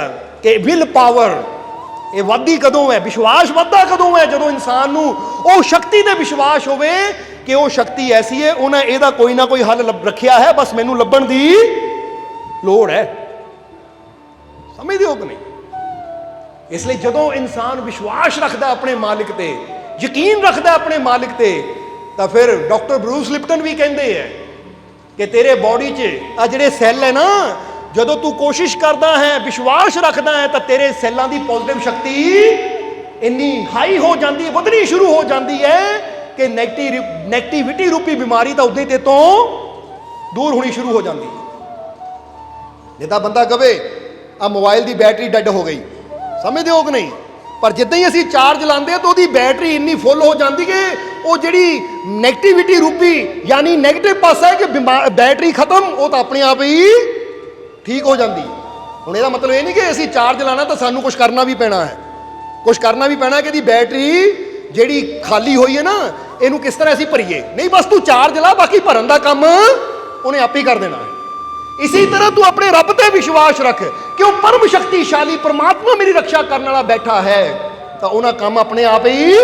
ਕਿ ਵਿਲ ਪਾਵਰ ਇਹ ਵੱਧਦੀ ਕਦੋਂ ਹੈ, ਵਿਸ਼ਵਾਸ ਵੱਧਦਾ ਕਦੋਂ ਹੈ? ਜਦੋਂ ਇਨਸਾਨ ਨੂੰ ਉਹ ਸ਼ਕਤੀ ਤੇ ਵਿਸ਼ਵਾਸ ਹੋਵੇ ਕਿ ਉਹ ਸ਼ਕਤੀ ਐਸੀ ਹੈ, ਉਹਨੇ ਇਹਦਾ ਕੋਈ ਨਾ ਕੋਈ ਹੱਲ ਰੱਖਿਆ ਹੈ, ਬਸ ਮੈਨੂੰ ਲੱਭਣ ਦੀ ਲੋੜ ਹੈ। ਸਮਝਦੇ ਹੋ ਕਿ ਨਹੀਂ? ਇਸ ਲਈ ਜਦੋਂ ਇਨਸਾਨ ਵਿਸ਼ਵਾਸ ਰੱਖਦਾ ਆਪਣੇ ਮਾਲਿਕ ਤੇ, ਯਕੀਨ ਰੱਖਦਾ ਆਪਣੇ ਮਾਲਿਕ ਤੇ, ਤਾਂ ਫਿਰ ਡਾਕਟਰ ਬਰੂਸ ਲਿਪਟਨ ਵੀ ਕਹਿੰਦੇ ਹੈ ਕਿ ਤੇਰੇ ਬਾਡੀ 'ਚ ਆ ਜਿਹੜੇ ਸੈੱਲ ਹੈ ਨਾ, ਜਦੋਂ ਤੂੰ ਕੋਸ਼ਿਸ਼ ਕਰਦਾ ਹੈ, ਵਿਸ਼ਵਾਸ ਰੱਖਦਾ ਹੈ, ਤਾਂ ਤੇਰੇ ਸੈੱਲਾਂ ਦੀ ਪੋਜ਼ਿਟਿਵ ਸ਼ਕਤੀ ਇੰਨੀ ਹਾਈ ਹੋ ਜਾਂਦੀ ਹੈ, ਵਧਣੀ ਸ਼ੁਰੂ ਹੋ ਜਾਂਦੀ ਹੈ ਕਿ ਨੈਗੇਟਿਵਿਟੀ ਰੂਪੀ ਬਿਮਾਰੀ ਤਾਂ ਉਦੋਂ ਤੇ ਤੋਂ ਦੂਰ ਹੋਣੀ ਸ਼ੁਰੂ ਹੋ ਜਾਂਦੀ ਹੈ। ਜਿੱਦਾਂ ਬੰਦਾ ਕਵੇ ਆ ਮੋਬਾਈਲ ਦੀ ਬੈਟਰੀ ਡੈੱਡ ਹੋ ਗਈ, ਸਮਝਦੇ ਹੋ ਕਿ ਨਹੀਂ? ਪਰ ਜਿੱਦਾਂ ਹੀ ਅਸੀਂ ਚਾਰਜ ਲਾਉਂਦੇ ਹਾਂ ਤਾਂ ਉਹਦੀ ਬੈਟਰੀ ਇੰਨੀ ਫੁੱਲ ਹੋ ਜਾਂਦੀ ਕਿ ਉਹ ਜਿਹੜੀ ਨੈਗੇਟਿਵਿਟੀ ਰੂਪੀ ਯਾਨੀ ਨੈਗੇਟਿਵ ਪਾਸਾ ਹੈ ਕਿ ਬੈਟਰੀ ਖਤਮ, ਉਹ ਤਾਂ ਆਪਣੇ ਆਪ ਹੀ ਠੀਕ ਹੋ ਜਾਂਦੀ। ਹੁਣ ਇਹਦਾ ਮਤਲਬ ਇਹ ਨਹੀਂ ਕਿ ਅਸੀਂ ਚਾਰਜ ਲਾਣਾ ਤਾਂ ਸਾਨੂੰ ਕੁਝ ਕਰਨਾ ਵੀ ਪੈਣਾ ਹੈ, ਕੁਝ ਕਰਨਾ ਵੀ ਪੈਣਾ ਕਿ ਇਹਦੀ ਬੈਟਰੀ ਜਿਹੜੀ ਖਾਲੀ ਹੋਈ ਹੈ ਨਾ, ਇਹਨੂੰ ਕਿਸ ਤਰ੍ਹਾਂ ਅਸੀਂ ਭਰੀਏ। ਨਹੀਂ, ਬਸ ਤੂੰ ਚਾਰਜ ਲਾ, ਬਾਕੀ ਭਰਨ ਦਾ ਕੰਮ ਉਹਨੇ ਆਪੇ ਹੀ ਕਰ ਦੇਣਾ ਹੈ। ਇਸੇ ਤਰ੍ਹਾਂ ਤੂੰ ਆਪਣੇ ਰੱਬ ਤੇ ਵਿਸ਼ਵਾਸ ਰੱਖ ਕਿ ਉਹ ਪਰਮ ਸ਼ਕਤੀਸ਼ਾਲੀ ਪਰਮਾਤਮਾ ਮੇਰੀ ਰੱਖਿਆ ਕਰਨ ਵਾਲਾ ਬੈਠਾ ਹੈ, ਤਾਂ ਉਹਨਾਂ ਕੰਮ ਆਪਣੇ ਆਪ ਹੀ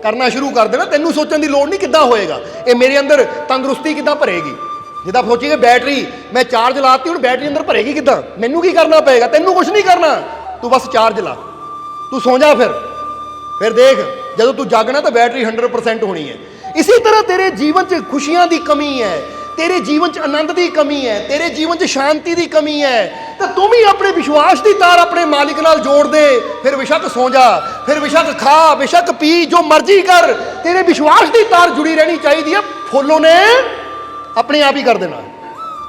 ਕਰਨਾ ਸ਼ੁਰੂ ਕਰ ਦੇਣਾ। ਤੈਨੂੰ ਸੋਚਣ ਦੀ ਲੋੜ ਨਹੀਂ ਕਿੱਦਾਂ ਹੋਏਗਾ, ਇਹ ਮੇਰੇ ਅੰਦਰ ਤੰਦਰੁਸਤੀ ਕਿੱਦਾਂ ਭਰੇਗੀ। ਜਿੱਦਾਂ ਸੋਚੀਏ ਬੈਟਰੀ ਮੈਂ ਚਾਰਜ ਲਾਤੀ, ਹੁਣ ਬੈਟਰੀ ਅੰਦਰ ਭਰੇਗੀ ਕਿੱਦਾਂ? ਮੈਨੂੰ ਕੀ ਕਰਨਾ ਪਏਗਾ? ਤੈਨੂੰ ਕੁਝ ਨਹੀਂ ਕਰਨਾ, ਤੂੰ ਬਸ ਚਾਰਜ ਲਾ, ਤੂੰ ਸੌਂ ਜਾ। ਫਿਰ ਦੇਖ ਜਦੋਂ ਤੂੰ ਜਾਗਣਾ ਤਾਂ ਬੈਟਰੀ 100% ਹੋਣੀ ਹੈ। ਇਸੇ ਤਰ੍ਹਾਂ ਤੇਰੇ ਜੀਵਨ 'ਚ ਖੁਸ਼ੀਆਂ ਦੀ ਕਮੀ ਹੈ, ਤੇਰੇ ਜੀਵਨ 'ਚ ਆਨੰਦ ਦੀ ਕਮੀ ਹੈ, ਤੇਰੇ ਜੀਵਨ 'ਚ ਸ਼ਾਂਤੀ ਦੀ ਕਮੀ ਹੈ, ਤਾਂ ਤੂੰ ਵੀ ਆਪਣੇ ਵਿਸ਼ਵਾਸ ਦੀ ਤਾਰ ਆਪਣੇ ਮਾਲਿਕ ਨਾਲ ਜੋੜ ਦੇ। ਫਿਰ ਬੇਸ਼ੱਕ ਸੌਂ ਜਾ, ਫਿਰ ਬੇਸ਼ੱਕ ਖਾ, ਬੇਸ਼ੱਕ ਪੀ, ਜੋ ਮਰਜ਼ੀ ਕਰ, ਤੇਰੇ ਵਿਸ਼ਵਾਸ ਦੀ ਤਾਰ ਜੁੜੀ ਰਹਿਣੀ ਚਾਹੀਦੀ ਹੈ। ਫੁੱਲੋਂ ਨੇ ਆਪਣੇ ਆਪ ਹੀ ਕਰ ਦੇਣਾ,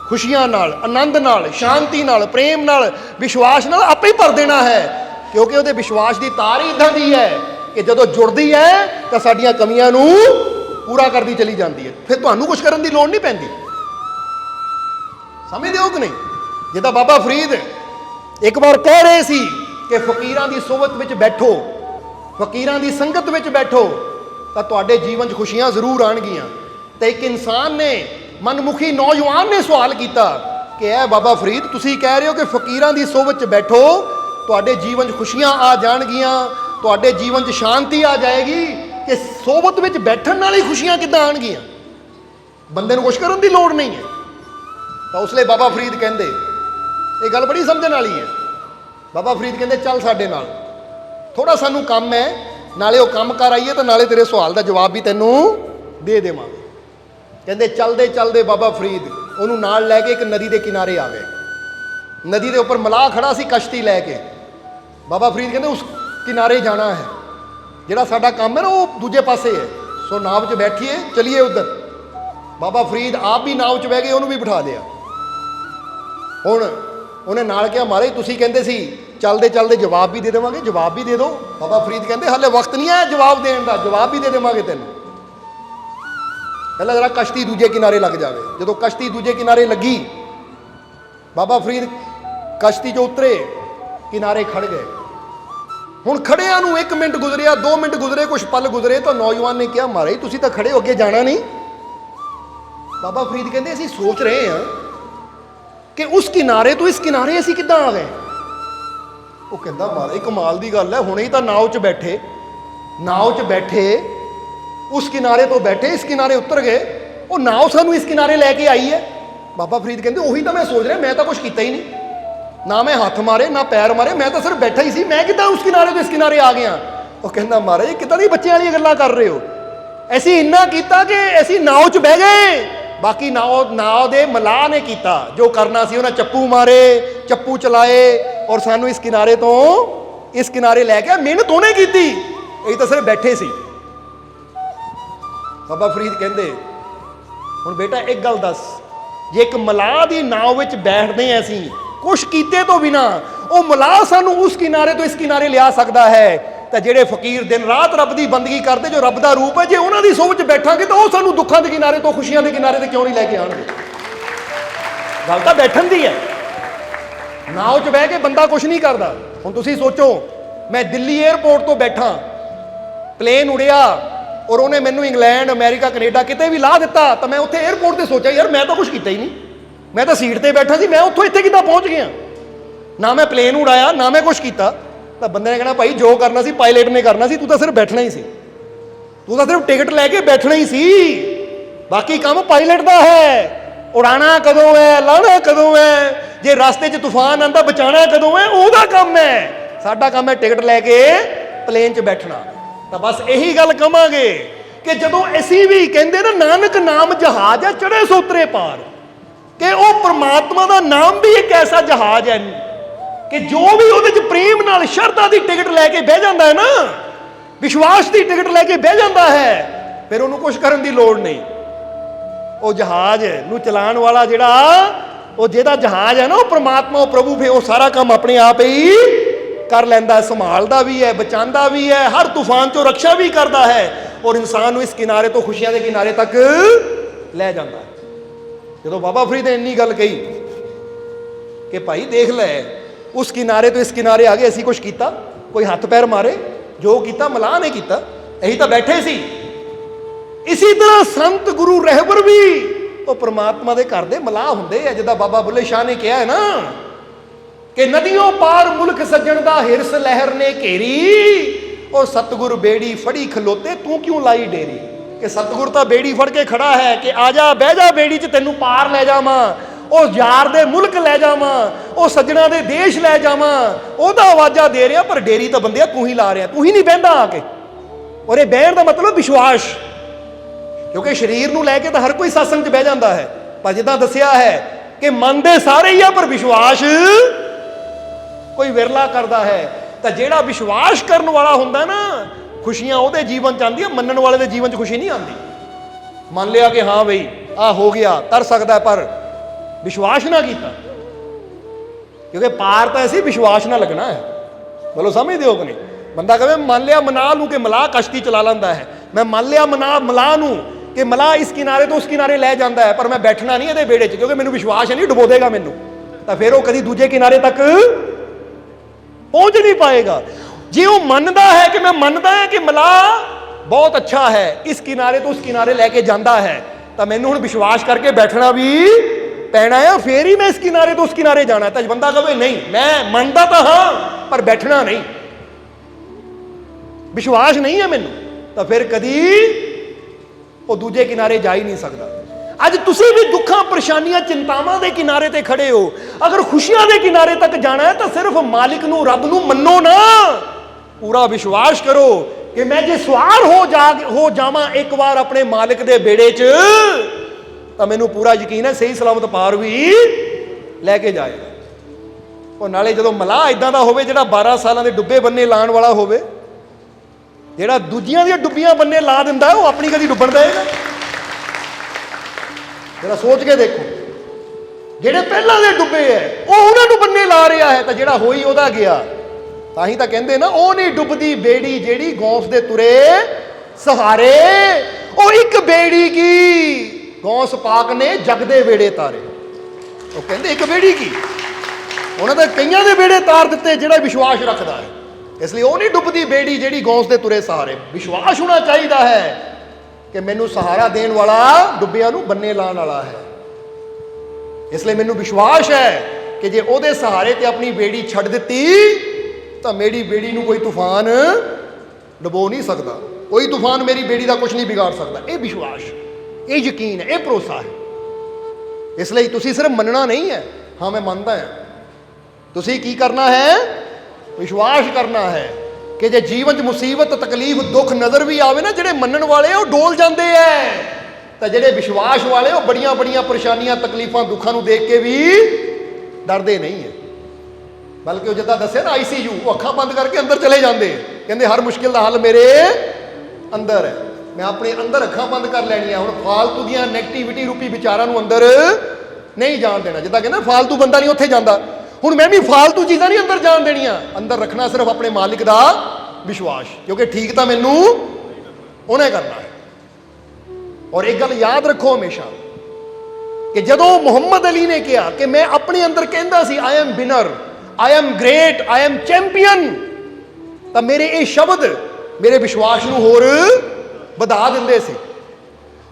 ਖੁਸ਼ੀਆਂ ਨਾਲ, ਆਨੰਦ ਨਾਲ, ਸ਼ਾਂਤੀ ਨਾਲ, ਪ੍ਰੇਮ ਨਾਲ, ਵਿਸ਼ਵਾਸ ਨਾਲ ਆਪੇ ਹੀ ਭਰ ਦੇਣਾ ਹੈ। ਕਿਉਂਕਿ ਉਹਦੇ ਵਿਸ਼ਵਾਸ ਦੀ ਤਾਰ ਹੀ ਇਦਾਂ ਦੀ ਹੈ ਕਿ ਜਦੋਂ ਜੁੜਦੀ ਹੈ ਤਾਂ ਸਾਡੀਆਂ ਕਮੀਆਂ ਨੂੰ ਪੂਰਾ ਕਰਦੀ ਚਲੀ ਜਾਂਦੀ ਹੈ। ਫਿਰ ਤੁਹਾਨੂੰ ਕੁਝ ਕਰਨ ਦੀ ਲੋੜ ਨਹੀਂ ਪੈਂਦੀ। ਸਮਝਦੇ ਹੋ ਕਿ ਨਹੀਂ? ਜਿੱਦਾਂ ਬਾਬਾ ਫਰੀਦ ਇੱਕ ਵਾਰ ਕਹਿ ਰਹੇ ਸੀ ਕਿ ਫਕੀਰਾਂ ਦੀ ਸੋਬਤ ਵਿੱਚ ਬੈਠੋ, ਫਕੀਰਾਂ ਦੀ ਸੰਗਤ ਵਿੱਚ ਬੈਠੋ, ਤਾਂ ਤੁਹਾਡੇ ਜੀਵਨ 'ਚ ਖੁਸ਼ੀਆਂ ਜ਼ਰੂਰ ਆਉਣਗੀਆਂ। ਤੇ ਇੱਕ ਇਨਸਾਨ ਨੇ, ਮਨਮੁਖੀ ਨੌਜਵਾਨ ਨੇ ਸਵਾਲ ਕੀਤਾ ਕਿ ਇਹ ਬਾਬਾ ਫਰੀਦ ਤੁਸੀਂ ਕਹਿ ਰਹੇ ਹੋ ਕਿ ਫਕੀਰਾਂ ਦੀ ਸੋਬਤ 'ਚ ਬੈਠੋ, ਤੁਹਾਡੇ ਜੀਵਨ 'ਚ ਖੁਸ਼ੀਆਂ ਆ ਜਾਣਗੀਆਂ, ਤੁਹਾਡੇ ਜੀਵਨ 'ਚ ਸ਼ਾਂਤੀ ਆ ਜਾਏਗੀ, ਕਿ ਸੋਬਤ ਵਿੱਚ ਬੈਠਣ ਨਾਲ ਹੀ ਖੁਸ਼ੀਆਂ ਕਿੱਦਾਂ ਆਉਣਗੀਆਂ? ਬੰਦੇ ਨੂੰ ਕੁਛ ਕਰਨ ਦੀ ਲੋੜ ਨਹੀਂ ਹੈ। ਤਾਂ ਉਸ ਲਈ ਬਾਬਾ ਫਰੀਦ ਕਹਿੰਦੇ, ਇਹ ਗੱਲ ਬੜੀ ਸਮਝਣ ਵਾਲੀ ਹੈ। ਬਾਬਾ ਫਰੀਦ ਕਹਿੰਦੇ ਚੱਲ ਸਾਡੇ ਨਾਲ, ਥੋੜਾ ਸਾਨੂੰ ਕੰਮ ਹੈ, ਨਾਲੇ ਉਹ ਕੰਮ ਕਰ ਆਈਏ ਤਾਂ ਨਾਲੇ ਤੇਰੇ ਸਵਾਲ ਦਾ ਜਵਾਬ ਵੀ ਤੈਨੂੰ ਦੇ ਦੇਵਾਂਗੇ। ਕਹਿੰਦੇ ਚੱਲਦੇ ਚੱਲਦੇ ਬਾਬਾ ਫਰੀਦ ਉਹਨੂੰ ਨਾਲ ਲੈ ਕੇ ਇੱਕ ਨਦੀ ਦੇ ਕਿਨਾਰੇ ਆ ਗਏ। ਨਦੀ ਦੇ ਉੱਪਰ ਮਲਾਹ ਖੜਾ ਸੀ ਕਸ਼ਤੀ ਲੈ ਕੇ। ਬਾਬਾ ਫਰੀਦ ਕਹਿੰਦੇ ਉਸ ਕਿਨਾਰੇ ਜਾਣਾ ਹੈ, ਜਿਹੜਾ ਸਾਡਾ ਕੰਮ ਹੈ ਨਾ ਉਹ ਦੂਜੇ ਪਾਸੇ ਹੈ, ਸੋ ਨਾਵ 'ਚ ਬੈਠੀਏ, ਚਲੀਏ ਉੱਧਰ। ਬਾਬਾ ਫਰੀਦ ਆਪ ਵੀ ਨਾਵ 'ਚ ਬਹਿ ਗਏ, ਉਹਨੂੰ ਵੀ ਬਿਠਾ ਲਿਆ। ਹੁਣ ਉਹਨੇ ਨਾਲ ਕਿਹਾ ਮਹਾਰਾਜ ਤੁਸੀਂ ਕਹਿੰਦੇ ਸੀ ਚੱਲਦੇ ਚੱਲਦੇ ਜਵਾਬ ਵੀ ਦੇ ਦੇਵਾਂਗੇ, ਜਵਾਬ ਵੀ ਦੇ ਦਿਓ। ਬਾਬਾ ਫਰੀਦ ਕਹਿੰਦੇ ਹਾਲੇ ਵਕਤ ਨਹੀਂ ਹੈ ਜਵਾਬ ਦੇਣ ਦਾ, ਜਵਾਬ ਵੀ ਦੇ ਦੇਵਾਂਗੇ ਤੈਨੂੰ, ਪਹਿਲਾਂ ਜਰਾ ਕਸ਼ਤੀ ਦੂਜੇ ਕਿਨਾਰੇ ਲੱਗ ਜਾਵੇ। ਜਦੋਂ ਕਸ਼ਤੀ ਦੂਜੇ ਕਿਨਾਰੇ ਲੱਗੀ, ਬਾਬਾ ਫਰੀਦ ਕਸ਼ਤੀ 'ਚੋਂ ਉਤਰੇ, ਕਿਨਾਰੇ ਖੜ ਗਏ। ਹੁਣ ਖੜਿਆਂ ਨੂੰ 1 ਮਿੰਟ ਗੁਜ਼ਰਿਆ, 2 ਮਿੰਟ ਗੁਜ਼ਰੇ, ਕੁਝ ਪਲ ਗੁਜ਼ਰੇ, ਤਾਂ ਨੌਜਵਾਨ ਨੇ ਕਿਹਾ ਮਹਾਰਾਜ ਤੁਸੀਂ ਤਾਂ ਖੜੇ ਹੋ, ਅੱਗੇ ਜਾਣਾ ਨਹੀਂ? ਬਾਬਾ ਫਰੀਦ ਕਹਿੰਦੇ ਅਸੀਂ ਸੋਚ ਰਹੇ ਹਾਂ कि उस किनारे तो इस किनारे असीं किद्दां आ गए। वो कहंदा महाराज कमाल दी गल है, हुणे ही तां नाव च बैठे उस किनारे तो बैठे इस किनारे उतर गए, वो नाव सानू इस किनारे लैके आई है। बाबा फरीद कहते उही तो मैं सोच रहा, मैं तो कुछ किया ही नहीं, ना मैं हथ मारे ना पैर मारे, मैं तो सिर्फ बैठा ही सी, मैं किद्दां उस किनारे तो इस किनारे आ गया। वो कहंदा महाराज किद्दां दी बच्चों वाली गल्लां कर रहे हो, असीं इन्ना कीता कि असीं नाव च बह गए, बाकी नाव दे मलाह ने कीता जो करना सी, उन्हें चप्पू मारे चप्पू चलाए और सानू इस किनारे तो इस किनारे लैके, मेहनत उन्हें की, असीं तो सिर्फ बैठे सी। बाबा फरीद कहते हुण बेटा एक गल दस, जे एक मलाह दी नाव विच बैठदे हैं असीं कुछ कीते तो बिना, वो मलाह सानू उस किनारे तो इस किनारे लिया सकता है, तो जेडे फकीर दिन रात रब की बंदगी करते जो रब का रूप है, जे उन्हां दी सोच बैठांगे तो वो सानू दुखों के किनारे तो खुशियां के किनारे तो क्यों नहीं लैके आउणगे। गल तां बैठण दी है, नाव च बह के बंदा कुछ नहीं करता। हुण तुसीं सोचो मैं दिल्ली एयरपोर्ट तो बैठा, प्लेन उड़िया और उन्हें मैनू इंग्लैंड अमेरिका कनेडा किते भी ला दिता, तो मैं उत्थे एयरपोर्ट से सोचा यार मैं तो कुछ किया ही नहीं, मैं तो सीट पर बैठा सी, मैं उत्थों इत्थे किद्दां पहुंच गया, ना मैं प्लेन उड़ाया ना मैं कुछ किया। तो बंदे ने कहना भाई जो करना सी पायलट ने करना सी, तू तो सिर्फ बैठना ही सी, तू तो सिर्फ टिकट लैके बैठना ही सी, बाकी काम पायलट का है, उड़ाना कदों है लाना कदों है, जे रास्ते च तूफान आंदा बचाना कदों है, ओहदा काम है, साडा काम है टिकट लैके प्लेन च बैठना। तो बस यही गल कहांगे कि जदों असीं भी कहंदे ना नानक नाम जहाज है चढ़े सोतरे पार, कि वो परमात्मा का नाम भी एक ऐसा जहाज है कि जो भी उहदे च प्रेम नाल शरधा की टिकट लैके बह जाता है ना, विश्वास की टिकट लैके बह जाता है, फिर उन्होंने कुछ करने की लोड़ नहीं। वो जहाज नूं चलाण वाला जिहड़ा वो जिहदा जहाज है ना, वो परमात्मा वो प्रभु, फिर वो सारा काम अपने आप ही कर लैंदा है, संभालदा भी है, बचांदा भी है, हर तूफान चों रक्षा भी करता है और इंसान नूं इस किनारे तो खुशियां के किनारे तक लै जांदा है। जदों बाबा फरीद ने इन्नी गल कही कि भाई देख लै उस किनारे तो इस किनारे आ गए, असीं कुछ किया कोई हथ पैर मारे, जो किया मलाह ने किया, असीं तो बैठे सी। इसी तरह संत गुरु रहबर भी वो परमात्मा के घर दे मलाह हुंदे आ, जिद्दां बाबा बुल्ले शाह ने कहा है ना कि नदियों पार मुल्क सज्जण दा हिरस लहर ने घेरी, और सतगुर बेड़ी फड़ी खलोते तू क्यों लाई डेरी, कि सतगुर तो बेड़ी फड़ के खड़ा है कि आजा बह जा बेड़ी च तेनू पार लै जावां, ओ यार दे मुल्क लै जावां, ओ सज्जणा दे देश लै जावां, ओहदा आवाज़ा दे रहा पर डेरी तो बंदिया तू ही ला रहा, तू ही नहीं बहंदा आके। और ये बहन का मतलब विश्वास, क्योंकि शरीर नूं लैके तो हर कोई सत्संग च बह जाता है, पर जिद्दां दस्सिया है कि मनदे सारे ही आ पर विश्वास कोई विरला करता है। तो जिहड़ा विश्वास करने वाला हुंदा ना, खुशियां उहदे जीवन च आंदियां, मनण वाले दे जीवन च खुशी नहीं आती। मान लिया कि हाँ बई आ हो गया कर सकता है, पर विश्वास ना किया, क्योंकि पार तो ऐसी विश्वास ना लगना है। बोलो समझते हो कि नहीं? बंदा कहे मान लिया मना लूँ कि मलाह कश्ती चला लेंदा है, मैं मान लिया मलाह नूं कि मलाह इस किनारे तो उस किनारे लै जाता है, पर मैं बैठना नहीं ये बेड़े च, क्योंकि मैनू विश्वास है नहीं डुबो देगा मैनू, तो फिर वो कभी दूजे किनारे तक पहुंच नहीं पाएगा। जे वो मनता है कि मैं मनता है कि मलाह बहुत अच्छा है, इस किनारे तो उस किनारे लैके जाता है, तो मैनू हुण विश्वास करके बैठना भी पैना है, फिर ही मैं इस किनारे तो उस किनारे जाना है। तो बंदा कहे नहीं मैं मनता तो हाँ पर बैठना नहीं, विश्वास नहीं है मैनू, तो फिर कदी वो दूजे किनारे जा ही नहीं सकता। अज तुसी भी दुखा परेशानियां चिंतावां दे किनारे ते खड़े हो, अगर खुशियां दे किनारे तक जाना है तो सिर्फ मालिक नू रब नू मन्नो ना, पूरा विश्वास करो कि मैं जे सवार हो जावां एक बार अपने मालिक दे बेड़े च, तो मैनू पूरा यकीन है सही सलामत पार भी लैके जाएगा। और नाले जदों मलाह इदां दा होवे जिहड़ा 12 सालां दे डुब्बे बन्ने लाण वाला होवे, जिहड़ा दूजियां दी डुब्बियां बन्ने ला दिंदा है, वो अपनी कदी डुब्बण देगा? जरा सोच के देखो, जिहड़े पहलां दे डुब्बे है वो उन्हां नूं बन्ने ला रहा है, तो जिहड़ा होई ओहदा गया। तां ही तां कहंदे ना ओ नहीं डुबदी बेड़ी जेड़ी गौस दे तुरे सहारे, ओ एक बेड़ी की गौस पाक ने जग दे बेड़े तारे। वो कहंदे एक बेड़ी की, उन्हां दे कईयां दे बेड़े तार दिते जिहड़ा विश्वास रखदा है, इसलिए वो नहीं डुबदी बेड़ी जेड़ी गौस दे तुरे सहारे। विश्वास होना चाहिए है कि मैनू सहारा देने वाला डुब्बियां नूं बन्ने लाने वाला है। इसलिए मैनू विश्वास है कि जे ਉਹਦੇ सहारे ते अपनी बेड़ी छड़ दिती तो मेरी बेड़ी नू कोई तूफान डबो नहीं सकता, कोई तूफान मेरी बेड़ी का कुछ नहीं बिगाड़ सकता। ये विश्वास, ये यकीन है, ये भरोसा है। इसलिए तुसी सिर्फ मनना नहीं है, हाँ मैं मानता है, तुसी की करना है, विश्वास करना है कि जे जीवन च मुसीबत तकलीफ दुख नज़र भी आवे ना, जेडे मनन वाले वो डोल जाते हैं, तो जेडे विश्वास वाले वो बड़िया बड़िया परेशानियां तकलीफां दुखों को देख के भी डरते नहीं है। बल्कि वो जिदा दसिया ना ICU, वो अखां बंद करके अंदर चले जाते, कहते हर मुश्किल का हल मेरे अंदर है, मैं अपने अंदर अखां बंद कर लैनिया, हुण फालतू दियां नैगेटिविटी रूपी विचारां नूं अंदर नहीं जान देना। जिदा कहना फालतू बंदा नहीं उत्थे जांदा, हुण मैं भी फालतू चीज़ां नहीं अंदर जान देनियां, अंदर रखना सिर्फ अपने मालिक का विश्वास, क्योंकि ठीक तो मैनू उन्हें करना है। और एक गल याद रखो हमेशा कि जदों मुहम्मद अली ने कहा कि मैं अपने अंदर कहता सी I am winner, I am great, I am champion, तो मेरे ये शब्द मेरे विश्वास नूं होर वधा दिंदे सी।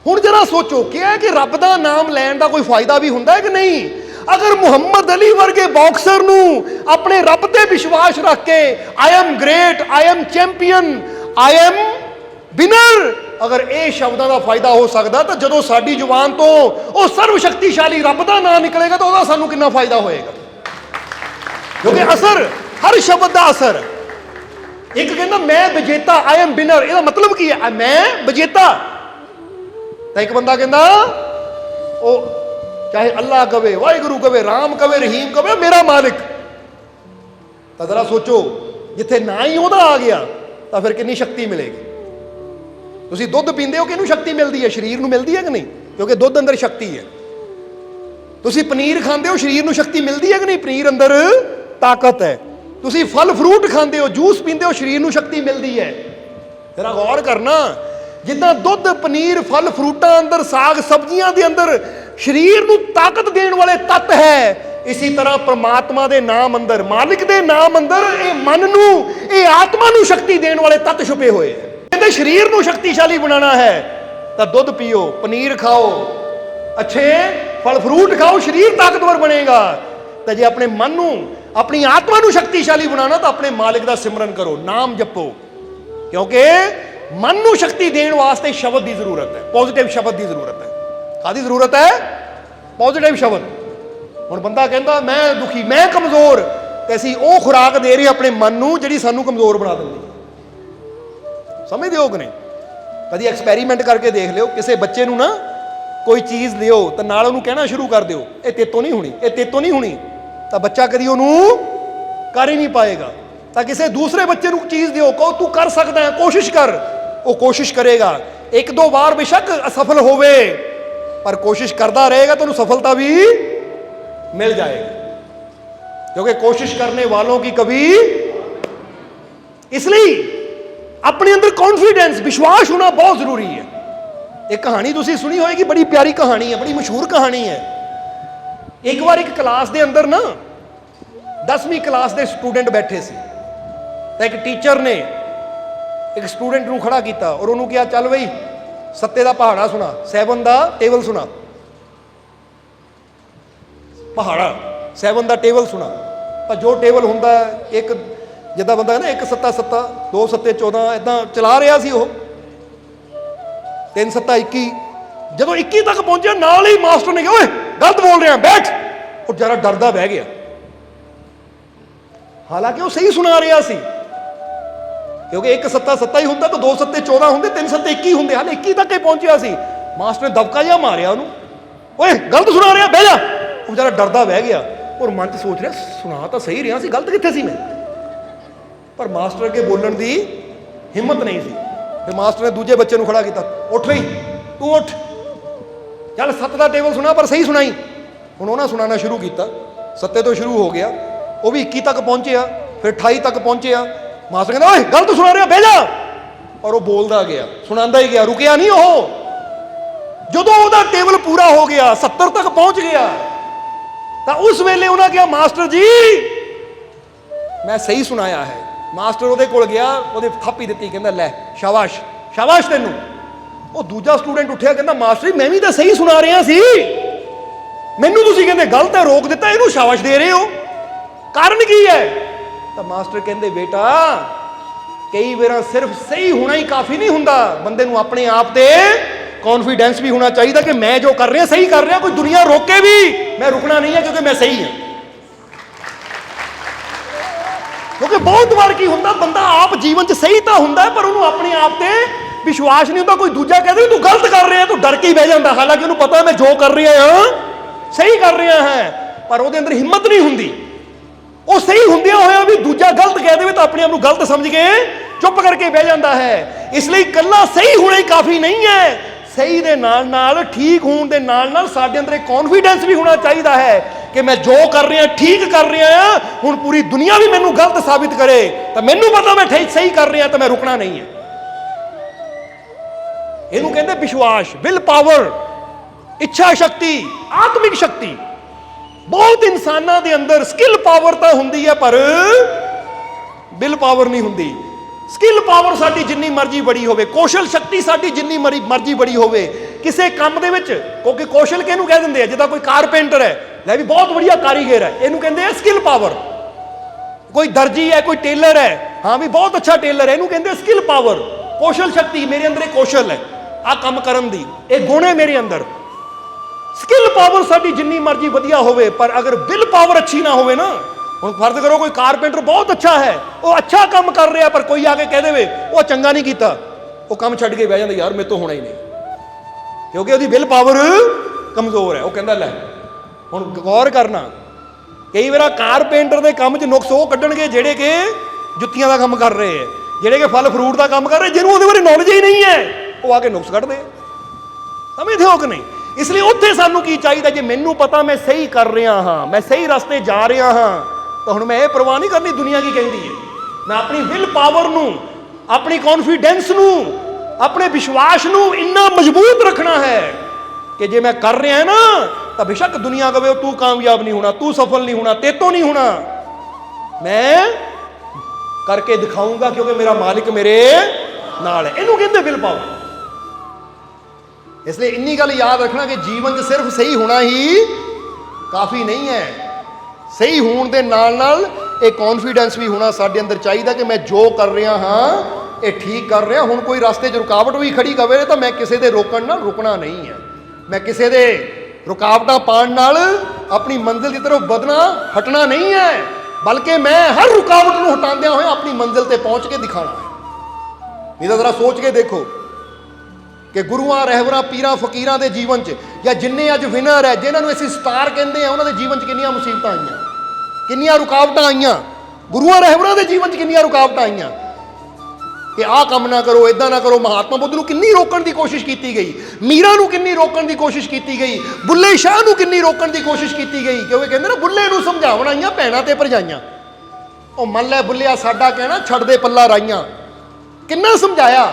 हुण जरा सोचो क्या है कि रब दा नाम लैण दा कोई फायदा भी हुंदा है कि नहीं? अगर मुहम्मद अली वर्गे बॉक्सर नूं अपने रब ते विश्वास रख के आई am great, I am champion, I am winner, अगर ये शब्दों का फायदा हो सकता, तो जदों साडी जुबान तो वो सर्वशक्तिशाली रब दा नाम निकलेगा तो वह सानू कितना फायदा होएगा, क्योंकि असर हर शब्द का असर। एक कहना मैं विजेता, आई एम विनर, इसका मतलब की है मैं विजेता, तो एक बंदा कहना वो चाहे अल्लाह कवे, वाहिगुरु कवे, राम कवे, रहीम कवे, मेरा मालिक। तो जरा सोचो जिथे ना ही ओहदा आ गया तो फिर कितनी शक्ति मिलेगी। तुसी दुध पींदे हो, किहनूं शक्ति मिलती है? शरीर नूं मिलती है कि नहीं? क्योंकि दुध अंदर शक्ति है। तुसी पनीर खांदे हो, शरीर नूं शक्ति मिलती है कि नहीं? पनीर अंदर ताकत है। तुसी फल फ्रूट खांदे हो, जूस पींदे हो, शरीर नूं शक्ति मिलती है। जरा गौर करना, जिद्दां दुध पनीर फल फ्रूटां अंदर साग सब्जियां दे अंदर शरीर नूं ताकत देण वाले तत्त है, इसी तरह परमात्मा दे नाम अंदर, मालिक दे नाम अंदर ये मन नूं, ये आत्मा नूं शक्ति देण वाले तत्त छुपे हुए हैं। कहते शरीर नूं शक्तिशाली बनाना है तो दुध पियो, पनीर खाओ, अच्छे फल फ्रूट खाओ, शरीर ताकतवर बनेगा। तो जे अपने मन नूं, अपनी आत्मा नूं शक्तिशाली बनाना तो अपने मालिक का सिमरन करो, नाम जपो, क्योंकि मन नूं शक्ति देण वास्ते शब्द की जरूरत है, पॉजिटिव शब्द की जरूरत है। कादी जरूरत है? पॉजिटिव शब्द। हुण बंदा कहता मैं दुखी, मैं कमजोर, तो असीं वो खुराक दे रहे अपने मन नूं जिहड़ी सानूं कमजोर बना दिंदी। समझदे हो कि नहीं? कभी एक्सपैरीमेंट करके देख लियो, किसी बच्चे नूं ना कोई चीज़ दिओ तो नाल उहनूं कहना शुरू कर दिओ ये तेतों नहीं होनी, ये तेतों नहीं होनी, तो बच्चा कभी उहनूं कर ही नहीं पाएगा। तो किसी दूसरे बच्चे नूं चीज़ दिओ, कहो तू कर सकता है, कोशिश कर, वो कोशिश करेगा, एक दो बार बेशक असफल होवे पर कोशिश करता रहेगा तो उन्हें सफलता भी मिल जाएगी, क्योंकि कोशिश करने वालों की कभी। इसलिए अपने अंदर कॉन्फिडेंस, विश्वास होना बहुत जरूरी है। एक कहानी तुसी सुनी होगी, बड़ी प्यारी कहानी है, बड़ी मशहूर कहानी है। एक बार एक क्लास के अंदर ना 10वीं क्लास के स्टूडेंट बैठे सी, तो एक टीचर ने एक स्टूडेंट को खड़ा किया और उन्होंने कहा चल बई सत्ते का पहाड़ा सुना, 7 का टेबल सुना, पहाड़ा 7 का टेबल सुना। तो जो टेबल होंदा एक जिदा बंदा है ना, 1 सत्ता 7, 2 सत्ते 14 इदा चला रहा सी, 3 सत्ता 21। जो 21 तक पहुंचा नाल ही मास्टर ने कहा ओए गलत बोल रहे हैं, बैठ। और जरा डरदा बह गया, हालांकि वो सही सुना रहा सी, क्योंकि 1 सत्ता 7 ही होंदा तो 2 सत्ते 14 होंदे, 3 सत्ते 21 होंदे, हाल 21 तक ही पहुंचा सी। मास्टर ने दबका जिहा मारिया उन्होंने, ओए गलत सुना रहा, बह जा। वो बेचारा डरदा बह गया और मन च सोच रहा सुना तो सही रहा सी, गलत कित्थे सी मैं, पर मास्टर के बोलने की हिम्मत नहीं थी। फिर मास्टर ने दूजे बच्चे को खड़ा किया, उठ बई तू उठ, चल 7 का टेबल सुना पर सही सुनाई। हुण उन्हें सुनाना शुरू किया, 7 तो शुरू हो गया, वो भी 21 तक पहुंचे, फिर 28 तक पहुंचे। मास्टर कहता ओए गलत सुना रहा, बह जा। और वो बोलता गया, सुनाता ही गया, रुकिया नहीं। वो जो वह टेबल पूरा हो गया, 70 तक पहुंच गया, तो उस वेले उन्हें कहा मास्टर जी मैं सही सुनाया है। मास्टर ਉਹਦੇ ਕੋਲ ਗਿਆ, ਉਹਦੇ ਥਾਪੀ ਦਿੱਤੀ, ਕਹਿੰਦਾ ਲੈ ਸ਼ਾਬਾਸ਼ ਤੈਨੂੰ। ਉਹ ਦੂਜਾ ਸਟੂਡੈਂਟ ਉੱਠਿਆ, ਕਹਿੰਦਾ ਮਾਸਟਰ ਜੀ ਮੈਂ ਵੀ ਤਾਂ ਸਹੀ ਸੁਣਾ ਰਿਹਾ ਸੀ। ਮੈਨੂੰ ਤੁਸੀਂ ਕਹਿੰਦੇ ਗਲਤ ਹੈ, ਰੋਕ ਦਿੱਤਾ, ਇਹਨੂੰ ਸ਼ਾਬਾਸ਼ ਦੇ ਰਹੇ ਹੋ, ਕਾਰਨ ਕੀ ਹੈ? ਤਾਂ ਮਾਸਟਰ ਕਹਿੰਦੇ ਬੇਟਾ ਕਈ ਵਾਰ ਸਿਰਫ ਸਹੀ ਹੋਣਾ ਹੀ ਕਾਫੀ ਨਹੀਂ ਹੁੰਦਾ, ਬੰਦੇ ਨੂੰ ਆਪਣੇ ਆਪ ਤੇ ਕੌਨਫੀਡੈਂਸ ਵੀ ਹੋਣਾ ਚਾਹੀਦਾ ਕਿ ਮੈਂ ਜੋ ਕਰ ਰਿਹਾ ਸਹੀ ਕਰ ਰਿਹਾ, ਕੋਈ ਦੁਨੀਆ ਰੋਕੇ ਵੀ ਮੈਂ ਰੁਕਣਾ ਨਹੀਂ ਹੈ ਕਿਉਂਕਿ ਮੈਂ ਸਹੀ ਹਾਂ। ਕਿਉਂਕਿ ਬਹੁਤ ਵਾਰ ਕੀ ਹੁੰਦਾ, ਬੰਦਾ ਆਪ ਜੀਵਨ 'ਚ ਸਹੀ ਤਾਂ ਹੁੰਦਾ ਪਰ ਉਹਨੂੰ ਆਪਣੇ ਆਪ ਤੇ ਵਿਸ਼ਵਾਸ ਨਹੀਂ ਹੁੰਦਾ, ਕੋਈ ਦੂਜਾ ਕਹਿੰਦਾ ਤੂੰ ਗਲਤ ਕਰ ਰਿਹਾ, ਤੂੰ ਡਰ ਕੇ ਹੀ ਬਹਿ ਜਾਂਦਾ, ਹਾਲਾਂਕਿ ਉਹਨੂੰ ਪਤਾ ਮੈਂ ਜੋ ਕਰ ਰਿਹਾ ਹਾਂ ਸਹੀ ਕਰ ਰਿਹਾ ਹਾਂ, ਪਰ ਉਹਦੇ ਅੰਦਰ ਹਿੰਮਤ ਨਹੀਂ ਹੁੰਦੀ। ਉਹ ਸਹੀ ਹੁੰਦਿਆਂ ਹੋਇਆ ਵੀ ਦੂਜਾ ਗਲਤ ਕਹਿ ਦੇਵੇ ਤਾਂ ਆਪਣੇ ਆਪ ਨੂੰ ਗਲਤ ਸਮਝ ਕੇ ਚੁੱਪ ਕਰਕੇ ਬਹਿ ਜਾਂਦਾ ਹੈ। ਇਸ ਲਈ ਇਕੱਲਾ ਸਹੀ ਹੋਣਾ ਹੀ ਕਾਫੀ ਨਹੀਂ ਹੈ, ਸਹੀ ਦੇ ਨਾਲ ਨਾਲ ਠੀਕ ਹੋਣ ਦੇ ਨਾਲ ਨਾਲ ਸਾਡੇ ਅੰਦਰ ਇੱਕ ਕੌਨਫੀਡੈਂਸ ਵੀ ਹੋਣਾ ਚਾਹੀਦਾ ਹੈ ਕਿ ਮੈਂ ਜੋ ਕਰ ਰਿਹਾ ਠੀਕ ਕਰ ਰਿਹਾ ਹਾਂ। ਹੁਣ ਪੂਰੀ ਦੁਨੀਆ ਵੀ ਮੈਨੂੰ ਗਲਤ ਸਾਬਿਤ ਕਰੇ ਤਾਂ ਮੈਨੂੰ ਪਤਾ ਮੈਂ ਸਹੀ ਕਰ ਰਿਹਾ, ਤਾਂ ਮੈਂ ਰੁਕਣਾ ਨਹੀਂ ਹੈ। ਇਹਨੂੰ ਕਹਿੰਦੇ ਵਿਸ਼ਵਾਸ, ਵਿਲ ਪਾਵਰ, ਇੱਛਾ ਸ਼ਕਤੀ, ਆਤਮਿਕ ਸ਼ਕਤੀ। ਬਹੁਤ ਇਨਸਾਨਾਂ ਦੇ ਅੰਦਰ ਸਕਿੱਲ ਪਾਵਰ ਤਾਂ ਹੁੰਦੀ ਹੈ ਪਰ ਵਿਲ ਪਾਵਰ ਨਹੀਂ ਹੁੰਦੀ। ਸਕਿੱਲ ਪਾਵਰ ਸਾਡੀ ਜਿੰਨੀ ਮਰਜ਼ੀ ਬੜੀ ਹੋਵੇ, ਕੌਸ਼ਲ ਸ਼ਕਤੀ ਸਾਡੀ ਜਿੰਨੀ ਮਰਜ਼ੀ ਬੜੀ ਹੋਵੇ ਕਿਸੇ ਕੰਮ ਦੇ ਵਿੱਚ, ਕਿਉਂਕਿ ਕੌਸ਼ਲ ਕਿਹਨੂੰ ਕਹਿ ਦਿੰਦੇ ਆ? ਜਿੱਦਾਂ ਕੋਈ ਕਾਰਪੈਂਟਰ ਹੈ, ਲੈ ਵੀ ਬਹੁਤ ਵਧੀਆ ਕਾਰੀਗਰ ਹੈ, ਇਹਨੂੰ ਕਹਿੰਦੇ ਆ ਸਕਿੱਲ ਪਾਵਰ। ਕੋਈ ਦਰਜੀ ਹੈ, ਕੋਈ ਟੇਲਰ ਹੈ, ਹਾਂ ਵੀ ਬਹੁਤ ਅੱਛਾ ਟੇਲਰ ਹੈ, ਇਹਨੂੰ ਕਹਿੰਦੇ ਸਕਿੱਲ ਪਾਵਰ, ਕੌਸ਼ਲ ਸ਼ਕਤੀ। ਮੇਰੇ ਅੰਦਰ ਇਹ ਕੌਸ਼ਲ ਹੈ ਆ ਕੰਮ ਕਰਨ ਦੀ, ਇਹ ਗੁਣ ਹੈ ਮੇਰੇ ਅੰਦਰ। ਸਕਿੱਲ ਪਾਵਰ ਸਾਡੀ ਜਿੰਨੀ ਮਰਜ਼ੀ ਵਧੀਆ ਹੋਵੇ ਪਰ ਅਗਰ ਵਿਲ ਪਾਵਰ ਅੱਛੀ ਨਾ ਹੋਵੇ ਨਾ, ਹੁਣ ਫਰਜ਼ ਕਰੋ ਕੋਈ ਕਾਰਪੈਂਟਰ ਬਹੁਤ ਅੱਛਾ ਹੈ, ਉਹ ਅੱਛਾ ਕੰਮ ਕਰ ਰਿਹਾ ਪਰ ਕੋਈ ਆ ਕੇ ਕਹਿ ਦੇਵੇ ਉਹ ਚੰਗਾ ਨਹੀਂ ਕੀਤਾ, ਉਹ ਕੰਮ ਛੱਡ ਕੇ ਬਹਿ ਜਾਂਦਾ, ਯਾਰ ਮੇਰੇ ਤੋਂ ਹੋਣਾ ਹੀ ਨਹੀਂ, ਕਿਉਂਕਿ ਉਹਦੀ ਵਿਲ ਪਾਵਰ ਕਮਜ਼ੋਰ ਹੈ। ਉਹ ਕਹਿੰਦਾ ਲੈ, ਹੁਣ ਗੌਰ ਕਰਨਾ, ਕਈ ਵਾਰ ਕਾਰਪੈਂਟਰ ਦੇ ਕੰਮ 'ਚ ਨੁਕਸ ਉਹ ਕੱਢਣਗੇ ਜਿਹੜੇ ਕਿ ਜੁੱਤੀਆਂ ਦਾ ਕੰਮ ਕਰ ਰਹੇ ਹੈ, ਜਿਹੜੇ ਕਿ ਫਲ ਫਰੂਟ ਦਾ ਕੰਮ ਕਰ ਰਹੇ, ਜਿਹਨੂੰ ਉਹਦੇ ਬਾਰੇ ਨੌਲੇਜ ਹੀ ਨਹੀਂ ਹੈ, ਉਹ ਆ ਕੇ ਨੁਕਸ ਕੱਢਦੇ। ਸਮਝਦੇ ਹੋ ਕਿ ਨਹੀਂ? ਇਸ ਲਈ ਉੱਥੇ ਸਾਨੂੰ ਕੀ ਚਾਹੀਦਾ, ਜੇ ਮੈਨੂੰ ਪਤਾ ਮੈਂ ਸਹੀ ਕਰ ਰਿਹਾ ਹਾਂ, ਮੈਂ ਸਹੀ ਰਸਤੇ ਜਾ ਰਿਹਾ ਹਾਂ, ਤਾਂ ਹੁਣ ਮੈਂ ਇਹ ਪਰਵਾਹ ਨਹੀਂ ਕਰਨੀ ਦੁਨੀਆ ਕੀ ਕਹਿੰਦੀ ਹੈ। ਮੈਂ ਆਪਣੀ ਵਿਲ ਪਾਵਰ ਨੂੰ, ਆਪਣੀ ਕੌਨਫੀਡੈਂਸ ਨੂੰ, ਆਪਣੇ ਵਿਸ਼ਵਾਸ ਨੂੰ ਇੰਨਾ ਮਜ਼ਬੂਤ ਰੱਖਣਾ ਹੈ ਕਿ ਜੇ ਮੈਂ ਕਰ ਰਿਹਾ ਨਾ ਤਾਂ ਬੇਸ਼ੱਕ ਦੁਨੀਆ ਕਹੇ ਤੂੰ ਕਾਮਯਾਬ ਨਹੀਂ ਹੋਣਾ, ਤੂੰ ਸਫਲ ਨਹੀਂ ਹੋਣਾ, ਤੇਤੋਂ ਨਹੀਂ ਹੋਣਾ, ਮੈਂ ਕਰਕੇ ਦਿਖਾਊਂਗਾ ਕਿਉਂਕਿ ਮੇਰਾ ਮਾਲਿਕ ਮੇਰੇ ਨਾਲ ਹੈ। ਇਹਨੂੰ ਕਹਿੰਦੇ ਵਿਲ ਪਾਵਰ। ਇਸ ਲਈ ਇੰਨੀ ਗੱਲ ਯਾਦ ਰੱਖਣਾ ਕਿ ਜੀਵਨ 'ਚ ਸਿਰਫ ਸਹੀ ਹੋਣਾ ਹੀ ਕਾਫੀ ਨਹੀਂ ਹੈ, ਸਹੀ ਹੋਣ ਦੇ ਨਾਲ ਨਾਲ ਇਹ ਕੌਨਫੀਡੈਂਸ ਵੀ ਹੋਣਾ ਸਾਡੇ ਅੰਦਰ ਚਾਹੀਦਾ ਕਿ ਮੈਂ ਜੋ ਕਰ ਰਿਹਾ ਹਾਂ ਇਹ ਠੀਕ ਕਰ ਰਿਹਾ। ਹੁਣ ਕੋਈ ਰਸਤੇ 'ਚ ਰੁਕਾਵਟ ਵੀ ਖੜੀ ਕਰੇ ਤਾਂ ਮੈਂ ਕਿਸੇ ਦੇ ਰੋਕਣ ਨਾਲ ਰੁਕਣਾ ਨਹੀਂ ਹੈ, ਮੈਂ ਕਿਸੇ ਦੇ ਰੁਕਾਵਟਾਂ ਪਾਉਣ ਨਾਲ ਆਪਣੀ ਮੰਜ਼ਿਲ ਦੀ ਤਰਫ ਵਧਣਾ ਹਟਣਾ ਨਹੀਂ ਹੈ, ਬਲਕਿ ਮੈਂ ਹਰ ਰੁਕਾਵਟ ਨੂੰ ਹਟਾਉਂਦਿਆਂ ਹੋਇਆ ਆਪਣੀ ਮੰਜ਼ਿਲ ਤੇ ਪਹੁੰਚ ਕੇ ਦਿਖਾਣਾ ਹੈ। ਨਹੀਂ ਤਾਂ ਜ਼ਰਾ ਸੋਚ ਕੇ ਦੇਖੋ ਕਿ ਗੁਰੂਆਂ, ਰਹਿਬਰਾਂ, ਪੀਰਾਂ, ਫਕੀਰਾਂ ਦੇ ਜੀਵਨ 'ਚ ਜਾਂ ਜਿੰਨੇ ਅੱਜ ਵਿਨਰ ਹੈ, ਜਿਨ੍ਹਾਂ ਨੂੰ ਅਸੀਂ ਸਟਾਰ ਕਹਿੰਦੇ ਆ, ਉਹਨਾਂ ਦੇ ਜੀਵਨ 'ਚ ਕਿੰਨੀਆਂ ਮੁਸੀਬਤਾਂ ਆਈਆਂ, ਕਿੰਨੀਆਂ ਰੁਕਾਵਟਾਂ ਆਈਆਂ। ਗੁਰੂਆਂ ਰਹਿਬਰਾਂ ਦੇ ਜੀਵਨ 'ਚ ਕਿੰਨੀਆਂ ਰੁਕਾਵਟਾਂ ਆਈਆਂ ਕਿ ਆਹ ਕੰਮ ਨਾ ਕਰੋ, ਇਦਾਂ ਨਾ ਕਰੋ। ਮਹਾਤਮਾ ਬੁੱਧ ਨੂੰ ਕਿੰਨੀ ਰੋਕਣ ਦੀ ਕੋਸ਼ਿਸ਼ ਕੀਤੀ ਗਈ, ਮੀਰਾ ਨੂੰ ਕਿੰਨੀ ਰੋਕਣ ਦੀ ਕੋਸ਼ਿਸ਼ ਕੀਤੀ ਗਈ, ਬੁੱਲੇ ਸ਼ਾਹ ਨੂੰ ਕਿੰਨੀ ਰੋਕਣ ਦੀ ਕੋਸ਼ਿਸ਼ ਕੀਤੀ ਗਈ। ਕਿਉਂਕਿ ਕਹਿੰਦੇ ਨਾ ਬੁੱਲੇ ਨੂੰ ਸਮਝਾਉਣ ਆਈਆਂ ਭੈਣਾਂ ਤੇ ਭਰਜਾਈਆਂ, ਉਹ ਮੰਨ ਲੈ ਬੁੱਲਿਆ ਸਾਡਾ ਕਹਿਣਾ ਛੱਡ ਦੇ ਪੱਲਾ ਰਾਈਆਂ। ਕਿੰਨਾ ਸਮਝਾਇਆ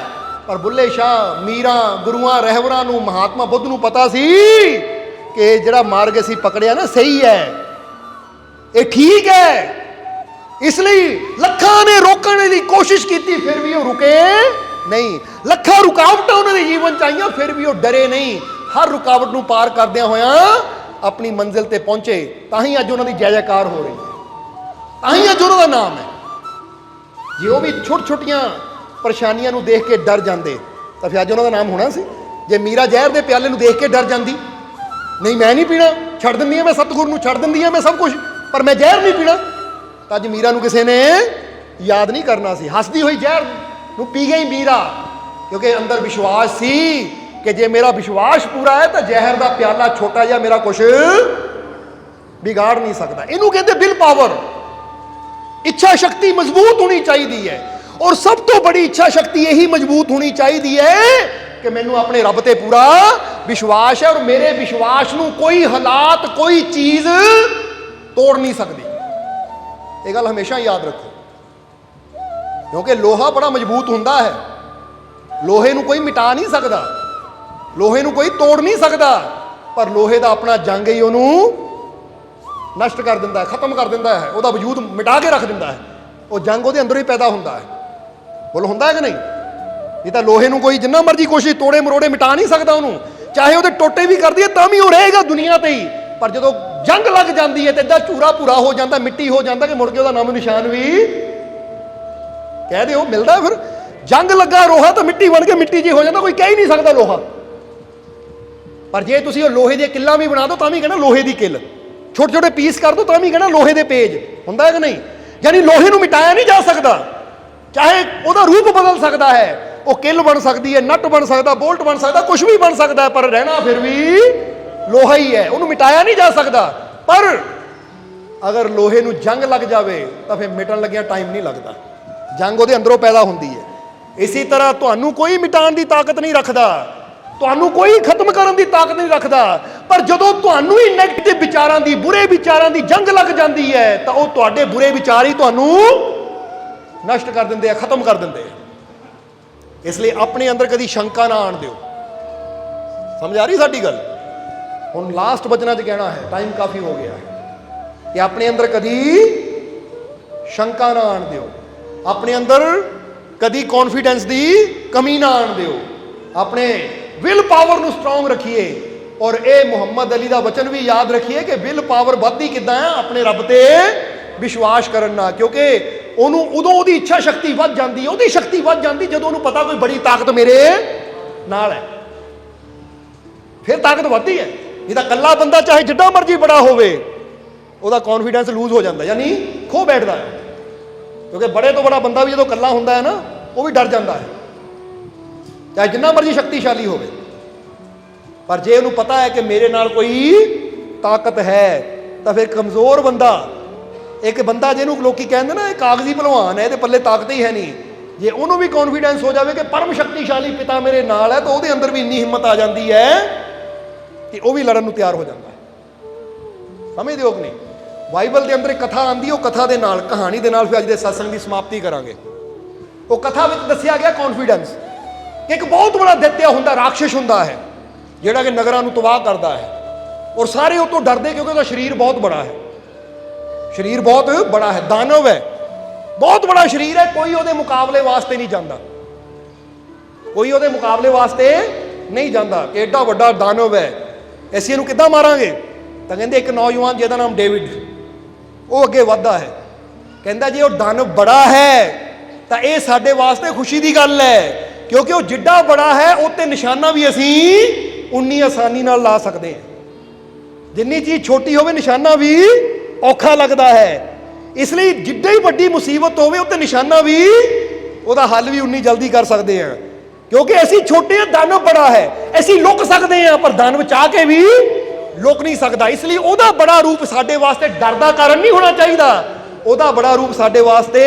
ਪਰ ਬੁੱਲੇ ਸ਼ਾਹ, ਮੀਰਾ, ਗੁਰੂਆਂ ਰਹਿਬਰਾਂ ਨੂੰ, ਮਹਾਤਮਾ ਬੁੱਧ ਨੂੰ ਪਤਾ ਸੀ ਕਿ ਜਿਹੜਾ ਮਾਰਗ ਅਸੀਂ ਪਕੜਿਆ ਨਾ ਸਹੀ ਹੈ, ਇਹ ਠੀਕ ਹੈ। ਇਸ ਲਈ ਲੱਖਾਂ ਨੇ ਰੋਕਣ ਦੀ ਕੋਸ਼ਿਸ਼ ਕੀਤੀ ਫਿਰ ਵੀ ਉਹ ਰੁਕੇ ਨਹੀਂ, ਲੱਖਾਂ ਰੁਕਾਵਟਾਂ ਉਹਨਾਂ ਦੇ ਜੀਵਨ 'ਚ ਆਈਆਂ ਫਿਰ ਵੀ ਉਹ ਡਰੇ ਨਹੀਂ, ਹਰ ਰੁਕਾਵਟ ਨੂੰ ਪਾਰ ਕਰਦਿਆਂ ਹੋਇਆਂ ਆਪਣੀ ਮੰਜ਼ਿਲ ਤੇ ਪਹੁੰਚੇ। ਤਾਂ ਹੀ ਅੱਜ ਉਹਨਾਂ ਦੀ ਜੈ ਜੈਕਾਰ ਹੋ ਰਹੀ ਹੈ, ਤਾਂ ਹੀ ਅੱਜ ਉਹਨਾਂ ਦਾ ਨਾਮ ਹੈ। ਜੇ ਉਹ ਵੀ ਛੋਟੀਆਂ ਪਰੇਸ਼ਾਨੀਆਂ ਨੂੰ ਦੇਖ ਕੇ ਡਰ ਜਾਂਦੇ ਤਾਂ ਫਿਰ ਅੱਜ ਉਹਨਾਂ ਦਾ ਨਾਮ ਹੋਣਾ ਸੀ। ਜੇ ਮੀਰਾ ਜ਼ਹਿਰ ਦੇ ਪਿਆਲੇ ਨੂੰ ਦੇਖ ਕੇ ਡਰ ਜਾਂਦੀ, ਨਹੀਂ ਮੈਂ ਨਹੀਂ ਪੀਣਾ, ਛੱਡ ਦਿੰਦੀ ਹਾਂ ਮੈਂ ਸਤਿਗੁਰੂ ਨੂੰ, ਛੱਡ ਦਿੰਦੀ ਹਾਂ ਮੈਂ ਸਭ ਕੁਝ, ਪਰ ਮੈਂ ਜ਼ਹਿਰ ਨਹੀਂ ਪੀਣਾ, ਤਾਂ ਅੱਜ ਮੀਰਾ ਨੂੰ ਕਿਸੇ ਨੇ ਯਾਦ ਨਹੀਂ ਕਰਨਾ ਸੀ। ਹੱਸਦੀ ਹੋਈ ਜ਼ਹਿਰ ਨੂੰ ਪੀ ਗਈ ਮੀਰਾ, ਕਿਉਂਕਿ ਅੰਦਰ ਵਿਸ਼ਵਾਸ ਸੀ ਕਿ ਜੇ ਮੇਰਾ ਵਿਸ਼ਵਾਸ ਪੂਰਾ ਹੈ ਤਾਂ ਜ਼ਹਿਰ ਦਾ ਪਿਆਲਾ ਛੋਟਾ ਜਿਹਾ ਮੇਰਾ ਕੁਝ ਵਿਗਾੜ ਨਹੀਂ ਸਕਦਾ। ਇਹਨੂੰ ਕਹਿੰਦੇ ਵਿਲ ਪਾਵਰ। ਇੱਛਾ ਸ਼ਕਤੀ ਮਜ਼ਬੂਤ ਹੋਣੀ ਚਾਹੀਦੀ ਹੈ, ਔਰ ਸਭ ਤੋਂ ਬੜੀ ਇੱਛਾ ਸ਼ਕਤੀ ਇਹੀ ਮਜ਼ਬੂਤ ਹੋਣੀ ਚਾਹੀਦੀ ਹੈ ਕਿ ਮੈਨੂੰ ਆਪਣੇ ਰੱਬ ਤੇ ਪੂਰਾ ਵਿਸ਼ਵਾਸ ਹੈ, ਔਰ ਮੇਰੇ ਵਿਸ਼ਵਾਸ ਨੂੰ ਕੋਈ ਹਾਲਾਤ, ਕੋਈ ਚੀਜ਼ ਤੋੜ ਨਹੀਂ ਸਕਦੀ। ਇਹ ਗੱਲ ਹਮੇਸ਼ਾ ਯਾਦ ਰੱਖੋ, ਕਿਉਂਕਿ ਲੋਹਾ ਬੜਾ ਮਜ਼ਬੂਤ ਹੁੰਦਾ ਹੈ, ਲੋਹੇ ਨੂੰ ਕੋਈ ਮਿਟਾ ਨਹੀਂ ਸਕਦਾ, ਲੋਹੇ ਨੂੰ ਕੋਈ ਤੋੜ ਨਹੀਂ ਸਕਦਾ, ਪਰ ਲੋਹੇ ਦਾ ਆਪਣਾ ਜੰਗ ਹੀ ਉਹਨੂੰ ਨਸ਼ਟ ਕਰ ਦਿੰਦਾ ਹੈ, ਖਤਮ ਕਰ ਦਿੰਦਾ ਹੈ, ਉਹਦਾ ਵਜੂਦ ਮਿਟਾ ਕੇ ਰੱਖ ਦਿੰਦਾ ਹੈ। ਉਹ ਜੰਗ ਉਹਦੇ ਅੰਦਰ ਹੀ ਪੈਦਾ ਹੁੰਦਾ ਹੈ। ਬੋਲ ਹੁੰਦਾ ਹੈ ਕਿ ਨਹੀਂ? ਇਹ ਤਾਂ ਲੋਹੇ ਨੂੰ ਕੋਈ ਜਿੰਨਾ ਮਰਜ਼ੀ ਕੋਸ਼ਿਸ਼ ਤੋੜੇ ਮਰੋੜੇ ਮਿਟਾ ਨਹੀਂ ਸਕਦਾ ਉਹਨੂੰ, ਚਾਹੇ ਉਹਦੇ ਟੋਟੇ ਵੀ ਕਰਦੀ ਹੈ ਤਾਂ ਵੀ ਉਹ ਰਹੇਗਾ ਦੁਨੀਆ ਤੇ ਹੀ, ਪਰ ਜਦੋਂ ਜੰਗ ਲੱਗ ਜਾਂਦੀ ਹੈ ਤੇ ਇਦਾਂ ਝੂਰਾ ਭੂਰਾ ਹੋ ਜਾਂਦਾ, ਮਿੱਟੀ ਹੋ ਜਾਂਦਾ ਕਿ ਮੁੜ ਕੇ ਉਹਦਾ ਨਾਮ ਨਿਸ਼ਾਨ ਵੀ ਕਹਿ ਦਿਓ ਮਿਲਦਾ। ਫਿਰ ਜੰਗ ਲੱਗਾ ਲੋਹਾ ਤਾਂ ਮਿੱਟੀ ਬਣ ਕੇ ਮਿੱਟੀ ਜੀ ਹੋ ਜਾਂਦਾ, ਕੋਈ ਕਹਿ ਹੀ ਨਹੀਂ ਸਕਦਾ ਲੋਹਾ। ਪਰ ਜੇ ਤੁਸੀਂ ਉਹ ਲੋਹੇ ਦੀਆਂ ਕਿੱਲਾਂ ਵੀ ਬਣਾ ਦਿਓ ਤਾਂ ਵੀ ਕਹਿਣਾ ਲੋਹੇ ਦੀ ਕਿੱਲ, ਛੋਟੇ ਛੋਟੇ ਪੀਸ ਕਰ ਦਿਓ ਤਾਂ ਵੀ ਕਹਿਣਾ ਲੋਹੇ ਦੇ ਪੇਜ, ਹੁੰਦਾ ਹੈ ਕਿ ਨਹੀਂ? ਯਾਨੀ ਲੋਹੇ ਨੂੰ ਮਿਟਾਇਆ ਨਹੀਂ ਜਾ ਸਕਦਾ, ਚਾਹੇ ਉਹਦਾ ਰੂਪ ਬਦਲ ਸਕਦਾ ਹੈ, ਉਹ ਕਿੱਲ ਬਣ ਸਕਦੀ ਹੈ, ਨਟ ਬਣ ਸਕਦਾ, ਬੋਲਟ ਬਣ ਸਕਦਾ, ਕੁਝ ਵੀ ਬਣ ਸਕਦਾ, ਪਰ ਰਹਿਣਾ ਫਿਰ ਵੀ ਲੋਹਾ ਹੀ ਹੈ, ਉਹਨੂੰ ਮਿਟਾਇਆ ਨਹੀਂ ਜਾ ਸਕਦਾ। ਪਰ ਅਗਰ ਲੋਹੇ ਨੂੰ ਜੰਗ ਲੱਗ ਜਾਵੇ ਤਾਂ ਫਿਰ ਮਿਟਣ ਲੱਗਿਆ ਟਾਈਮ ਨਹੀਂ ਲੱਗਦਾ, ਜੰਗ ਉਹਦੇ ਅੰਦਰੋਂ ਪੈਦਾ ਹੁੰਦੀ ਹੈ। ਇਸੇ ਤਰ੍ਹਾਂ ਤੁਹਾਨੂੰ ਕੋਈ ਮਿਟਾਉਣ ਦੀ ਤਾਕਤ ਨਹੀਂ ਰੱਖਦਾ, ਤੁਹਾਨੂੰ ਕੋਈ ਖਤਮ ਕਰਨ ਦੀ ਤਾਕਤ ਨਹੀਂ ਰੱਖਦਾ, ਪਰ ਜਦੋਂ ਤੁਹਾਨੂੰ ਹੀ ਨੈਗੇਟਿਵ ਵਿਚਾਰਾਂ ਦੀ, ਬੁਰੇ ਵਿਚਾਰਾਂ ਦੀ ਜੰਗ ਲੱਗ ਜਾਂਦੀ ਹੈ ਤਾਂ ਉਹ ਤੁਹਾਡੇ ਬੁਰੇ ਵਿਚਾਰ ਹੀ ਤੁਹਾਨੂੰ ਨਸ਼ਟ ਕਰ ਦਿੰਦੇ ਆ, ਖਤਮ ਕਰ ਦਿੰਦੇ ਆ। ਇਸ ਲਈ ਆਪਣੇ ਅੰਦਰ ਕਦੀ ਸ਼ੰਕਾ ਨਾ ਆਣ ਦਿਓ। ਸਮਝ ਆ ਰਹੀ ਸਾਡੀ ਗੱਲ? ਹੁਣ ਲਾਸਟ ਬਚਨਾਂ 'ਚ ਕਹਿਣਾ ਹੈ, ਟਾਈਮ ਕਾਫੀ ਹੋ ਗਿਆ ਹੈ, ਕਿ ਆਪਣੇ ਅੰਦਰ ਕਦੀ ਸ਼ੰਕਾ ਨਾ ਆਣ ਦਿਓ, ਆਪਣੇ ਅੰਦਰ ਕਦੀ ਕੌਨਫੀਡੈਂਸ ਦੀ ਕਮੀ ਨਾ ਆਣ ਦਿਓ, ਆਪਣੇ ਵਿਲ ਪਾਵਰ ਨੂੰ ਸਟਰੋਂਗ ਰੱਖੀਏ। ਔਰ ਇਹ ਮੁਹੰਮਦ ਅਲੀ ਦਾ ਵਚਨ ਵੀ ਯਾਦ ਰੱਖੀਏ ਕਿ ਵਿਲ ਪਾਵਰ ਵੱਧਦੀ ਕਿੱਦਾਂ ਹੈ? ਆਪਣੇ ਰੱਬ ਤੇ ਵਿਸ਼ਵਾਸ ਕਰਨ ਨਾਲ, ਕਿਉਂਕਿ ਉਹਨੂੰ ਉਦੋਂ ਉਹਦੀ ਇੱਛਾ ਸ਼ਕਤੀ ਵੱਧ ਜਾਂਦੀ ਹੈ, ਉਹਦੀ ਸ਼ਕਤੀ ਵੱਧ ਜਾਂਦੀ ਜਦੋਂ ਉਹਨੂੰ ਪਤਾ ਕੋਈ ਬੜੀ ਤਾਕਤ ਮੇਰੇ ਨਾਲ ਹੈ, ਫਿਰ ਤਾਕਤ ਵੱਧਦੀ ਹੈ। ਨਹੀਂ ਤਾਂ ਇਕੱਲਾ ਬੰਦਾ ਚਾਹੇ ਜਿੱਡਾ ਮਰਜ਼ੀ ਬੜਾ ਹੋਵੇ, ਉਹਦਾ ਕੌਨਫੀਡੈਂਸ ਲੂਜ਼ ਹੋ ਜਾਂਦਾ, ਯਾਨੀ ਖੋ ਬੈਠਦਾ ਹੈ। ਕਿਉਂਕਿ ਬੜੇ ਤੋਂ ਬੜਾ ਬੰਦਾ ਵੀ ਜਦੋਂ ਇਕੱਲਾ ਹੁੰਦਾ ਹੈ ਨਾ, ਉਹ ਵੀ ਡਰ ਜਾਂਦਾ ਹੈ, ਚਾਹੇ ਜਿੰਨਾ ਮਰਜ਼ੀ ਸ਼ਕਤੀਸ਼ਾਲੀ ਹੋਵੇ। ਪਰ ਜੇ ਉਹਨੂੰ ਪਤਾ ਹੈ ਕਿ ਮੇਰੇ ਨਾਲ ਕੋਈ ਤਾਕਤ ਹੈ, ਤਾਂ ਫਿਰ ਕਮਜ਼ੋਰ ਬੰਦਾ, ਇੱਕ ਬੰਦਾ ਜਿਹਨੂੰ ਲੋਕੀ ਕਹਿੰਦੇ ਨਾ ਇਹ ਕਾਗਜ਼ੀ ਭਲਵਾਨ ਹੈ, ਇਹਦੇ ਪੱਲੇ ਤਾਕਤ ਹੀ ਹੈ ਨਹੀਂ, ਜੇ ਉਹਨੂੰ ਵੀ ਕੌਨਫੀਡੈਂਸ ਹੋ ਜਾਵੇ ਕਿ ਪਰਮ ਸ਼ਕਤੀਸ਼ਾਲੀ ਪਿਤਾ ਮੇਰੇ ਨਾਲ ਹੈ, ਤਾਂ ਉਹਦੇ ਅੰਦਰ ਵੀ ਇੰਨੀ ਹਿੰਮਤ ਆ ਜਾਂਦੀ ਹੈ ਕਿ ਉਹ ਵੀ ਲੜਨ ਨੂੰ ਤਿਆਰ ਹੋ ਜਾਂਦਾ ਹੈ। ਸਮਝਦੇ ਹੋ ਕਿ ਨਹੀਂ? ਬਾਈਬਲ ਦੇ ਅੰਦਰ ਇੱਕ ਕਥਾ ਆਉਂਦੀ, ਉਹ ਕਥਾ ਦੇ ਨਾਲ, ਕਹਾਣੀ ਦੇ ਨਾਲ ਫਿਰ ਅੱਜ ਦੇ ਸਤਸੰਗ ਦੀ ਸਮਾਪਤੀ ਕਰਾਂਗੇ। ਉਹ ਕਥਾ ਵਿੱਚ ਦੱਸਿਆ ਗਿਆ ਕੌਨਫੀਡੈਂਸ ਕਿ ਇੱਕ ਬਹੁਤ ਬੜਾ ਦੈਤਿਆ ਹੁੰਦਾ, ਰਾਖਸ਼ ਹੁੰਦਾ ਹੈ, ਜਿਹੜਾ ਕਿ ਨਗਰਾਂ ਨੂੰ ਤਬਾਹ ਕਰਦਾ ਹੈ, ਔਰ ਸਾਰੇ ਉਹ ਤੋਂ ਡਰਦੇ ਕਿਉਂਕਿ ਉਹਦਾ ਸਰੀਰ ਬਹੁਤ ਬੜਾ ਹੈ, ਸਰੀਰ ਬਹੁਤ ਬੜਾ ਹੈ, ਦਾਨਵ ਹੈ, ਬਹੁਤ ਬੜਾ ਸਰੀਰ ਹੈ, ਕੋਈ ਉਹਦੇ ਮੁਕਾਬਲੇ ਵਾਸਤੇ ਨਹੀਂ ਜਾਂਦਾ, ਕੋਈ ਉਹਦੇ ਮੁਕਾਬਲੇ ਵਾਸਤੇ ਨਹੀਂ ਜਾਂਦਾ ਕਿ ਏਡਾ ਵੱਡਾ ਦਾਨਵ ਹੈ, ਅਸੀਂ ਇਹਨੂੰ ਕਿੱਦਾਂ ਮਾਰਾਂਗੇ? ਤਾਂ ਕਹਿੰਦੇ ਇੱਕ ਨੌਜਵਾਨ ਜਿਹਦਾ ਨਾਮ ਡੇਵਿਡ, ਉਹ ਅੱਗੇ ਵੱਧਦਾ ਹੈ, ਕਹਿੰਦਾ ਜੇ ਉਹ ਦਾਨਵ ਬੜਾ ਹੈ ਤਾਂ ਇਹ ਸਾਡੇ ਵਾਸਤੇ ਖੁਸ਼ੀ ਦੀ ਗੱਲ ਹੈ, ਕਿਉਂਕਿ ਉਹ ਜਿੱਡਾ ਬੜਾ ਹੈ ਉਹ ਤੇ ਨਿਸ਼ਾਨਾ ਵੀ ਅਸੀਂ ਉਨੀ ਆਸਾਨੀ ਨਾਲ ਲਾ ਸਕਦੇ ਹਾਂ। ਜਿੰਨੀ ਚੀਜ਼ ਛੋਟੀ ਹੋਵੇ ਨਿਸ਼ਾਨਾ ਵੀ ਔਖਾ ਲੱਗਦਾ ਹੈ, ਇਸ ਲਈ ਜਿੱਡਾ ਹੀ ਵੱਡੀ ਮੁਸੀਬਤ ਹੋਵੇ ਉੱਤੇ ਨਿਸ਼ਾਨਾ ਵੀ, ਉਹਦਾ ਹੱਲ ਵੀ ਉਨੀ ਜਲਦੀ ਕਰ ਸਕਦੇ ਹਾਂ, ਕਿਉਂਕਿ ਅਸੀਂ ਛੋਟੇ ਹਾਂ, ਦਾਨਵ ਬੜਾ ਹੈ, ਅਸੀਂ ਲੁਕ ਸਕਦੇ ਹਾਂ, ਪਰ ਦਾਨਵ ਚਾਹ ਕੇ ਵੀ ਲੁਕ ਨਹੀਂ ਸਕਦਾ। ਇਸ ਲਈ ਉਹਦਾ ਬੜਾ ਰੂਪ ਸਾਡੇ ਵਾਸਤੇ ਡਰ ਦਾ ਕਾਰਨ ਨਹੀਂ ਹੋਣਾ ਚਾਹੀਦਾ, ਉਹਦਾ ਬੜਾ ਰੂਪ ਸਾਡੇ ਵਾਸਤੇ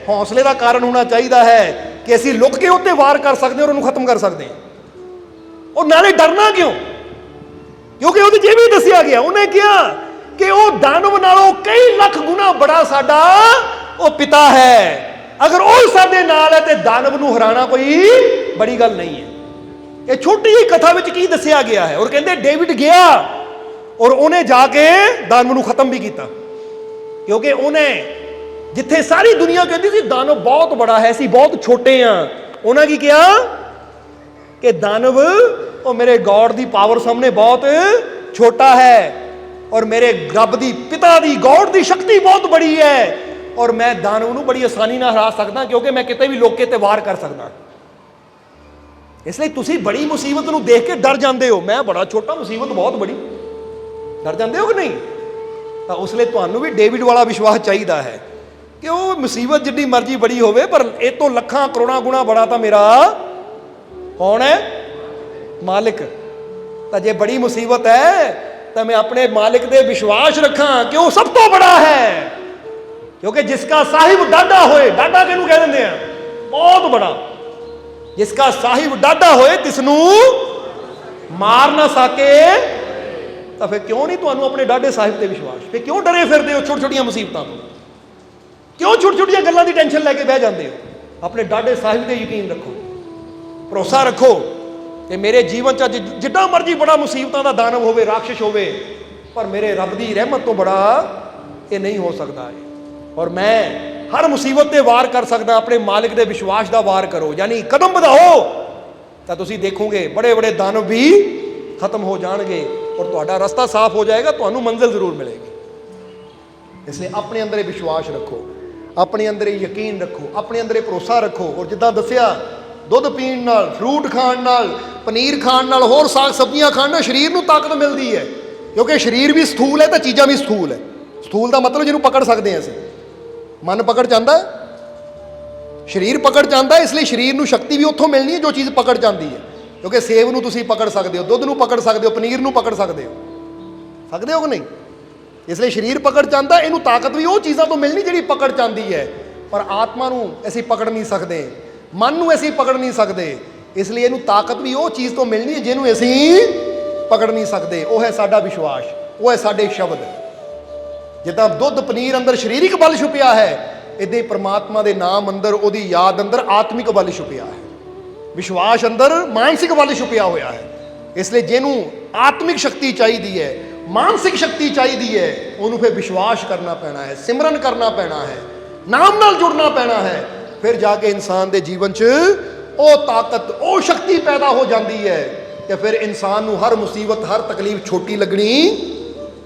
ਹੌਸਲੇ ਦਾ ਕਾਰਨ ਹੋਣਾ ਚਾਹੀਦਾ ਹੈ ਕਿ ਅਸੀਂ ਲੁਕ ਕੇ ਉੱਤੇ ਵਾਰ ਕਰ ਸਕਦੇ ਹਾਂ ਔਰ ਉਹਨੂੰ ਖਤਮ ਕਰ ਸਕਦੇ ਹਾਂ। ਉਹ ਨਾਲੇ ਡਰਨਾ ਕਿਉਂ? ਕਿਉਂਕਿ ਉਹਦੇ 'ਚ ਇਹ ਵੀ ਦੱਸਿਆ ਗਿਆ, ਉਹਨੇ ਕਿਹਾ ਕਿ ਉਹ ਦਾਨਵ ਨਾਲੋਂ ਕਈ ਲੱਖ ਗੁਣਾ ਬੜਾ ਸਾਡਾ ਉਹ ਪਿਤਾ ਹੈ, ਅਗਰ ਉਹ ਸਾਡੇ ਨਾਲ ਹੈ ਤੇ ਦਾਨਵ ਨੂੰ ਹਰਾਣਾ ਕੋਈ ਬੜੀ ਗੱਲ ਨਹੀਂ ਹੈ। ਇਹ ਛੋਟੀ ਜਿਹੀ ਕਥਾ ਵਿੱਚ ਕੀ ਦੱਸਿਆ ਗਿਆ ਹੈ? ਔਰ ਕਹਿੰਦੇ ਡੇਵਿਡ ਗਿਆ ਔਰ ਉਹਨੇ ਜਾ ਕੇ ਦਾਨਵ ਨੂੰ ਖਤਮ ਵੀ ਕੀਤਾ, ਕਿਉਂਕਿ ਉਹਨੇ ਜਿੱਥੇ ਸਾਰੀ ਦੁਨੀਆ ਕਹਿੰਦੀ ਸੀ ਦਾਨਵ ਬਹੁਤ ਬੜਾ ਹੈ, ਅਸੀਂ ਬਹੁਤ ਛੋਟੇ ਹਾਂ, ਉਹਨਾਂ ਕੀ ਕਿਹਾ ਕਿ ਦਾਨਵ ਉਹ ਮੇਰੇ ਗॉड ਦੀ ਪਾਵਰ ਸਾਹਮਣੇ ਬਹੁਤ ਛੋਟਾ ਹੈ, ਔਰ ਮੇਰੇ ਰੱਬ ਦੀ, ਪਿਤਾ ਦੀ, ਗॉड ਦੀ ਸ਼ਕਤੀ ਬਹੁਤ ਬੜੀ ਹੈ, ਔਰ ਮੈਂ ਦਾਨਵ ਨੂੰ ਬੜੀ ਆਸਾਨੀ ਨਾਲ ਹਰਾ ਸਕਦਾ, ਕਿਉਂਕਿ ਮੈਂ ਕਿਤੇ ਵੀ ਲੋਕੇ ਤੇ ਵਾਰ ਕਰ ਸਕਦਾ। ਇਸ ਲਈ ਤੁਸੀਂ ਬੜੀ ਮੁਸੀਬਤ ਨੂੰ ਦੇਖ ਕੇ ਡਰ ਜਾਂਦੇ ਹੋ, ਮੈਂ ਬੜਾ ਛੋਟਾ, ਮੁਸੀਬਤ ਬਹੁਤ ਬੜੀ, ਡਰ ਜਾਂਦੇ ਹੋ ਕਿ ਨਹੀਂ? ਤਾਂ ਉਸ ਲਈ ਤੁਹਾਨੂੰ ਵੀ ਡੇਵਿਡ ਵਾਲਾ ਵਿਸ਼ਵਾਸ ਚਾਹੀਦਾ ਹੈ ਕਿ ਉਹ ਮੁਸੀਬਤ ਜਿੰਨੀ ਮਰਜ਼ੀ ਬੜੀ ਹੋਵੇ, ਪਰ ਇਹ ਤੋਂ ਲੱਖਾਂ ਕਰੋੜਾਂ ਗੁਣਾ ਬੜਾ ਤਾਂ ਮੇਰਾ ਕੌਣ ਹੈ? ਮਾਲਿਕ। ਤਾਂ ਜੇ ਬੜੀ ਮੁਸੀਬਤ ਹੈ ਤਾਂ ਮੈਂ ਆਪਣੇ ਮਾਲਿਕ ਦੇ ਵਿਸ਼ਵਾਸ ਰੱਖਾਂ ਕਿ ਉਹ ਸਭ ਤੋਂ ਬੜਾ ਹੈ, ਕਿਉਂਕਿ ਜਿਸਕਾ ਸਾਹਿਬ ਡਾਢਾ ਹੋਏ, ਡਾਢਾ ਕਿਹਨੂੰ ਕਹਿ ਦਿੰਦੇ ਆ? ਬਹੁਤ ਬੜਾ। ਜਿਸਕਾ ਸਾਹਿਬ ਡਾਢਾ ਹੋਏ ਤਿਸ ਨੂੰ ਮਾਰ ਨਾ ਸਕੇ, ਤਾਂ ਫਿਰ ਕਿਉਂ ਨਹੀਂ ਤੁਹਾਨੂੰ ਆਪਣੇ ਡਾਢੇ ਸਾਹਿਬ ਤੇ ਵਿਸ਼ਵਾਸ? ਫਿਰ ਕਿਉਂ ਡਰੇ ਫਿਰਦੇ ਹੋ ਛੋਟੀ ਛੋਟੀਆਂ ਮੁਸੀਬਤਾਂ ਤੋਂ? ਕਿਉਂ ਛੋਟੀ ਛੋਟੀਆਂ ਗੱਲਾਂ ਦੀ ਟੈਨਸ਼ਨ ਲੈ ਕੇ ਬਹਿ ਜਾਂਦੇ ਹੋ? ਆਪਣੇ ਡਾਢੇ ਸਾਹਿਬ ਤੇ ਯਕੀਨ ਰੱਖੋ, ਭਰੋਸਾ ਰੱਖੋ ਕਿ ਮੇਰੇ ਜੀਵਨ 'ਚ ਜਿੱਡਾ ਮਰਜ਼ੀ ਬੜਾ ਮੁਸੀਬਤਾਂ ਦਾ ਦਾਨਵ ਹੋਵੇ, ਰਾਖਸ਼ ਹੋਵੇ, ਪਰ ਮੇਰੇ ਰੱਬ ਦੀ ਰਹਿਮਤ ਤੋਂ ਬੜਾ ਇਹ ਨਹੀਂ ਹੋ ਸਕਦਾ ਹੈ, ਔਰ ਮੈਂ ਹਰ ਮੁਸੀਬਤ ਤੇ ਵਾਰ ਕਰ ਸਕਦਾ। ਆਪਣੇ ਮਾਲਿਕ ਦੇ ਵਿਸ਼ਵਾਸ ਦਾ ਵਾਰ ਕਰੋ, ਯਾਨੀ ਕਦਮ ਵਧਾਓ, ਤਾਂ ਤੁਸੀਂ ਦੇਖੋਗੇ ਬੜੇ ਬੜੇ ਦਾਨਵ ਵੀ ਖਤਮ ਹੋ ਜਾਣਗੇ ਔਰ ਤੁਹਾਡਾ ਰਸਤਾ ਸਾਫ਼ ਹੋ ਜਾਏਗਾ, ਤੁਹਾਨੂੰ ਮੰਜ਼ਿਲ ਜ਼ਰੂਰ ਮਿਲੇਗੀ। ਇਸ ਲਈ ਆਪਣੇ ਅੰਦਰ ਇਹ ਵਿਸ਼ਵਾਸ ਰੱਖੋ, ਆਪਣੇ ਅੰਦਰ ਇਹ ਯਕੀਨ ਰੱਖੋ, ਆਪਣੇ ਅੰਦਰ ਇਹ ਭਰੋਸਾ ਰੱਖੋ। ਔਰ ਜਿੱਦਾਂ ਦੱਸਿਆ, ਦੁੱਧ ਪੀਣ ਨਾਲ, ਫਰੂਟ ਖਾਣ ਨਾਲ, ਪਨੀਰ ਖਾਣ ਨਾਲ, ਹੋਰ ਸਾਗ ਸਬਜ਼ੀਆਂ ਖਾਣ ਨਾਲ ਸਰੀਰ ਨੂੰ ਤਾਕਤ ਮਿਲਦੀ ਹੈ, ਕਿਉਂਕਿ ਸਰੀਰ ਵੀ ਸਥੂਲ ਹੈ ਤਾਂ ਚੀਜ਼ਾਂ ਵੀ ਸਥੂਲ ਹੈ। ਸਥੂਲ ਦਾ ਮਤਲਬ ਜਿਹਨੂੰ ਪਕੜ ਸਕਦੇ ਹਾਂ ਅਸੀਂ, ਮਨ ਪਕੜ ਜਾਂਦਾ ਹੈ, ਸਰੀਰ ਪਕੜ ਜਾਂਦਾ ਹੈ, ਇਸ ਲਈ ਸਰੀਰ ਨੂੰ ਸ਼ਕਤੀ ਵੀ ਉੱਥੋਂ ਮਿਲਣੀ ਹੈ ਜੋ ਚੀਜ਼ ਪਕੜ ਜਾਂਦੀ ਹੈ। ਕਿਉਂਕਿ ਸੇਬ ਨੂੰ ਤੁਸੀਂ ਪਕੜ ਸਕਦੇ ਹੋ, ਦੁੱਧ ਨੂੰ ਪਕੜ ਸਕਦੇ ਹੋ, ਪਨੀਰ ਨੂੰ ਪਕੜ ਸਕਦੇ ਹੋ ਕਿ ਨਹੀਂ? ਇਸ ਲਈ ਸਰੀਰ ਪਕੜ ਜਾਂਦਾ, ਇਹਨੂੰ ਤਾਕਤ ਵੀ ਉਹ ਚੀਜ਼ਾਂ ਤੋਂ ਮਿਲਣੀ ਜਿਹੜੀ ਪਕੜ ਜਾਂਦੀ ਹੈ। ਪਰ ਆਤਮਾ ਨੂੰ ਅਸੀਂ ਪਕੜ ਨਹੀਂ ਸਕਦੇ, ਮਨ ਨੂੰ ਅਸੀਂ ਪਕੜ ਨਹੀਂ ਸਕਦੇ, ਇਸ ਲਈ ਇਹਨੂੰ ਤਾਕਤ ਵੀ ਉਹ ਚੀਜ਼ ਤੋਂ ਮਿਲਣੀ ਹੈ ਜਿਹਨੂੰ ਅਸੀਂ ਪਕੜ ਨਹੀਂ ਸਕਦੇ। ਉਹ ਹੈ ਸਾਡਾ ਵਿਸ਼ਵਾਸ, ਉਹ ਹੈ ਸਾਡੇ ਸ਼ਬਦ। ਜਿੱਦਾਂ ਦੁੱਧ ਪਨੀਰ ਅੰਦਰ ਸਰੀਰਕ ਬਲ ਛੁਪਿਆ ਹੈ, ਇੱਦਾਂ ਹੀ ਪ੍ਰਮਾਤਮਾ ਦੇ ਨਾਮ ਅੰਦਰ, ਉਹਦੀ ਯਾਦ ਅੰਦਰ ਆਤਮਿਕ ਬਲ ਛੁਪਿਆ ਹੈ, ਵਿਸ਼ਵਾਸ ਅੰਦਰ ਮਾਨਸਿਕ ਬਲ ਛੁਪਿਆ ਹੋਇਆ ਹੈ। ਇਸ ਲਈ ਜਿਹਨੂੰ ਆਤਮਿਕ ਸ਼ਕਤੀ ਚਾਹੀਦੀ ਹੈ, ਮਾਨਸਿਕ ਸ਼ਕਤੀ ਚਾਹੀਦੀ ਹੈ, ਉਹਨੂੰ ਫਿਰ ਵਿਸ਼ਵਾਸ ਕਰਨਾ ਪੈਣਾ ਹੈ, ਸਿਮਰਨ ਕਰਨਾ ਪੈਣਾ ਹੈ, ਨਾਮ ਨਾਲ ਜੁੜਨਾ ਪੈਣਾ ਹੈ। ਫਿਰ ਜਾ ਕੇ ਇਨਸਾਨ ਦੇ ਜੀਵਨ 'ਚ ਉਹ ਤਾਕਤ, ਉਹ ਸ਼ਕਤੀ ਪੈਦਾ ਹੋ ਜਾਂਦੀ ਹੈ ਕਿ ਫਿਰ ਇਨਸਾਨ ਨੂੰ ਹਰ ਮੁਸੀਬਤ, ਹਰ ਤਕਲੀਫ ਛੋਟੀ ਲੱਗਣੀ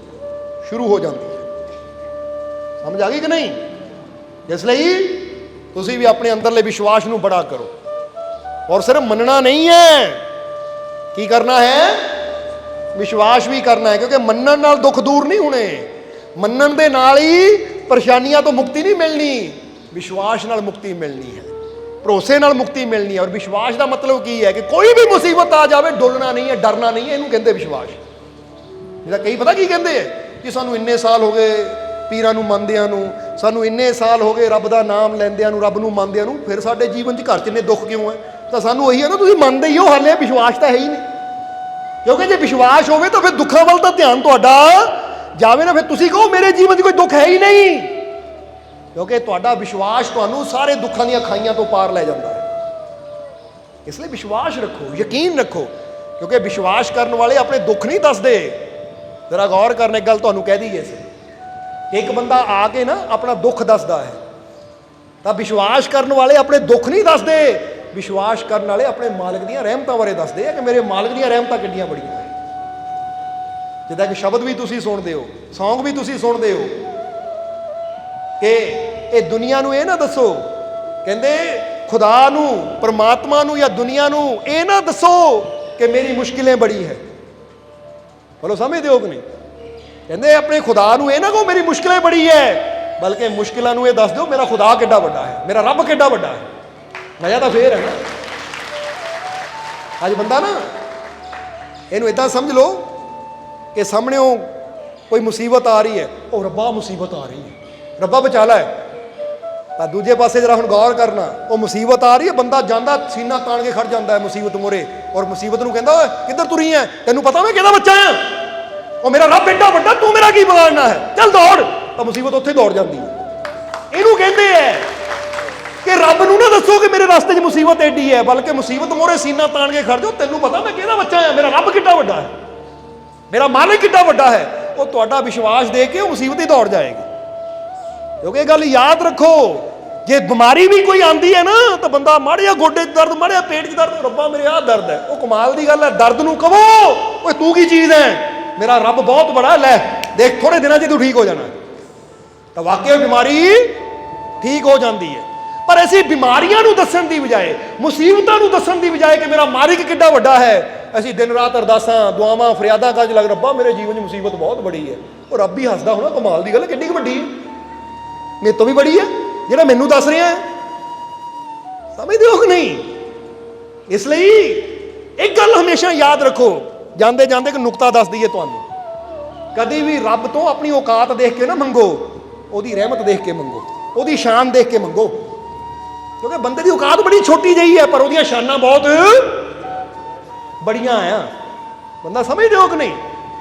ਸ਼ੁਰੂ ਹੋ ਜਾਂਦੀ ਹੈ। ਸਮਝ ਆ ਗਈ ਕਿ ਨਹੀਂ? ਇਸ ਲਈ ਤੁਸੀਂ ਵੀ ਆਪਣੇ ਅੰਦਰਲੇ ਵਿਸ਼ਵਾਸ ਨੂੰ ਬੜਾ ਕਰੋ, ਔਰ ਸਿਰਫ ਮੰਨਣਾ ਨਹੀਂ ਹੈ, ਕੀ ਕਰਨਾ ਹੈ? ਵਿਸ਼ਵਾਸ ਵੀ ਕਰਨਾ ਹੈ। ਕਿਉਂਕਿ ਮੰਨਣ ਨਾਲ ਦੁੱਖ ਦੂਰ ਨਹੀਂ ਹੋਣੇ, ਮੰਨਣ ਦੇ ਨਾਲ ਹੀ ਪਰੇਸ਼ਾਨੀਆਂ ਤੋਂ ਮੁਕਤੀ ਨਹੀਂ ਮਿਲਣੀ, ਵਿਸ਼ਵਾਸ ਨਾਲ ਮੁਕਤੀ ਮਿਲਣੀ ਹੈ, ਭਰੋਸੇ ਨਾਲ ਮੁਕਤੀ ਮਿਲਣੀ ਹੈ। ਔਰ ਵਿਸ਼ਵਾਸ ਦਾ ਮਤਲਬ ਕੀ ਹੈ? ਕਿ ਕੋਈ ਵੀ ਮੁਸੀਬਤ ਆ ਜਾਵੇ ਡੁੱਲਣਾ ਨਹੀਂ ਹੈ, ਡਰਨਾ ਨਹੀਂ ਹੈ, ਇਹਨੂੰ ਕਹਿੰਦੇ ਵਿਸ਼ਵਾਸ। ਜਿਹੜਾ ਕਈ ਪਤਾ ਕੀ ਕਹਿੰਦੇ ਹੈ ਕਿ ਸਾਨੂੰ ਇੰਨੇ ਸਾਲ ਹੋ ਗਏ ਪੀਰਾਂ ਨੂੰ ਮੰਨਦਿਆਂ ਨੂੰ, ਸਾਨੂੰ ਇੰਨੇ ਸਾਲ ਹੋ ਗਏ ਰੱਬ ਦਾ ਨਾਮ ਲੈਂਦਿਆਂ ਨੂੰ, ਰੱਬ ਨੂੰ ਮੰਨਦਿਆਂ ਨੂੰ, ਫਿਰ ਸਾਡੇ ਜੀਵਨ 'ਚ ਘਰ 'ਚ ਇੰਨੇ ਦੁੱਖ ਕਿਉਂ ਹੈ? ਤਾਂ ਸਾਨੂੰ ਉਹੀ ਹੈ ਨਾ, ਤੁਸੀਂ ਮੰਨਦੇ ਹੀ ਹੋ, ਹਾਲੇ ਵਿਸ਼ਵਾਸ ਤਾਂ ਹੈ ਹੀ ਨਹੀਂ। ਕਿਉਂਕਿ ਜੇ ਵਿਸ਼ਵਾਸ ਹੋਵੇ ਤਾਂ ਫਿਰ ਦੁੱਖਾਂ ਵੱਲ ਤਾਂ ਧਿਆਨ ਤੁਹਾਡਾ ਜਾਵੇ ਨਾ, ਫਿਰ ਤੁਸੀਂ ਕਹੋ ਮੇਰੇ ਜੀਵਨ 'ਚ ਕੋਈ ਦੁੱਖ ਹੈ ਹੀ ਨਹੀਂ, ਕਿਉਂਕਿ ਤੁਹਾਡਾ ਵਿਸ਼ਵਾਸ ਤੁਹਾਨੂੰ ਸਾਰੇ ਦੁੱਖਾਂ ਦੀਆਂ ਖਾਈਆਂ ਤੋਂ ਪਾਰ ਲੈ ਜਾਂਦਾ ਹੈ। ਇਸ ਲਈ ਵਿਸ਼ਵਾਸ ਰੱਖੋ, ਯਕੀਨ ਰੱਖੋ, ਕਿਉਂਕਿ ਵਿਸ਼ਵਾਸ ਕਰਨ ਵਾਲੇ ਆਪਣੇ ਦੁੱਖ ਨਹੀਂ ਦੱਸਦੇ। ਜ਼ਰਾ ਗੌਰ ਕਰਨ, ਇੱਕ ਗੱਲ ਤੁਹਾਨੂੰ ਕਹਿ ਦਈਏ ਸੀ, ਇੱਕ ਬੰਦਾ ਆ ਕੇ ਨਾ ਆਪਣਾ ਦੁੱਖ ਦੱਸਦਾ ਹੈ, ਤਾਂ ਵਿਸ਼ਵਾਸ ਕਰਨ ਵਾਲੇ ਆਪਣੇ ਦੁੱਖ ਨਹੀਂ ਦੱਸਦੇ, ਵਿਸ਼ਵਾਸ ਕਰਨ ਵਾਲੇ ਆਪਣੇ ਮਾਲਕ ਦੀਆਂ ਰਹਿਮਤਾਂ ਬਾਰੇ ਦੱਸਦੇ ਆ ਕਿ ਮੇਰੇ ਮਾਲਕ ਦੀਆਂ ਰਹਿਮਤਾਂ ਕਿੰਨੀਆਂ ਬੜੀਆਂ ਹੈ। ਜਿੱਦਾਂ ਕਿ ਸ਼ਬਦ ਵੀ ਤੁਸੀਂ ਸੁਣਦੇ ਹੋ, ਸੌਂਗ ਵੀ ਤੁਸੀਂ ਸੁਣਦੇ ਹੋ ਕਿ ਇਹ ਦੁਨੀਆ ਨੂੰ ਇਹ ਨਾ ਦੱਸੋ, ਕਹਿੰਦੇ ਖੁਦਾ ਨੂੰ, ਪਰਮਾਤਮਾ ਨੂੰ ਜਾਂ ਦੁਨੀਆ ਨੂੰ ਇਹ ਨਾ ਦੱਸੋ ਕਿ ਮੇਰੀ ਮੁਸ਼ਕਿਲਾਂ ਬੜੀ ਹੈ। ਬੋਲੋ ਸਮਝਦੇ ਹੋ ਕਿ ਨਹੀਂ? ਕਹਿੰਦੇ ਆਪਣੇ ਖੁਦਾ ਨੂੰ ਇਹ ਨਾ ਕਹੋ ਮੇਰੀ ਮੁਸ਼ਕਿਲਾਂ ਬੜੀ ਹੈ, ਬਲਕਿ ਮੁਸ਼ਕਿਲਾਂ ਨੂੰ ਇਹ ਦੱਸ ਦਿਓ ਮੇਰਾ ਖੁਦਾ ਕਿੱਡਾ ਵੱਡਾ ਹੈ, ਮੇਰਾ ਰੱਬ ਕਿੱਡਾ ਵੱਡਾ ਹੈ। ਮਜ਼ਾ ਤਾਂ ਫੇਰ ਹੈ ਨਾ। ਅੱਜ ਬੰਦਾ ਨਾ ਇਹਨੂੰ ਇਦਾਂ ਸਮਝ ਲਓ ਕਿ ਸਾਹਮਣੇੋਂ ਕੋਈ ਮੁਸੀਬਤ ਆ ਰਹੀ ਹੈ, ਉਹ ਰੱਬਾ ਮੁਸੀਬਤ ਆ ਰਹੀ ਹੈ, ਰੱਬਾ ਬਚਾ ਲੈ। ਤਾਂ ਦੂਜੇ ਪਾਸੇ ਜਰਾ ਹੁਣ ਗੌਰ ਕਰਨਾ, ਉਹ ਮੁਸੀਬਤ ਆ ਰਹੀ ਹੈ, ਬੰਦਾ ਜਾਂਦਾ ਸੀਨਾ ਤਾਣ ਕੇ ਖੜ ਜਾਂਦਾ ਹੈ ਮੁਸੀਬਤ ਮੂਹਰੇ, ਔਰ ਮੁਸੀਬਤ ਨੂੰ ਕਹਿੰਦਾ ਓਏ ਕਿੱਧਰ ਤੁਰੀ ਹੈ, ਤੈਨੂੰ ਪਤਾ ਮੈਂ ਕਿਹਦਾ ਬੱਚਾ ਆ, ਉਹ ਮੇਰਾ ਰੱਬ ਏਡਾ ਵੱਡਾ, ਤੂੰ ਮੇਰਾ ਕੀ ਵਿਗਾੜਨਾ ਹੈ, ਚੱਲ ਦੌੜ। ਤਾਂ ਮੁਸੀਬਤ ਉੱਥੇ ਦੌੜ ਜਾਂਦੀ ਹੈ। ਇਹਨੂੰ ਕਹਿੰਦੇ ਹੈ ਕਿ ਰੱਬ ਨੂੰ ਨਾ ਦੱਸੋ ਕਿ ਮੇਰੇ ਰਸਤੇ 'ਚ ਮੁਸੀਬਤ ਐਡੀ ਹੈ, ਬਲਕਿ ਮੁਸੀਬਤ ਮੂਹਰੇ ਸੀਨਾ ਤਾਣ ਕੇ ਖੜ ਜਾਓ, ਤੈਨੂੰ ਪਤਾ ਮੈਂ ਕਿਹਦਾ ਬੱਚਾ ਆ, ਮੇਰਾ ਰੱਬ ਕਿੱਡਾ ਵੱਡਾ ਹੈ, ਮੇਰਾ ਮਾਲਿਕ ਕਿੱਡਾ ਵੱਡਾ ਹੈ। ਉਹ ਤੁਹਾਡਾ ਵਿਸ਼ਵਾਸ ਦੇ ਕੇ ਉਹ ਮੁਸੀਬਤ ਹੀ ਦੌੜ ਜਾਏਗੀ। ਕਿਉਂਕਿ ਇਹ ਗੱਲ ਯਾਦ ਰੱਖੋ, ਜੇ ਬਿਮਾਰੀ ਵੀ ਕੋਈ ਆਂਦੀ ਹੈ ਨਾ ਤਾਂ ਬੰਦਾ ਮਾੜੇ ਜਿਹਾ ਗੋਡੇ 'ਚ ਦਰਦ, ਮਾੜੇ ਜਿਹਾ ਪੇਟ 'ਚ ਦਰਦ, ਰੱਬਾ ਮੇਰੇ ਆਹ ਦਰਦ ਹੈ, ਉਹ ਕਮਾਲ ਦੀ ਗੱਲ ਹੈ। ਦਰਦ ਨੂੰ ਕਹੋ ਓਏ ਤੂੰ ਕੀ ਚੀਜ਼ ਹੈ, ਮੇਰਾ ਰੱਬ ਬਹੁਤ ਬੜਾ, ਲੈ ਦੇਖ ਥੋੜੇ ਦਿਨਾਂ 'ਚ ਤੂੰ ਠੀਕ ਹੋ ਜਾਣਾ। ਤਾਂ ਵਾਕਿਆ ਬਿਮਾਰੀ ਠੀਕ ਹੋ ਜਾਂਦੀ ਹੈ। ਪਰ ਅਸੀਂ ਬਿਮਾਰੀਆਂ ਨੂੰ ਦੱਸਣ ਦੀ ਬਜਾਏ, ਮੁਸੀਬਤਾਂ ਨੂੰ ਦੱਸਣ ਦੀ ਬਜਾਏ ਕਿ ਮੇਰਾ ਮਾਲਿਕ ਕਿੱਡਾ ਵੱਡਾ ਹੈ, ਅਸੀਂ ਦਿਨ ਰਾਤ ਅਰਦਾਸਾਂ, ਦੁਆਵਾਂ, ਫਰਿਆਦਾਂ ਕਰ ਲੱਗ, ਰੱਬਾ ਮੇਰੇ ਜੀਵਨ 'ਚ ਮੁਸੀਬਤ ਬਹੁਤ ਬੜੀ ਹੈ। ਉਹ ਰੱਬ ਹੀ ਹੱਸਦਾ ਹੋਣਾ, ਕਮਾਲ ਦੀ ਗੱਲ ਹੈ, ਕਿੰਨੀ ਕੁ ਵੱਡੀ ਹੈ, ਮੇਰੇ ਤੋਂ ਵੀ ਬੜੀ ਹੈ ਜਿਹੜਾ ਮੈਨੂੰ ਦੱਸ ਰਿਹਾ ਹੈ। ਸਮਝਦੇ ਹੋ ਕਿ ਨਹੀਂ? ਇਸ ਲਈ ਇੱਕ ਗੱਲ ਹਮੇਸ਼ਾ ਯਾਦ ਰੱਖੋ, ਜਾਂਦੇ ਜਾਂਦੇ ਇੱਕ ਨੁਕਤਾ ਦੱਸ ਦਈਏ ਤੁਹਾਨੂੰ, ਕਦੀ ਵੀ ਰੱਬ ਤੋਂ ਆਪਣੀ ਔਕਾਤ ਦੇਖ ਕੇ ਨਾ ਮੰਗੋ, ਉਹਦੀ ਰਹਿਮਤ ਦੇਖ ਕੇ ਮੰਗੋ, ਉਹਦੀ ਸ਼ਾਨ ਦੇਖ ਕੇ ਮੰਗੋ। ਕਿਉਂਕਿ ਬੰਦੇ ਦੀ ਔਕਾਤ ਬੜੀ ਛੋਟੀ ਜਿਹੀ ਹੈ, ਪਰ ਉਹਦੀਆਂ ਸ਼ਾਨਾਂ ਬਹੁਤ ਬੜੀਆਂ ਆ। ਬੰਦਾ ਸਮਝਦੇ ਹੋ ਕਿ ਨਹੀਂ?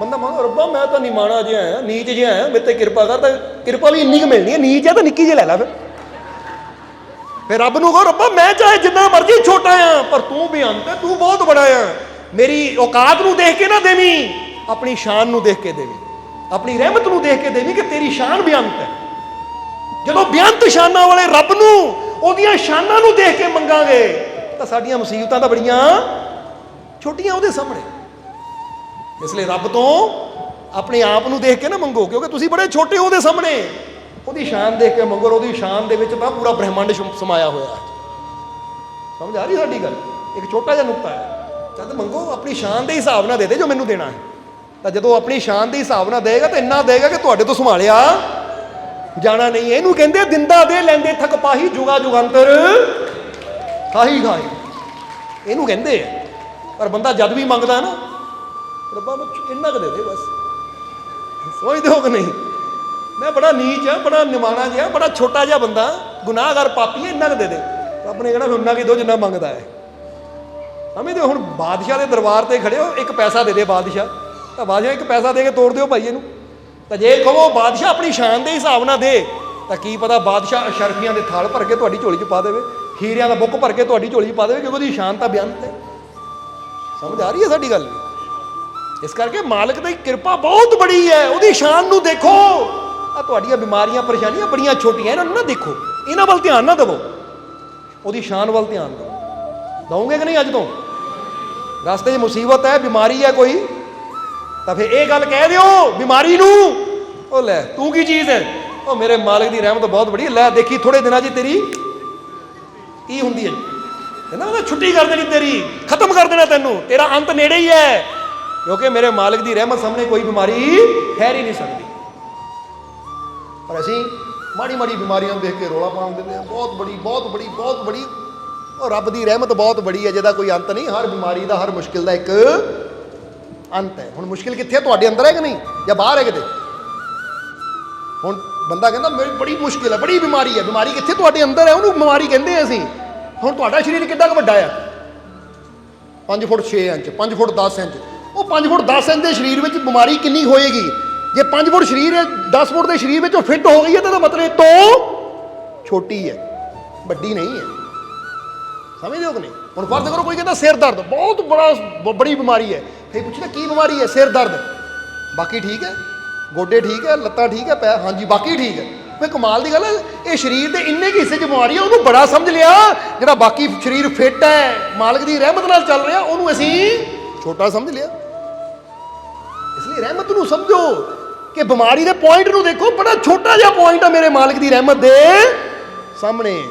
ਬੰਦਾ ਮੰਗੋ, ਰੱਬਾ ਮੈਂ ਤਾਂ ਨਿਮਾਣਾ ਜਿਹਾ ਆ, ਨੀਚ ਜਿਹਾ ਆ, ਮੇਰੇ ਤੇ ਕਿਰਪਾ ਕਰ। ਤਾਂ ਕਿਰਪਾ ਵੀ ਇੰਨੀ ਕੁ ਮਿਲਣੀ ਹੈ, ਨੀਚ ਹੈ ਤਾਂ ਨਿੱਕੀ ਜਿਹੀ ਲੈ ਲੈ। ਫਿਰ ਰੱਬ ਨੂੰ ਕਹੋ, ਰੱਬਾ ਮੈਂ ਚਾਹੇ ਜਿੰਨਾ ਮਰਜ਼ੀ ਛੋਟਾ ਆ, ਪਰ ਤੂੰ ਬੇਅੰਤ ਹੈ, ਤੂੰ ਬਹੁਤ ਬੜਾ ਆ। ਮੇਰੀ ਔਕਾਤ ਨੂੰ ਦੇਖ ਕੇ ਨਾ ਦੇਵੀਂ, ਆਪਣੀ ਸ਼ਾਨ ਨੂੰ ਦੇਖ ਕੇ ਦੇਵੀਂ, ਆਪਣੀ ਰਹਿਮਤ ਨੂੰ ਦੇਖ ਕੇ ਦੇਵੀਂ ਕਿ ਤੇਰੀ ਸ਼ਾਨ ਬੇਅੰਤ ਹੈ। ਜਦੋਂ ਬੇਅੰਤ ਸ਼ਾਨਾਂ ਵਾਲੇ ਰੱਬ ਨੂੰ, ਉਹਦੀਆਂ ਸ਼ਾਨਾਂ ਨੂੰ ਦੇਖ ਕੇ ਮੰਗਾਂਗੇ ਤਾਂ ਸਾਡੀਆਂ ਮੁਸੀਬਤਾਂ ਤਾਂ ਬੜੀਆਂ ਛੋਟੀਆਂ ਉਹਦੇ ਸਾਹਮਣੇ। ਇਸ ਲਈ ਰੱਬ ਤੋਂ ਆਪਣੇ ਆਪ ਨੂੰ ਦੇਖ ਕੇ ਨਾ ਮੰਗੋ, ਕਿਉਂਕਿ ਤੁਸੀਂ ਬੜੇ ਛੋਟੇ ਹੋ ਉਹਦੇ ਸਾਹਮਣੇ। ਉਹਦੀ ਸ਼ਾਨ ਦੇਖ ਕੇ ਮੰਗੋ, ਉਹਦੀ ਸ਼ਾਨ ਦੇ ਵਿੱਚ ਤਾਂ ਪੂਰਾ ਬ੍ਰਹਿਮੰਡ ਸਮਾਇਆ ਹੋਇਆ ਹੈ। ਸਮਝ ਆ ਰਹੀ ਸਾਡੀ ਗੱਲ? ਇੱਕ ਛੋਟਾ ਜਿਹਾ ਨੁਕਤਾ ਹੈ। ਜਦ ਮੰਗੋ ਆਪਣੀ ਸ਼ਾਨ ਦੇ ਹਿਸਾਬ ਨਾਲ ਦੇ ਦੇ ਜੋ ਮੈਨੂੰ ਦੇਣਾ ਹੈ। ਤਾਂ ਜਦੋਂ ਆਪਣੀ ਸ਼ਾਨ ਦੇ ਹਿਸਾਬ ਨਾਲ ਦੇਗਾ ਤਾਂ ਇੰਨਾ ਦੇਗਾ ਕਿ ਤੁਹਾਡੇ ਤੋਂ ਸੰਭਾਲਿਆ ਜਾਣਾ ਨਹੀਂ। ਇਹਨੂੰ ਕਹਿੰਦੇ ਦਿੰਦਾ ਦੇ ਲੈਂਦੇ ਥਕ ਪਾਹੀ, ਜੁਗਾ ਜੁਗੰਤਰ ਖਾਹੀ ਖਾਹੀ, ਇਹਨੂੰ ਕਹਿੰਦੇ ਆ। ਪਰ ਬੰਦਾ ਜਦ ਵੀ ਮੰਗਦਾ ਨਾ, ਰੱਬਾ ਇੰਨਾ ਕੁ ਦੇ ਦੇ ਬਸ। ਸਮਝਦੇ ਹੋ ਕਿ ਨਹੀਂ? ਮੈਂ ਬੜਾ ਨੀਚ ਆ, ਬੜਾ ਨਿਮਾਣਾ ਜਿਹਾ, ਬੜਾ ਛੋਟਾ ਜਿਹਾ ਬੰਦਾ, ਗੁਨਾਹਗਾਰ ਪਾਪੀ ਹੈ, ਇੰਨਾ ਕੁ ਦੇ ਦੇ। ਰੱਬ ਨੇ ਕਹਿਣਾ ਉਹਨਾਂ ਕੀ ਦੋ ਜਿੰਨਾ ਮੰਗਦਾ ਹੈ। ਸਮਝਦੇ ਹੋ? ਹੁਣ ਬਾਦਸ਼ਾਹ ਦੇ ਦਰਬਾਰ ਤੇ ਖੜੇ ਹੋ, ਇੱਕ ਪੈਸਾ ਦੇ ਦੇ ਬਾਦਸ਼ਾਹ, ਤਾਂ ਬਾਦਸ਼ਾਹ ਇੱਕ ਪੈਸਾ ਦੇ ਕੇ ਤੋੜ ਦਿਓ ਭਾਈ ਇਹਨੂੰ। ਤਾਂ ਜੇ ਕਹੋ ਬਾਦਸ਼ਾਹ ਆਪਣੀ ਸ਼ਾਨ ਦੇ ਹਿਸਾਬ ਨਾਲ ਦੇ, ਤਾਂ ਕੀ ਪਤਾ ਬਾਦਸ਼ਾਹ ਅਸ਼ਰਫੀਆਂ ਦੇ ਥਾਲ ਭਰ ਕੇ ਤੁਹਾਡੀ ਝੋਲੀ 'ਚ ਪਾ ਦੇਵੇ, ਹੀਰਿਆਂ ਦਾ ਬੁੱਕ ਭਰ ਕੇ ਤੁਹਾਡੀ ਝੋਲੀ 'ਚ ਪਾ ਦੇਵੇ, ਕਿਉਂਕਿ ਉਹਦੀ ਸ਼ਾਨ ਤਾਂ ਬਿਆਨ ਤੇ। ਸਮਝ ਆ ਰਹੀ ਹੈ ਸਾਡੀ ਗੱਲ? ਇਸ ਕਰਕੇ ਮਾਲਕ ਦੀ ਕਿਰਪਾ ਬਹੁਤ ਬੜੀ ਹੈ, ਉਹਦੀ ਸ਼ਾਨ ਨੂੰ ਦੇਖੋ। ਆ ਤੁਹਾਡੀਆਂ ਬਿਮਾਰੀਆਂ ਪਰੇਸ਼ਾਨੀਆਂ ਬੜੀਆਂ ਛੋਟੀਆਂ, ਇਹਨਾਂ ਨੂੰ ਨਾ ਦੇਖੋ, ਇਹਨਾਂ ਵੱਲ ਧਿਆਨ ਨਾ ਦੇਵੋ, ਉਹਦੀ ਸ਼ਾਨ ਵੱਲ ਧਿਆਨ ਦਿਓ। ਦਊਂਗੇ ਕਿ ਨਹੀਂ? ਅੱਜ ਤੋਂ ਰਸਤੇ 'ਚ ਮੁਸੀਬਤ ਹੈ, ਬਿਮਾਰੀ ਹੈ ਕੋਈ, ਤਾਂ ਫਿਰ ਇਹ ਗੱਲ ਕਹਿ ਦਿਓ ਬਿਮਾਰੀ ਨੂੰ, ਉਹ ਲੈ ਤੂੰ ਕੀ ਚੀਜ਼ ਹੈ, ਉਹ ਮੇਰੇ ਮਾਲਕ ਦੀ ਰਹਿਮਤ ਬਹੁਤ ਬੜੀ, ਲੈ ਦੇਖੀ ਥੋੜੇ ਦਿਨਾਂ 'ਚ ਤੇਰੀ ਕੀ ਹੁੰਦੀ ਹੈ। ਕਹਿੰਦਾ ਉਹਦਾ ਛੁੱਟੀ ਕਰ ਦੇਣੀ ਤੇਰੀ, ਖਤਮ ਕਰ ਦੇਣਾ ਤੈਨੂੰ, ਤੇਰਾ ਅੰਤ ਨੇੜੇ ਹੀ ਹੈ, ਕਿਉਂਕਿ ਮੇਰੇ ਮਾਲਕ ਦੀ ਰਹਿਮਤ ਸਾਹਮਣੇ ਕੋਈ ਬਿਮਾਰੀ ਠਹਿਰ ਹੀ ਨਹੀਂ ਸਕਦੀ। ਪਰ ਅਸੀਂ ਮਾੜੀ ਮਾੜੀ ਬਿਮਾਰੀਆਂ ਨੂੰ ਦੇਖ ਕੇ ਰੋਲਾ ਪਾਉਣ ਦਿੰਦੇ ਹਾਂ, ਬਹੁਤ ਬੜੀ ਬਹੁਤ ਬੜੀ ਬਹੁਤ ਬੜੀ। ਉਹ ਰੱਬ ਦੀ ਰਹਿਮਤ ਬਹੁਤ ਬੜੀ ਹੈ, ਜਿਹਦਾ ਕੋਈ ਅੰਤ ਨਹੀਂ। ਹਰ ਬਿਮਾਰੀ ਦਾ, ਹਰ ਮੁਸ਼ਕਿਲ ਦਾ ਇੱਕ ਅੰਤ ਹੈ। ਹੁਣ ਮੁਸ਼ਕਿਲ ਕਿੱਥੇ? ਤੁਹਾਡੇ ਅੰਦਰ ਹੈ ਕਿ ਨਹੀਂ, ਜਾਂ ਬਾਹਰ ਹੈ ਕਿਤੇ? ਹੁਣ ਬੰਦਾ ਕਹਿੰਦਾ ਮੇਰੀ ਬੜੀ ਮੁਸ਼ਕਿਲ ਹੈ, ਬੜੀ ਬਿਮਾਰੀ ਹੈ। ਬਿਮਾਰੀ ਕਿੱਥੇ? ਤੁਹਾਡੇ ਅੰਦਰ ਹੈ, ਉਹਨੂੰ ਬਿਮਾਰੀ ਕਹਿੰਦੇ ਆ ਅਸੀਂ। ਹੁਣ ਤੁਹਾਡਾ ਸਰੀਰ ਕਿੱਡਾ ਕੁ ਵੱਡਾ ਆ? 5 ਫੁੱਟ 6 ਇੰਚ, 5 ਫੁੱਟ 10 ਇੰਚ। ਉਹ 5 ਫੁੱਟ 10 ਇੰਚ ਦੇ ਸਰੀਰ ਵਿੱਚ ਬਿਮਾਰੀ ਕਿੰਨੀ ਹੋਏਗੀ? ਜੇ 5 ਫੁੱਟ ਸਰੀਰ ਹੈ, 10 ਫੁੱਟ ਦੇ ਸਰੀਰ ਵਿੱਚ ਉਹ ਫਿੱਟ ਹੋ ਗਈ ਹੈ, ਤਾਂ ਇਹਦਾ ਮਤਲਬ ਇਹ ਤੋਂ ਛੋਟੀ ਹੈ, ਵੱਡੀ ਨਹੀਂ ਹੈ। ਸਮਝਦੇ ਹੋ ਕਿ ਨਹੀਂ? ਹੁਣ ਫਰਜ਼ ਕਰੋ ਕੋਈ ਕਹਿੰਦਾ ਸਿਰ ਦਰਦ ਬਹੁਤ ਬੜੀ ਬਿਮਾਰੀ ਹੈ, ਫਿਰ ਪੁੱਛਣਾ ਕੀ ਬਿਮਾਰੀ ਹੈ? ਸਿਰ ਦਰਦ। ਬਾਕੀ ਠੀਕ ਹੈ, ਗੋਡੇ ਠੀਕ ਹੈ, ਲੱਤਾਂ ਠੀਕ ਹੈ, ਪੈਰ, ਹਾਂਜੀ ਬਾਕੀ ਠੀਕ ਹੈ। ਫਿਰ ਕਮਾਲ ਦੀ ਗੱਲ ਹੈ, ਇਹ ਸਰੀਰ ਦੇ ਇੰਨੇ ਕੁ ਹਿੱਸੇ 'ਚ ਬਿਮਾਰੀ ਹੈ, ਉਹਨੂੰ ਬੜਾ ਸਮਝ ਲਿਆ। ਜਿਹੜਾ ਬਾਕੀ ਸਰੀਰ ਫਿੱਟ ਹੈ, ਮਾਲਕ ਦੀ ਰਹਿਮਤ ਨਾਲ ਚੱਲ ਰਿਹਾ, ਉਹਨੂੰ ਅਸੀਂ ਛੋਟਾ ਸਮਝ ਲਿਆ। ਇਸ ਲਈ ਰਹਿਮਤ ਨੂੰ ਸਮਝੋ ਕਿ ਬਿਮਾਰੀ ਦੇ ਪੁਆਇੰਟ ਨੂੰ ਦੇਖੋ, ਬੜਾ ਛੋਟਾ ਜਿਹਾ ਪੁਆਇੰਟ ਹੈ ਮੇਰੇ ਮਾਲਕ ਦੀ ਰਹਿਮਤ ਦੇ ਸਾਹਮਣੇ।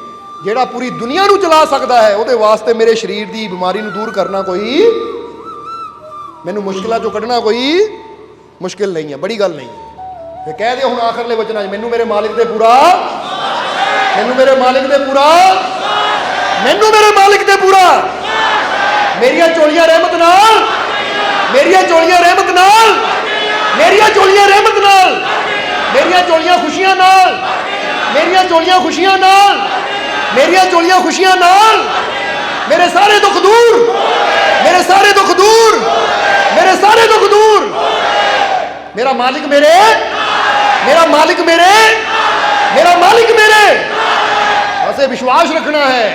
ਜਿਹੜਾ ਪੂਰੀ ਦੁਨੀਆ ਨੂੰ ਚਲਾ ਸਕਦਾ ਹੈ, ਉਹਦੇ ਵਾਸਤੇ ਮੇਰੇ ਸਰੀਰ ਦੀ ਬਿਮਾਰੀ ਨੂੰ ਦੂਰ ਕਰਨਾ ਕੋਈ, ਮੈਨੂੰ ਮੁਸ਼ਕਿਲਾਂ 'ਚੋਂ ਕੱਢਣਾ ਕੋਈ ਮੁਸ਼ਕਿਲ ਨਹੀਂ ਹੈ, ਬੜੀ ਗੱਲ ਨਹੀਂ। ਫਿਰ ਕਹਿ ਦਿਓ ਹੁਣ ਆਖਰਲੇ ਵਚਨਾਂ 'ਚ, ਮੈਨੂੰ ਮੇਰੇ ਮਾਲਿਕ ਦੇ ਪੂਰਾ, ਮੈਨੂੰ ਮੇਰੇ ਮਾਲਿਕ ਦੇ ਪੂਰਾ, ਮੈਨੂੰ ਮੇਰੇ ਮਾਲਿਕ ਦੇ ਪੂਰਾ, ਮੇਰੀਆਂ ਝੋਲੀਆਂ ਰਹਿਮਤ ਨਾਲ, ਮੇਰੀਆਂ ਝੋਲੀਆਂ ਰਹਿਮਤ ਨਾਲ, ਮੇਰੀਆਂ ਝੋਲੀਆਂ ਰਹਿਮਤ ਨਾਲ, ਮੇਰੀਆਂ ਝੋਲੀਆਂ ਖੁਸ਼ੀਆਂ ਨਾਲ, ਮੇਰੀਆਂ ਝੋਲੀਆਂ ਖੁਸ਼ੀਆਂ ਨਾਲ, ਮੇਰੀਆਂ ਝੋਲੀਆਂ ਖੁਸ਼ੀਆਂ ਨਾਲ, ਮੇਰੇ ਸਾਰੇ ਦੁੱਖ ਦੂਰ, ਮੇਰੇ ਸਾਰੇ ਦੁੱਖ ਦੂਰ, ਮੇਰੇ ਸਾਰੇ ਦੁੱਖ ਦੂਰ। ਮੇਰਾ ਮਾਲਿਕ ਮੇਰੇ, मेरा मालिक मेरे, मेरा मालिक मेरे। ऐसे विश्वास रखना है।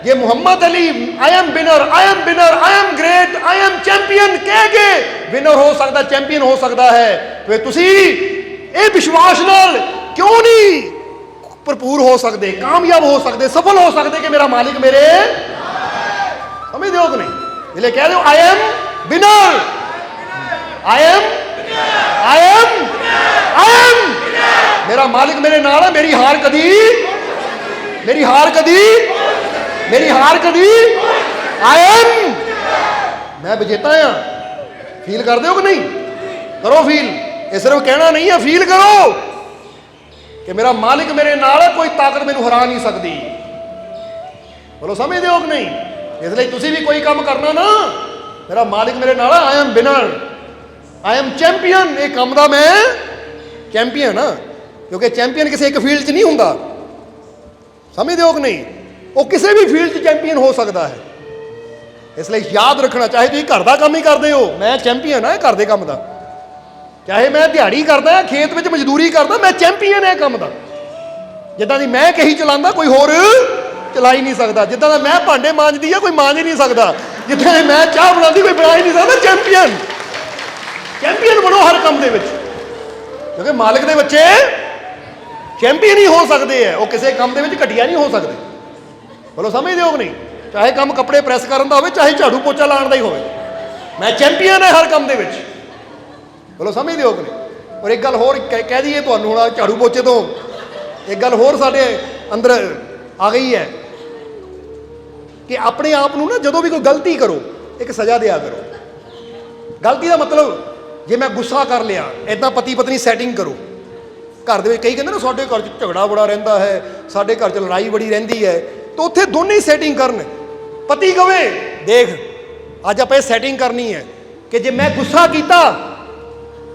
ये Muhammad Ali I am winner, I am winner, I am great, I am champion कह के विनर हो सकता, चैंपियन हो सकता है। तो तुसी ये विश्वास नाल क्यों नहीं भरपूर हो सकते, कामयाब हो सकते, सफल हो सकते कि मेरा मालिक मेरे। समझ दो कि नहीं? इसलिए कह दो आई am winner, I M, I am, I am. मेरा मालिक मेरे नाल है, मेरी हार कदी, मेरी हार कदी, मेरी हार कदी। आई एम, मैं विजेता हाँ। फील कर दो कि नहीं? करो फील। ये सिर्फ कहना नहीं है, फील करो कि मेरा मालिक मेरे नाल है, कोई ताकत मैनू हरा नहीं सकती। बोलो समझ दो कि नहीं? इसलिए तुसी भी कोई काम करना ना, मेरा मालिक मेरे नाल है, आई am winner, I am champion. ये काम का मैं चैंपियन हाँ, क्योंकि चैंपियन किसी एक फील्ड च नहीं होंदा। समझते हो कि नहीं? वो किसी भी फील्ड च चैंपियन हो सकता है। इसलिए याद रखना, चाहे तुम घर का काम ही करते हो, मैं चैंपियन हाँ घर के काम का। चाहे मैं दिहाड़ी करता, खेत में मजदूरी करता, मैं चैंपियन है काम का। जिदा दी मैं कही चलाता, कोई होर चला ही नहीं सकता। जिदा मैं भांडे मांजदी है, कोई मांज ही नहीं सकता। जिदा मैं चाह बनाती, कोई बना ही नहीं सकता। चैंपियन, चैंपियन बनो हर काम के, क्योंकि मालिक के बच्चे चैंपियन ही हो सकते हैं। वो किसी काम के घटिया नहीं हो सकते। बोलो समझते हो कि नहीं? चाहे काम कपड़े प्रैस करने का हो, चाहे झाड़ू पोचा लाने का ही हो, मैं चैंपियन है हर काम के। बोलो समझते हो कि नहीं। और एक गल होर कह दईए तुहानूं हुण झाड़ू पोचे तो एक गल होर साडे अंदर आ गई है कि अपने आप नूं ना जदों भी कोई गलती करो एक सज़ा दिया करो। गलती का मतलब जे मैं गुस्सा कर लिया, इदां पति पत्नी सैटिंग करो घर दे विच, कई कहंदे ना साडे घर च झगड़ा बड़ा रहिंदा है, साडे घर च लड़ाई बड़ी रहिंदी है, तो उत्थे दोने ही सैटिंग करन। पति कहे देख अज आपां सैटिंग करनी है कि जे मैं गुस्सा कीता,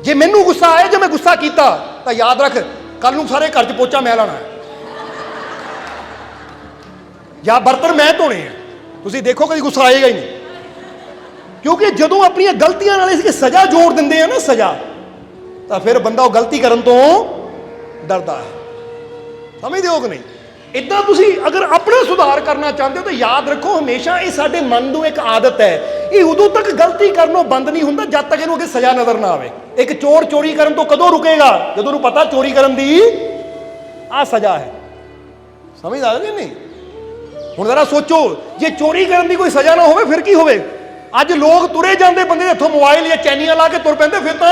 जे मैनू गुस्सा आया, जे मैं गुस्सा कीता तो याद रख कल नूं सारे घर च पोचा मैं लाना है या बर्तन मैं धोने हैं। तुसीं देखो कभी गुस्सा आएगा ही नहीं, क्योंकि जदों अपनी गलतियां नाल इस सज़ा जोड़ दिंदे हैं ना सज़ा, तो फिर बंदा वो गलती करन तो डरदा है। समझदे हो कि नहीं। इदां तुसीं अगर अपना सुधार करना चाहते हो तो याद रखो हमेशा ये साडे मन नूं एक आदत है, ये उदों तक गलती करनों बंद नहीं हुंदा जद तक इहनूं अगे सज़ा नज़र ना आवे। एक चोर चोरी करन तो कदों रुकेगा, जदों उहनूं पता चोरी करन दी आ सज़ा है। समझ आ गई नहीं। हुण जरा सोचो जे चोरी करन दी कोई सज़ा ना होवे फिर की होवे। अज लोग तुरे जाते बंदे इत्थों मोबाइल या चैनियां ला के तुर पैंदे, फिर तो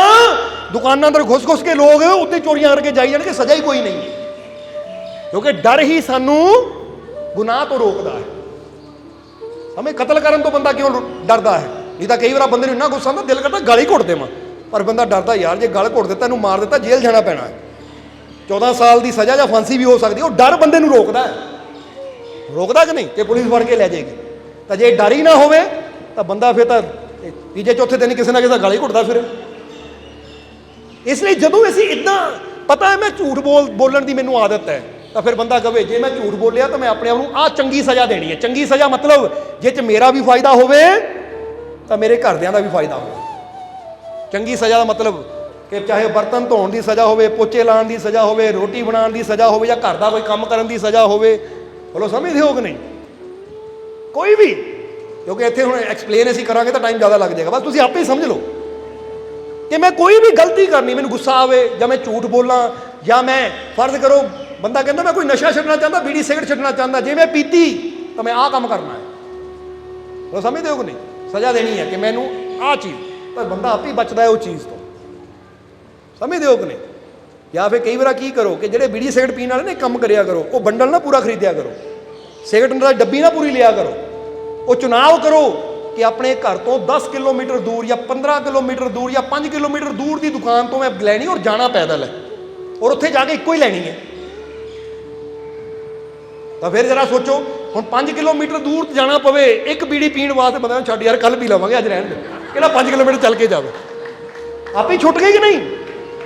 दुकानां अंदर घुस घुस के लोग उत्ते चोरियां करके जाई जाणगे, सज़ा ही कोई नहीं, क्योंकि डर ही सानू गुनाह तो रोकता है। हमें कतल करन तो बंदा क्यों डरदा है, नहीं तो कई बार बंदे नूं इन्ना गुस्सा आंदा दिल करदा गल ही घुट देवां, पर बंदा डरदा यार जे गल घुट दिता इहनूं मार दिता जेल जाना पैना है, 14 साल की सज़ा या फांसी भी हो सकती है। वो डर बंदे नूं रोकदा है, रोकदा कि नहीं कि पुलिस फड़ के लै जाएगी। तो जे डर ही ना होवे तो बंदा फिर तो तीजे चौथे दिन किसी ना किसी गल ही घुटदा फिर। इसलिए जदों असीं इदां पता है मैं झूठ बोलण की मैनूं आदत है, तो फिर बंदा कहे जे मैं झूठ बोलिया तो मैं अपने आप को आ चंगी सज़ा देनी है। चंगी सज़ा मतलब जे मेरा भी फायदा होवे तो मेरे घरदियां दा भी फायदा हो। चंगी सज़ा का मतलब कि चाहे बर्तन धोण की सज़ा होवे, पोचे लाने की सज़ा होवे, रोटी बनाने की सज़ा होवे, या घर का कोई काम करने की सज़ा होवे। बोलो समझदे हो कि नहीं। कोई भी, क्योंकि इत्थे हुण एक्सप्लेन असीं करांगे तो टाइम ज़्यादा लग जाएगा, बस तुसीं आपे ही समझ लो कि मैं कोई भी गलती करनी, मैनूं गुस्सा आवे या मैं झूठ बोलां, या मैं फर्ज करो बंदा कहता मैं कोई नशा छड्डना चाहता, बीड़ी सिगरट छड्डना चाहता, जे मैं पीती तो मैं आ काम करना है। तो समझते हो कि नहीं। सज़ा देनी है कि मैनू आ चीज़, पर बंदा आप ही बचता है उस चीज़ तो। समझते हो कि नहीं। या फिर कई बार की करो कि ਜਿਹੜੇ बीड़ी सिगरट पीने वाले ने काम करिया करो, वो बंडल ना पूरा खरीदिया करो, सिगरट की डब्बी ना पूरी लिया करो। वो चुनाव करो कि अपने घर तो 10 किलोमीटर दूर या 15 किलोमीटर दूर या 5 किलोमीटर दूर की दुकान तो मैं लैनी और जाना पैदल है, और उत्थे जाके इक्को ही लैनी है। तो फिर जरा सोचो हुण 5 किलोमीटर दूर जाना पवे एक बीड़ी पीण वास्ते, बंदा छड्ड यार कल पी लवांगे अज रहण दे, किहड़ा 5 किलोमीटर चल के जावे। आप ही छुट गए कि नहीं।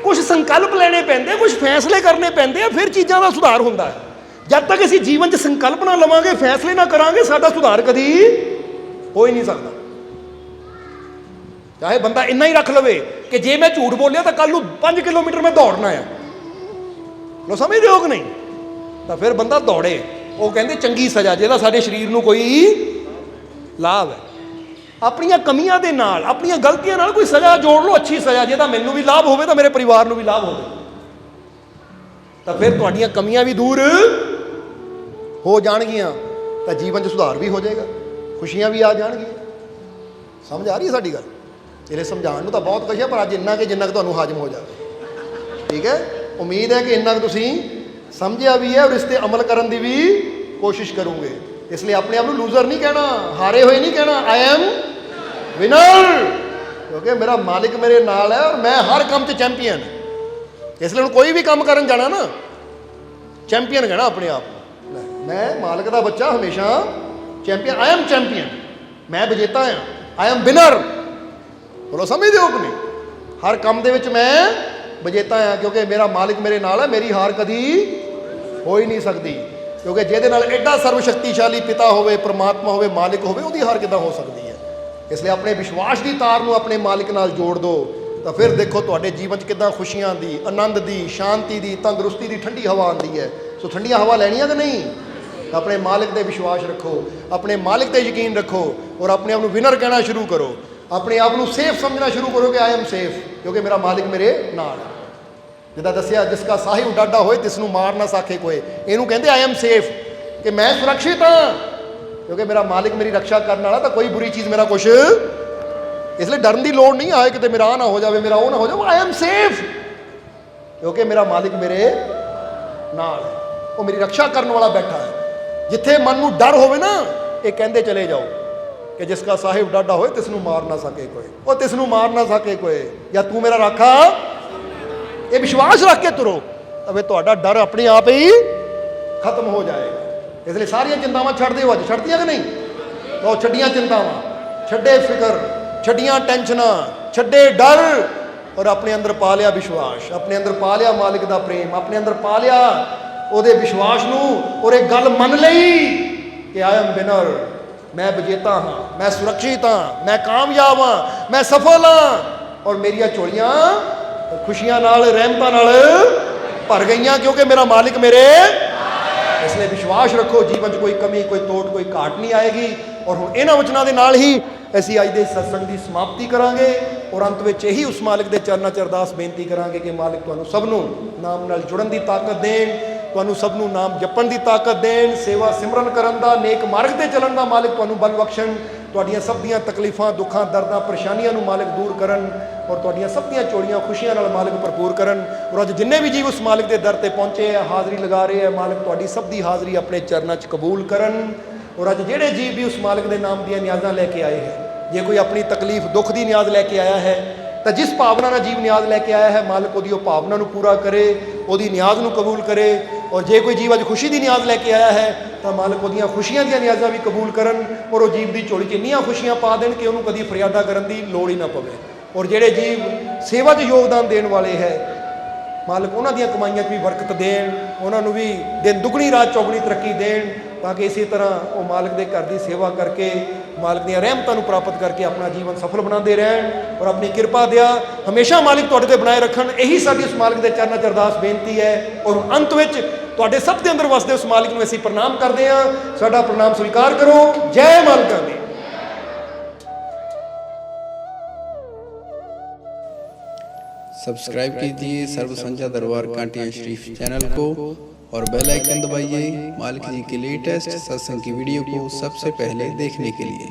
कुछ संकल्प लेने पैंदे, कुछ फैसले करने पैंदे, फिर चीज़ों का सुधार होंदा है। जब तक असीं जीवन 'च संकल्प ना लवांगे, फैसले ना करांगे, साडा सुधार कदी हो ही नहीं सकता। चाहे बंदा इन्ना ही रख लवे कि जे मैं झूठ बोलिया तो कल नूं 5 किलोमीटर मैं दौड़ना है। लो समझदे हो कि नहीं। तो फिर बंदा दौड़े। वो कहते चंगी सज़ा जिहदा साडे शरीर नूं कोई लाभ है। अपनियां कमियां दे नाल, अपनियां गलतियां नाल कोई सज़ा जोड़ लो, अच्छी सज़ा जिहदा मैनूं भी लाभ होवे तो मेरे परिवार नूं भी लाभ होवे, तो फिर तुहाडीआं कमियां भी दूर हो जाणगियां, तो जीवन 'च सुधार भी हो जाएगा, खुशियां भी आ जाणगियां। समझ आ रही है साडी गल। ਇਹਨੇ समझाउण ਨੂੰ ਤਾਂ ਬਹੁਤ ਕੁਛ ਹੈ, ਪਰ ਅੱਜ ਇੰਨਾ ਕਿ ਜਿੰਨਾ ਕਿ ਤੁਹਾਨੂੰ ਹਾਜ਼ਮ ਹੋ ਜਾਵੇ। ਠੀਕ ਹੈ। ਉਮੀਦ ਹੈ ਕਿ ਇੰਨਾ ਕੁ ਤੁਸੀਂ ਸਮਝਿਆ ਵੀ ਹੈ ਔਰ ਇਸ 'ਤੇ ਅਮਲ ਕਰਨ ਦੀ ਵੀ ਕੋਸ਼ਿਸ਼ ਕਰੋਗੇ। ਇਸ ਲਈ ਆਪਣੇ ਆਪ ਨੂੰ ਲੂਜ਼ਰ ਨਹੀਂ ਕਹਿਣਾ, ਹਾਰੇ ਹੋਏ ਨਹੀਂ ਕਹਿਣਾ, ਆਈ ਐਮ ਵਿਨਰ, ਕਿਉਂਕਿ ਮੇਰਾ ਮਾਲਿਕ ਮੇਰੇ ਨਾਲ ਹੈ ਔਰ ਮੈਂ ਹਰ ਕੰਮ 'ਚ ਚੈਂਪੀਅਨ। ਇਸ ਲਈ ਹੁਣ ਕੋਈ ਵੀ ਕੰਮ ਕਰਨ ਜਾਣਾ ਨਾ, ਚੈਂਪੀਅਨ ਕਹਿਣਾ ਆਪਣੇ ਆਪ ਨੂੰ, ਮੈਂ ਮਾਲਿਕ ਦਾ ਬੱਚਾ ਹਮੇਸ਼ਾ ਚੈਂਪੀਅਨ, ਆਈ ਐਮ ਚੈਂਪੀਅਨ, ਮੈਂ ਵਿਜੇਤਾ ਹਾਂ, ਆਈ ਐਮ ਵਿਨਰ। बोलो समझते हो कि नहीं। हर काम दे विच मैं विजेता हाँ, क्योंकि मेरा मालिक मेरे नाल है, मेरी हार कदी हो ही नहीं सकती, क्योंकि जिहदे नाल एडा सर्वशक्तिशाली पिता होवे, परमात्मा होवे, मालिक होवे, उहदी हार किदां हो सकती है। इसलिए अपने विश्वास की तार नूं अपने मालिक नाल जोड़ दो, तो फिर देखो तुहाडे जीवन च किदां खुशियां दी, आनंद दी, शांति दी, तंदुरुस्ती दी ठंडी हवा आती है। सो ठंडियां हवा लैनियां कि नहीं। अपने मालिक ते विश्वास रखो, अपने मालिक ते यकीन रखो, और अपने आप नूं विनर कहना शुरू करो, अपने आप को सेफ समझना शुरू करो कि आई एम सेफ, क्योंकि मेरा मालिक मेरे नाल है। जिदा दसिया जिसका साहिब डाडा होए तिसनूं मार ना साखे कोई, इहनूं कहंदे आई एम सेफ, कि मैं सुरक्षित हाँ, क्योंकि मेरा मालिक मेरी रक्षा करने वाला, तो कोई बुरी चीज़ मेरा कुछ ਇਸ ਲਈ ਡਰਨ ਦੀ ਲੋੜ ਨਹੀਂ ਆਏ ਕਿਤੇ ਮੇਰਾ ਆਹ ਨਾ ਹੋ ਜਾਵੇ, ਮੇਰਾ ਉਹ ਨਾ ਹੋ ਜਾਵੇ। ਆਈ ਐਮ ਸੇਫ, ਕਿਉਂਕਿ ਮੇਰਾ ਮਾਲਿਕ ਮੇਰੇ ਨਾਲ ਹੈ, ਉਹ ਮੇਰੀ ਰੱਖਿਆ ਕਰਨ ਵਾਲਾ ਬੈਠਾ ਹੈ। ਜਿੱਥੇ ਮਨ ਨੂੰ ਡਰ ਹੋਵੇ ਨਾ, ਇਹ ਕਹਿੰਦੇ ਚਲੇ ਜਾਓ ਕਿ ਜਿਸ ਕਾ ਸਾਹਿਬ ਡਾਡਾ ਹੋਏ ਤਿਸ ਨੂੰ ਮਾਰ ਨਾ ਸਕੇ ਕੋਈ, ਉਹ ਤਿਸ ਨੂੰ ਮਾਰ ਨਾ ਸਕੇ ਕੋਈ, ਜਾਂ ਤੂੰ ਮੇਰਾ ਰਾਖਾ। ਇਹ ਵਿਸ਼ਵਾਸ ਰੱਖ ਕੇ ਤੁਰੋ, ਤਾਂ ਤੁਹਾਡਾ ਡਰ ਆਪਣੇ ਆਪ ਹੀ ਖਤਮ ਹੋ ਜਾਏਗਾ। ਇਸ ਲਈ ਸਾਰੀਆਂ ਚਿੰਤਾਵਾਂ ਛੱਡ ਦਿਓ। ਅੱਜ ਛੱਡਦੀਆਂ ਕਿ ਨਹੀਂ? ਤਾਂ ਉਹ ਛੱਡੀਆਂ ਚਿੰਤਾਵਾਂ, ਛੱਡੇ ਫਿਕਰ, ਛੱਡੀਆਂ ਟੈਨਸ਼ਨਾਂ, ਛੱਡੇ ਡਰ, ਔਰ ਆਪਣੇ ਅੰਦਰ ਪਾ ਲਿਆ ਵਿਸ਼ਵਾਸ, ਆਪਣੇ ਅੰਦਰ ਪਾ ਲਿਆ ਮਾਲਿਕ ਦਾ ਪ੍ਰੇਮ, ਆਪਣੇ ਅੰਦਰ ਪਾ ਲਿਆ ਉਹਦੇ ਵਿਸ਼ਵਾਸ ਨੂੰ, ਔਰ ਇਹ ਗੱਲ ਮੰਨ ਲਈ ਕਿ ਆਈ ਐਮ ਵਿਨਰ, ਮੈਂ ਵਿਜੇਤਾ ਹਾਂ, ਮੈਂ ਸੁਰੱਖਿਅਤ ਹਾਂ, ਮੈਂ ਕਾਮਯਾਬ ਹਾਂ, ਮੈਂ ਸਫਲ ਹਾਂ, ਔਰ ਮੇਰੀਆਂ ਝੋਲੀਆਂ ਖੁਸ਼ੀਆਂ ਨਾਲ, ਰਹਿਮਤਾਂ ਨਾਲ ਭਰ ਗਈਆਂ, ਕਿਉਂਕਿ ਮੇਰਾ ਮਾਲਿਕ ਮੇਰੇ। ਇਸ ਲਈ ਵਿਸ਼ਵਾਸ ਰੱਖੋ, ਜੀਵਨ 'ਚ ਕੋਈ ਕਮੀ, ਕੋਈ ਤੋਟ, ਕੋਈ ਘਾਟ ਨਹੀਂ ਆਏਗੀ। ਔਰ ਹੁਣ ਇਹਨਾਂ ਵਚਨਾਂ ਦੇ ਨਾਲ ਹੀ ਅਸੀਂ ਅੱਜ ਦੇ ਸਤਸੰਗ ਦੀ ਸਮਾਪਤੀ ਕਰਾਂਗੇ, ਔਰ ਅੰਤ ਵਿੱਚ ਇਹੀ ਉਸ ਮਾਲਿਕ ਦੇ ਚਰਨਾਂ 'ਚ ਅਰਦਾਸ ਬੇਨਤੀ ਕਰਾਂਗੇ ਕਿ ਮਾਲਿਕ ਤੁਹਾਨੂੰ ਸਭ ਨੂੰ ਨਾਮ ਨਾਲ ਜੁੜਨ ਦੀ ਤਾਕਤ ਦੇਣ, ਤੁਹਾਨੂੰ ਸਭ ਨੂੰ ਨਾਮ ਜਪਣ ਦੀ ਤਾਕਤ ਦੇਣ, ਸੇਵਾ ਸਿਮਰਨ ਕਰਨ ਦਾ, ਨੇਕ ਮਾਰਗ ਤੇ ਚੱਲਣ ਦਾ ਮਾਲਿਕ ਤੁਹਾਨੂੰ ਬਲ ਬਖਸ਼ਣ, ਤੁਹਾਡੀਆਂ ਸਭ ਦੀਆਂ ਤਕਲੀਫਾਂ, ਦੁੱਖਾਂ, ਦਰਦਾਂ, ਪਰੇਸ਼ਾਨੀਆਂ ਨੂੰ ਮਾਲਿਕ ਦੂਰ ਕਰਨ, ਔਰ ਤੁਹਾਡੀਆਂ ਸਭ ਦੀਆਂ ਝੋਲੀਆਂ ਖੁਸ਼ੀਆਂ ਨਾਲ ਮਾਲਿਕ ਭਰਪੂਰ ਕਰਨ। ਔਰ ਅੱਜ ਜਿੰਨੇ ਵੀ ਜੀਵ ਉਸ ਮਾਲਿਕ ਦੇ ਦਰ ਤੇ ਪਹੁੰਚੇ ਆ, ਹਾਜ਼ਰੀ ਲਗਾ ਰਹੇ ਆ, ਮਾਲਿਕ ਤੁਹਾਡੀ ਸਭ ਦੀ ਹਾਜ਼ਰੀ ਆਪਣੇ ਚਰਨਾਂ 'ਚ ਕਬੂਲ ਕਰਨ। ਔਰ ਅੱਜ ਜਿਹੜੇ ਜੀਵ ਵੀ ਉਸ ਮਾਲਿਕ ਦੇ ਨਾਮ ਦੀਆਂ ਨਿਆਜ਼ਾਂ ਲੈ ਕੇ ਆਏ ਹੈ, ਜੇ ਕੋਈ ਆਪਣੀ ਤਕਲੀਫ, ਦੁੱਖ ਦੀ ਨਿਆਜ਼ ਲੈ ਕੇ ਆਇਆ ਹੈ, ਤਾਂ ਜਿਸ ਭਾਵਨਾ ਨਾਲ ਜੀਵ ਨਿਆਜ਼ ਲੈ ਕੇ ਆਇਆ ਹੈ, ਮਾਲਿਕ ਉਹਦੀ ਉਹ ਭਾਵਨਾ ਨੂੰ ਪੂਰਾ ਕਰੇ, ਉਹਦੀ ਨਿਆਜ਼ ਨੂੰ ਕਬੂਲ ਕਰੇ। ਔਰ ਜੇ ਕੋਈ ਜੀਵ ਅੱਜ ਖੁਸ਼ੀ ਦੀ ਨਿਆਜ਼ ਲੈ ਕੇ ਆਇਆ ਹੈ, ਤਾਂ ਮਾਲਿਕ ਉਹਦੀਆਂ ਖੁਸ਼ੀਆਂ ਦੀਆਂ ਨਿਆਜ਼ਾਂ ਵੀ ਕਬੂਲ ਕਰਨ, ਔਰ ਉਹ ਜੀਵ ਦੀ ਝੋਲੀ 'ਚ ਇੰਨੀਆਂ ਖੁਸ਼ੀਆਂ ਪਾ ਦੇਣ ਕਿ ਉਹਨੂੰ ਕਦੀ ਫਰਿਆਦਾਂ ਕਰਨ ਦੀ ਲੋੜ ਹੀ ਨਾ ਪਵੇ। ਔਰ ਜਿਹੜੇ ਜੀਵ ਸੇਵਾ 'ਚ ਯੋਗਦਾਨ ਦੇਣ ਵਾਲੇ ਹੈ, ਮਾਲਿਕ ਉਹਨਾਂ ਦੀਆਂ ਕਮਾਈਆਂ 'ਚ ਵੀ ਬਰਕਤ ਦੇਣ, ਉਹਨਾਂ ਨੂੰ ਵੀ ਦਿਨ ਦੁਗਣੀ ਰਾਤ ਚੌਗਣੀ ਤਰੱਕੀ ਦੇਣ, ਤਾਂ ਕਿ ਇਸੇ ਤਰ੍ਹਾਂ ਉਹ ਮਾਲਿਕ ਦੇ ਘਰ ਦੀ ਸੇਵਾ ਕਰਕੇ, ਮਾਲਿਕ ਦੀਆਂ ਰਹਿਮਤਾਂ ਨੂੰ ਪ੍ਰਾਪਤ ਕਰਕੇ ਆਪਣਾ ਜੀਵਨ ਸਫਲ ਬਣਾਉਂਦੇ ਰਹਿਣ, ਔਰ ਆਪਣੀ ਕਿਰਪਾ ਦਿਆ ਹਮੇਸ਼ਾ ਮਾਲਿਕ ਤੁਹਾਡੇ ਤੇ ਬਣਾਏ ਰੱਖਣ। ਇਹੀ ਸਾਡੀ ਉਸ ਮਾਲਿਕ ਦੇ ਚਰਨਾਂ 'ਚ ਅਰਦਾਸ ਬੇਨਤੀ ਹੈ। ਔਰ ਅੰਤ ਵਿੱਚ ਤੁਹਾਡੇ ਸਭ ਦੇ ਅੰਦਰ ਵਸਦੇ ਉਸ ਮਾਲਿਕ ਨੂੰ ਅਸੀਂ ਪ੍ਰਣਾਮ ਕਰਦੇ ਹਾਂ। ਸਾਡਾ ਪ੍ਰਣਾਮ ਸਵੀਕਾਰ ਕਰੋ। ਜੈ ਮਾਲਕਾਂ ਦੀ। सब्सक्राइब कीजिए सर्व संध्या दरबार कांटिया शरीफ चैनल को और बेल आइकन दबाइए मालिक जी के लेटेस्ट सत्संग की वीडियो को सबसे पहले देखने के लिए।